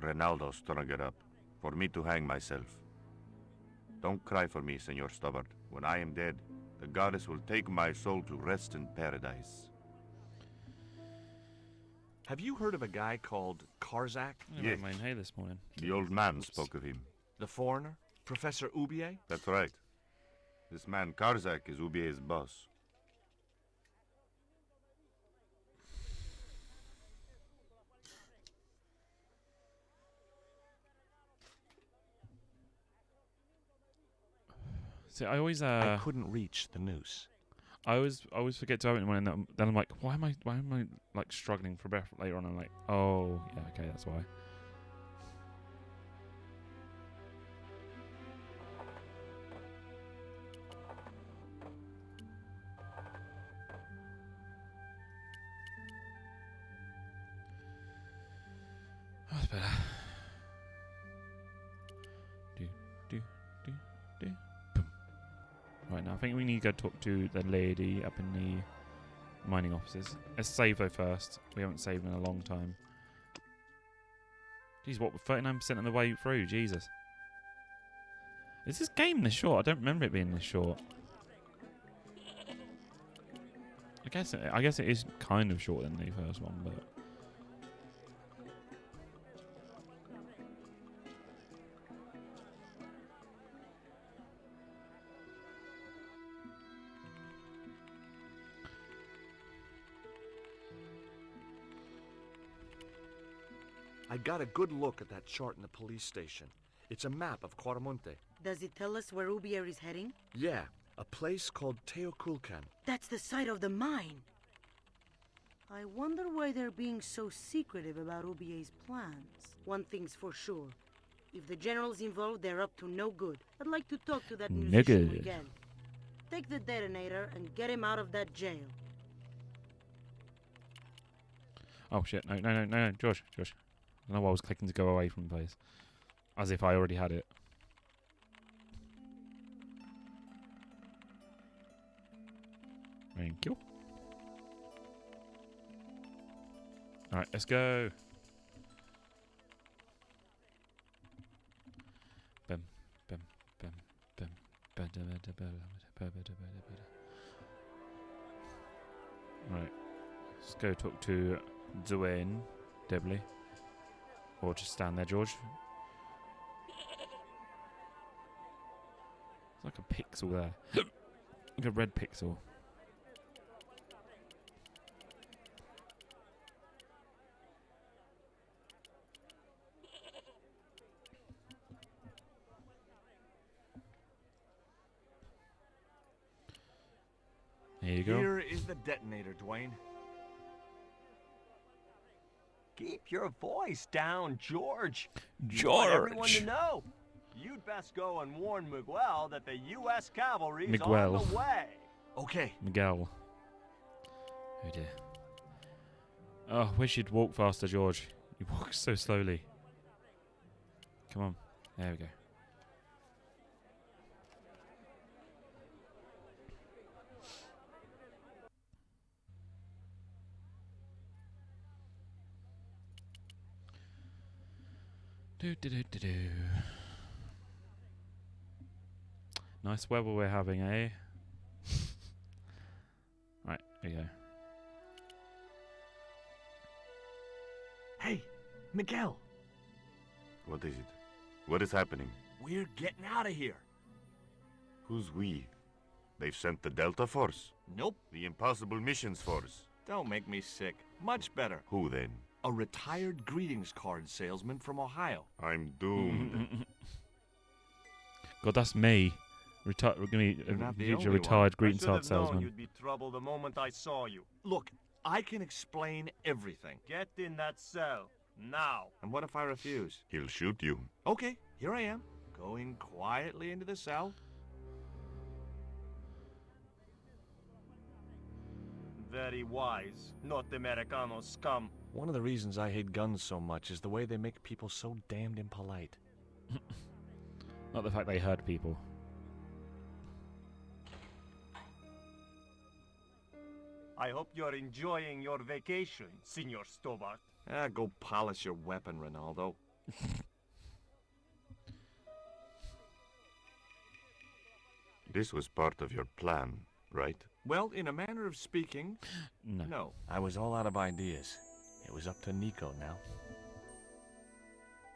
Ronaldo strung it up for me to hang myself. Don't cry for me, Senor Stobart. When I am dead, the goddess will take my soul to rest in paradise. Have you heard of a guy called Karzak? I got my inhaler this morning. The old man spoke of him. The foreigner? Professor Oubier? That's right. This man Karzak is Ubier's boss. See, I always I couldn't reach the noose. I always forget to open one, and then I'm like, why am I like struggling for breath later on? I'm like, oh yeah, okay, that's why. That's better. Boom. Right, now I think we need to go talk to the lady up in the mining offices. Let's save though first. We haven't saved in a long time. Jeez, what, 39% of the way through? Jesus. Is this game this short? I don't remember it being this short. I guess it is kind of shorter than the first one, but. I got a good look at that chart in the police station. It's a map of Quaramonte. Does it tell us where Ubier is heading? Yeah, a place called Teoculcan. That's the site of the mine. I wonder why they're being so secretive about Ubier's plans. One thing's for sure. If the general's involved, they're up to no good. I'd like to talk to that musician Miguel. Take the detonator and get him out of that jail. Oh shit, no, George. I don't know why I was clicking to go away from the place. As if I already had it. Thank you. Alright, let's go. Right. Let's go talk to Dwayne Debley. Or just stand there, George. It's like a pixel there. Like a red pixel. Here you go. Here is the detonator, Dwayne. Keep your voice down, George. You want everyone to know. You'd best go and warn Miguel that the U.S. cavalry is on the way. Okay. Miguel. Oh dear. Oh, I wish you'd walk faster, George. You walk so slowly. Come on. There we go. Do. Nice weather we're having, eh? Right, here you go. Hey, Miguel. What is it? What is happening? We're getting out of here. Who's we? They've sent the Delta Force? Nope. The Impossible Missions Force? Don't make me sick. Much better. Who then? A retired greetings card salesman from Ohio. I'm doomed. God, that's me. We're going to be a future retired greetings card salesman. You'd be trouble the moment I saw you. Look, I can explain everything. Get in that cell now. And what if I refuse? He'll shoot you. Okay, here I am, going quietly into the cell. Very wise, not Americano scum. One of the reasons I hate guns so much is the way they make people so damned impolite. Not the fact they hurt people. I hope you're enjoying your vacation, Senor Stobart. Go polish your weapon, Ronaldo. This was part of your plan, right? Well, in a manner of speaking, no. I was all out of ideas. It was up to Nico now.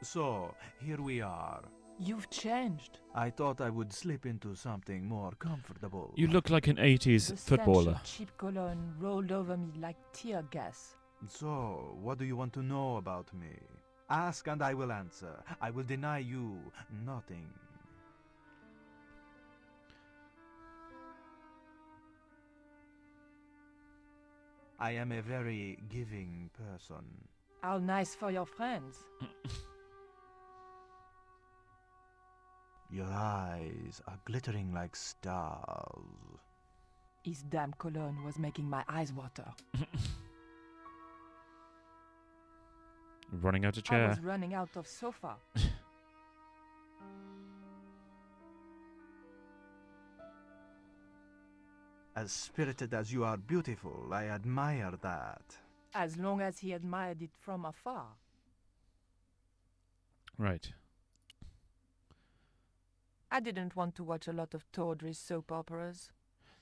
So, here we are. You've changed. I thought I would slip into something more comfortable. You look like an 80s The footballer. stench of cheap cologne rolled over me like tear gas. So, what do you want to know about me? Ask and I will answer. I will deny you nothing. I am a very giving person. How nice for your friends. Your eyes are glittering like stars. His damn cologne was making my eyes water. Running out of I chair. was running out of sofa. As spirited as you are beautiful, I admire that. As long as he admired it from afar. Right. I didn't want to watch a lot of tawdry soap operas.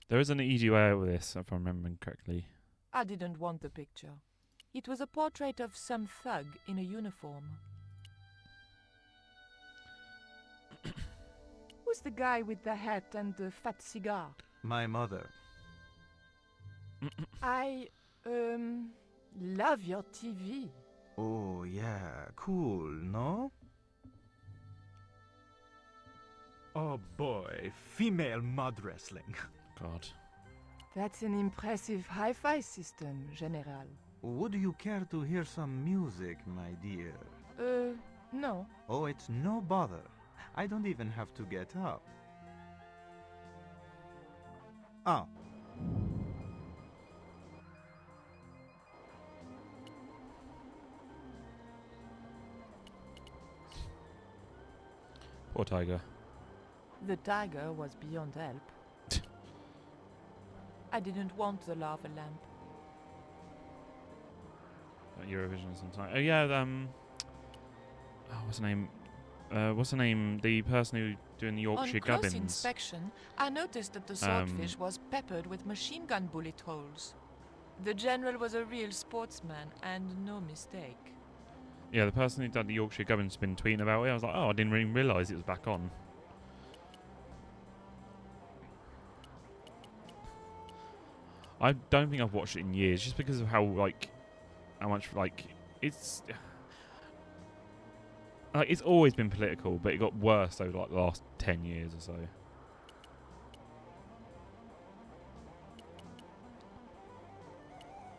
There is an easy way out with this, if I'm remembering correctly. I didn't want the picture. It was a portrait of some thug in a uniform. Who's the guy with the hat and the fat cigar? My mother. I, love your TV. Oh, yeah, cool, no? Oh boy, female mud wrestling. God. That's an impressive hi-fi system, General. Would you care to hear some music, my dear? No. Oh, it's no bother. I don't even have to get up. Oh. Poor tiger. The tiger was beyond help. I didn't want the lava lamp. Eurovision sometime. Oh yeah, what's her name? The person who doing the Yorkshire On close Gubbins. inspection, I noticed that the swordfish was peppered with machine gun bullet holes. The general was a real sportsman, and no mistake. Yeah, the person who done the Yorkshire Gubbins has been tweeting about it. I was like, oh, I didn't even realise it was back on. I don't think I've watched it in years, just because of how much it's it's always been political, but it got worse over the last 10 years or so.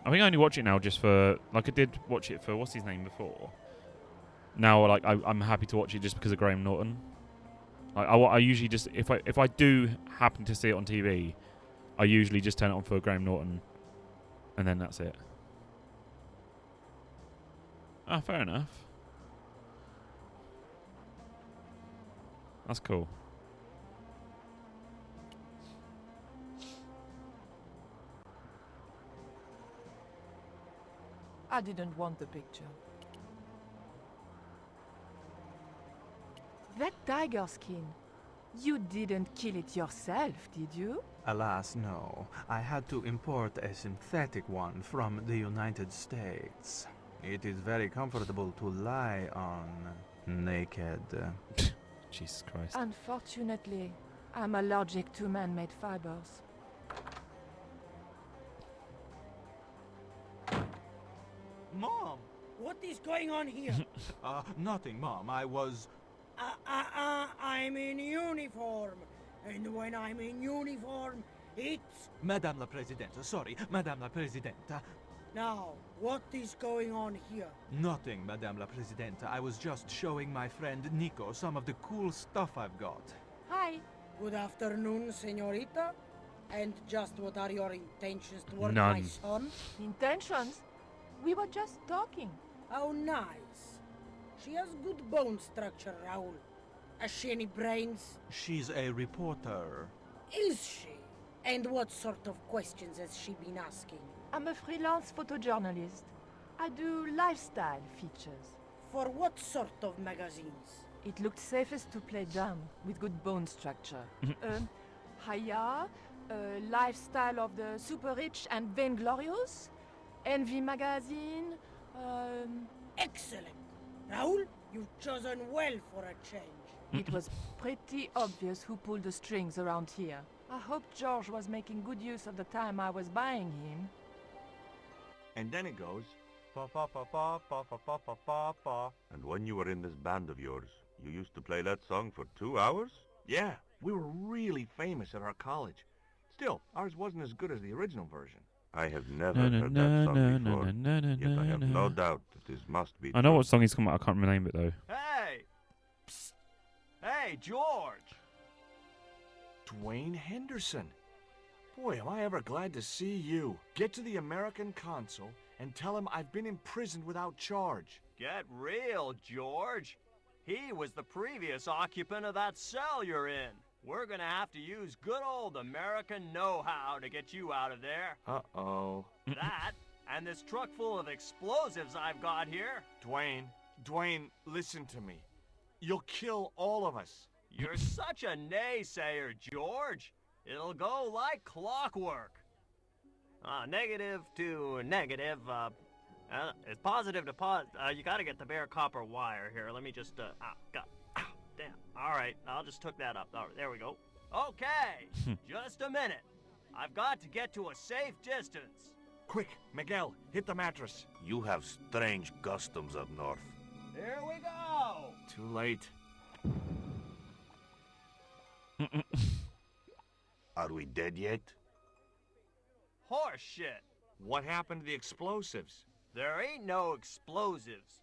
I think I only watch it now just for I did watch it for what's his name before. Now I'm happy to watch it just because of Graham Norton. I usually just if I do happen to see it on TV, I usually just turn it on for Graham Norton, and then that's it. Ah, fair enough. That's cool. I didn't want the picture. That tiger skin. You didn't kill it yourself, did you? Alas, no. I had to import a synthetic one from the United States. It is very comfortable to lie on naked. Jesus Christ. Unfortunately, I'm allergic to man-made fibers. Mom! What is going on here? Nothing, Mom. I was... I'm in uniform. And when I'm in uniform, it's... Madame la Presidente, sorry, Madame la Presidenta. Now, what is going on here? Nothing, Madame la Presidenta. I was just showing my friend Nico some of the cool stuff I've got. Hi. Good afternoon, señorita. And just what are your intentions toward None. my son? Intentions? We were just talking. How nice. She has good bone structure, Raoul. Has she any brains? She's a reporter. Is she? And what sort of questions has she been asking? I'm a freelance photojournalist. I do lifestyle features. For what sort of magazines? It looked safest to play dumb, with good bone structure. Haya, Lifestyle of the Super Rich and Vainglorious, Envy Magazine, Excellent. Raoul, you've chosen well for a change. It was pretty obvious who pulled the strings around here. I hoped George was making good use of the time I was buying him. And then it goes. Pa pa pa pa pa pa pa pa pa pa. And when you were in this band of yours, you used to play that song for 2 hours? Yeah, we were really famous at our college. Still, ours wasn't as good as the original version. I have never No, no, heard no, that song no, before, no, no, yet I have no, no no. doubt that this must be I know true. what song he's come out. I can't remember the name of it though. Hey! Psst. Hey, George! Dwayne Henderson. Boy, am I ever glad to see you. Get to the American consul and tell him I've been imprisoned without charge. Get real, George. He was the previous occupant of that cell you're in. We're gonna have to use good old American know-how to get you out of there. Uh-oh. That, and this truck full of explosives I've got here. Dwayne, listen to me. You'll kill all of us. You're such a naysayer, George. It'll go like clockwork. Negative to negative, it's positive to you gotta get the bare copper wire here. Let me just, damn. All right, I'll just hook that up. All right, there we go. Okay, just a minute. I've got to get to a safe distance. Quick, Miguel, hit the mattress. You have strange customs up north. Here we go. Too late. Are we dead yet? Horse shit. What happened to the explosives? There ain't no explosives.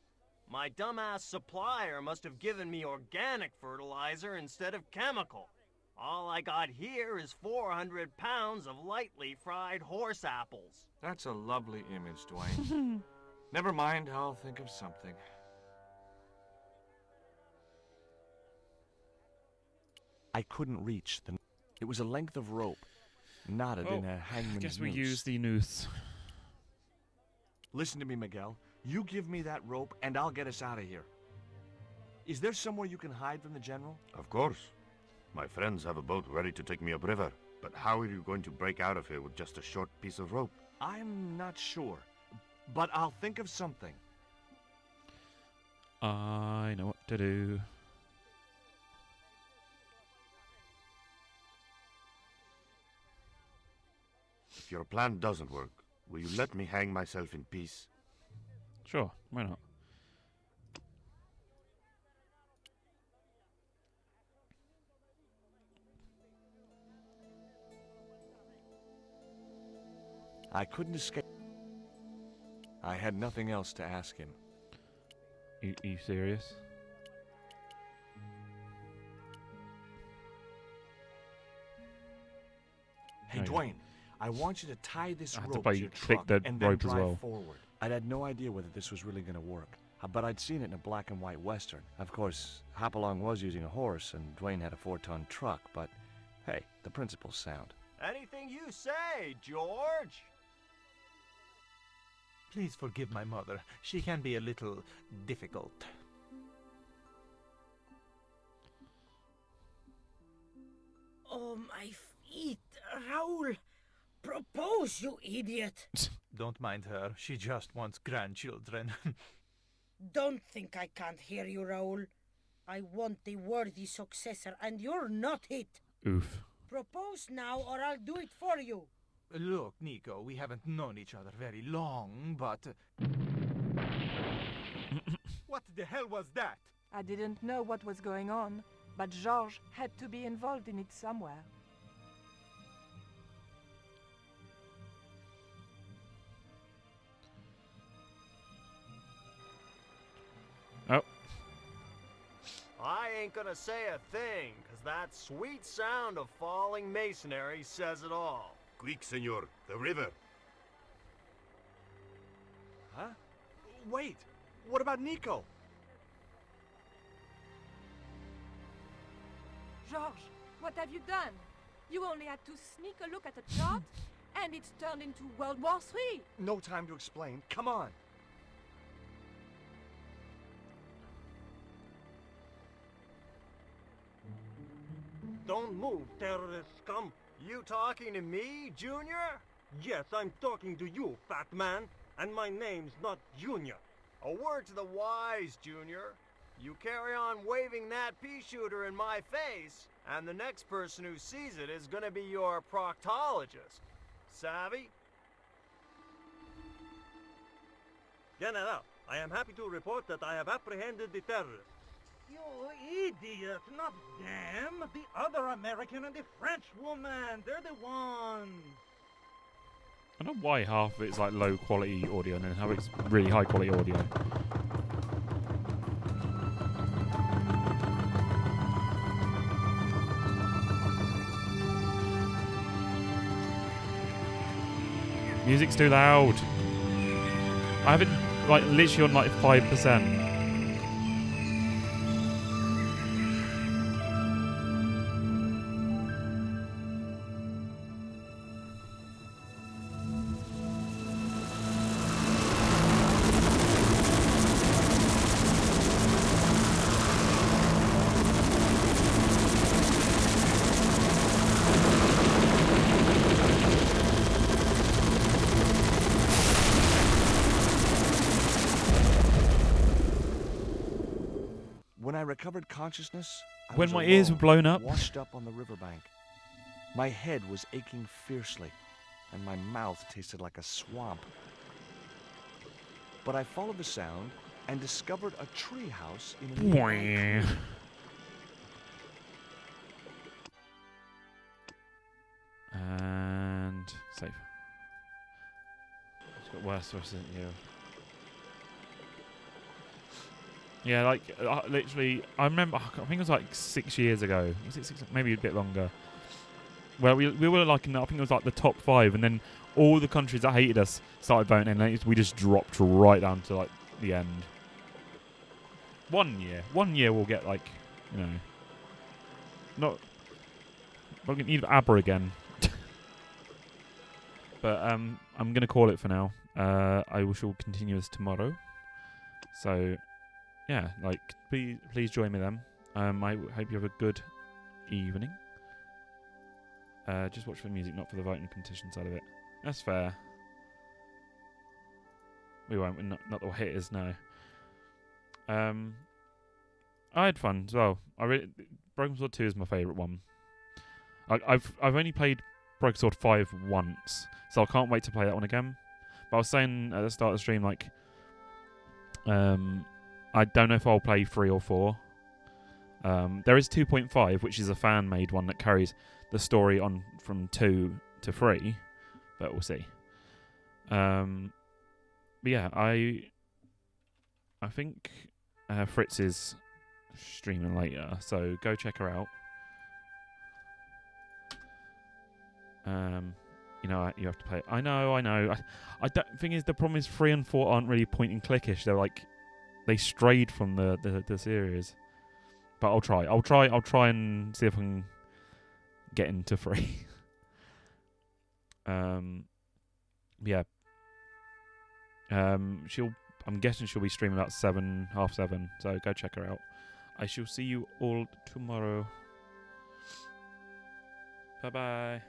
My dumbass supplier must have given me organic fertilizer instead of chemical. All I got here is 400 pounds of lightly fried horse apples. That's a lovely image, Dwayne. Never mind, I'll think of something. I couldn't reach the... It was a length of rope, knotted in a hangman's I guess we noose. use the noose. Listen to me, Miguel. You give me that rope, and I'll get us out of here. Is there somewhere you can hide from the General? Of course. My friends have a boat ready to take me upriver. But how are you going to break out of here with just a short piece of rope? I'm not sure, but I'll think of something. I know what to do. If your plan doesn't work, will you let me hang myself in peace? Sure, why not? I couldn't escape. I had nothing else to ask him. You serious? Hey, Oh, yeah. Dwayne, I want you to tie this I had rope to to buy- your click truck the and then rope as drive well. forward. I'd had no idea whether this was really going to work, but I'd seen it in a black and white western. Of course, Hopalong was using a horse, and Dwayne had a 4-ton truck, but hey, the principle's sound. Anything you say, George. Please forgive my mother. She can be a little difficult. Oh, my feet. Raoul, propose, you idiot. Don't mind her. She just wants grandchildren. Don't think I can't hear you, Raoul. I want the worthy successor, and you're not it. Oof. Propose now, or I'll do it for you. Look, Nico, we haven't known each other very long, but... What the hell was that? I didn't know what was going on, but Georges had to be involved in it somewhere. Oh. I ain't gonna say a thing, 'cause that sweet sound of falling masonry says it all. Quick, senor, the river. Huh? Wait, what about Nico? Georges, what have you done? You only had to sneak a look at the chart, and it's turned into World War III. No time to explain. Come on. Don't move, terrorist scum. You talking to me, Junior? Yes, I'm talking to you, fat man, and my name's not Junior. A word to the wise, Junior. You carry on waving that pea shooter in my face, and the next person who sees it is gonna be your proctologist. Savvy? General, I am happy to report that I have apprehended the terrorists. You idiot, not them. The other American and the French woman. They're the ones. I don't know why half of it's like low quality audio and then half it's really high quality audio. Music's too loud. I have it like literally on like 5%. When I recovered consciousness, I When was my ears alone, were blown up. washed up on the riverbank. My head was aching fiercely, and my mouth tasted like a swamp. But I followed the sound and discovered a tree house in a nearby clearing. And save. It's got worse, isn't you? Yeah, like literally, I remember. I think it was like 6 years ago. Was it 6? Maybe a bit longer. Well, we were like in, I think it was like the top 5, and then all the countries that hated us started voting, and then we just dropped right down to like the end. 1 year we'll get like, you know, not. We're gonna need ABBA again. But I'm gonna call it for now. I shall continue this tomorrow. So. Yeah, like, please join me then. I hope you have a good evening. Just watch for the music, not for the voting competition side of it. That's fair. We won't. We're not the way it is now. I had fun as well. Broken Sword 2 is my favourite one. I've only played Broken Sword 5 once, so I can't wait to play that one again. But I was saying at the start of the stream, like, I don't know if I'll play 3 or 4. There is 2.5, which is a fan-made one that carries the story on from 2 to 3, but we'll see. But yeah, I think Fritz is streaming later, so go check her out. You know, you have to play. I know. I don't. Thing is, the problem is 3 and 4 aren't really point and clickish. They're like. They strayed from the series, but I'll try and see if I can get into 3. Yeah. I'm guessing she'll be streaming about 7, half 7. So go check her out. I shall see you all tomorrow. Bye bye.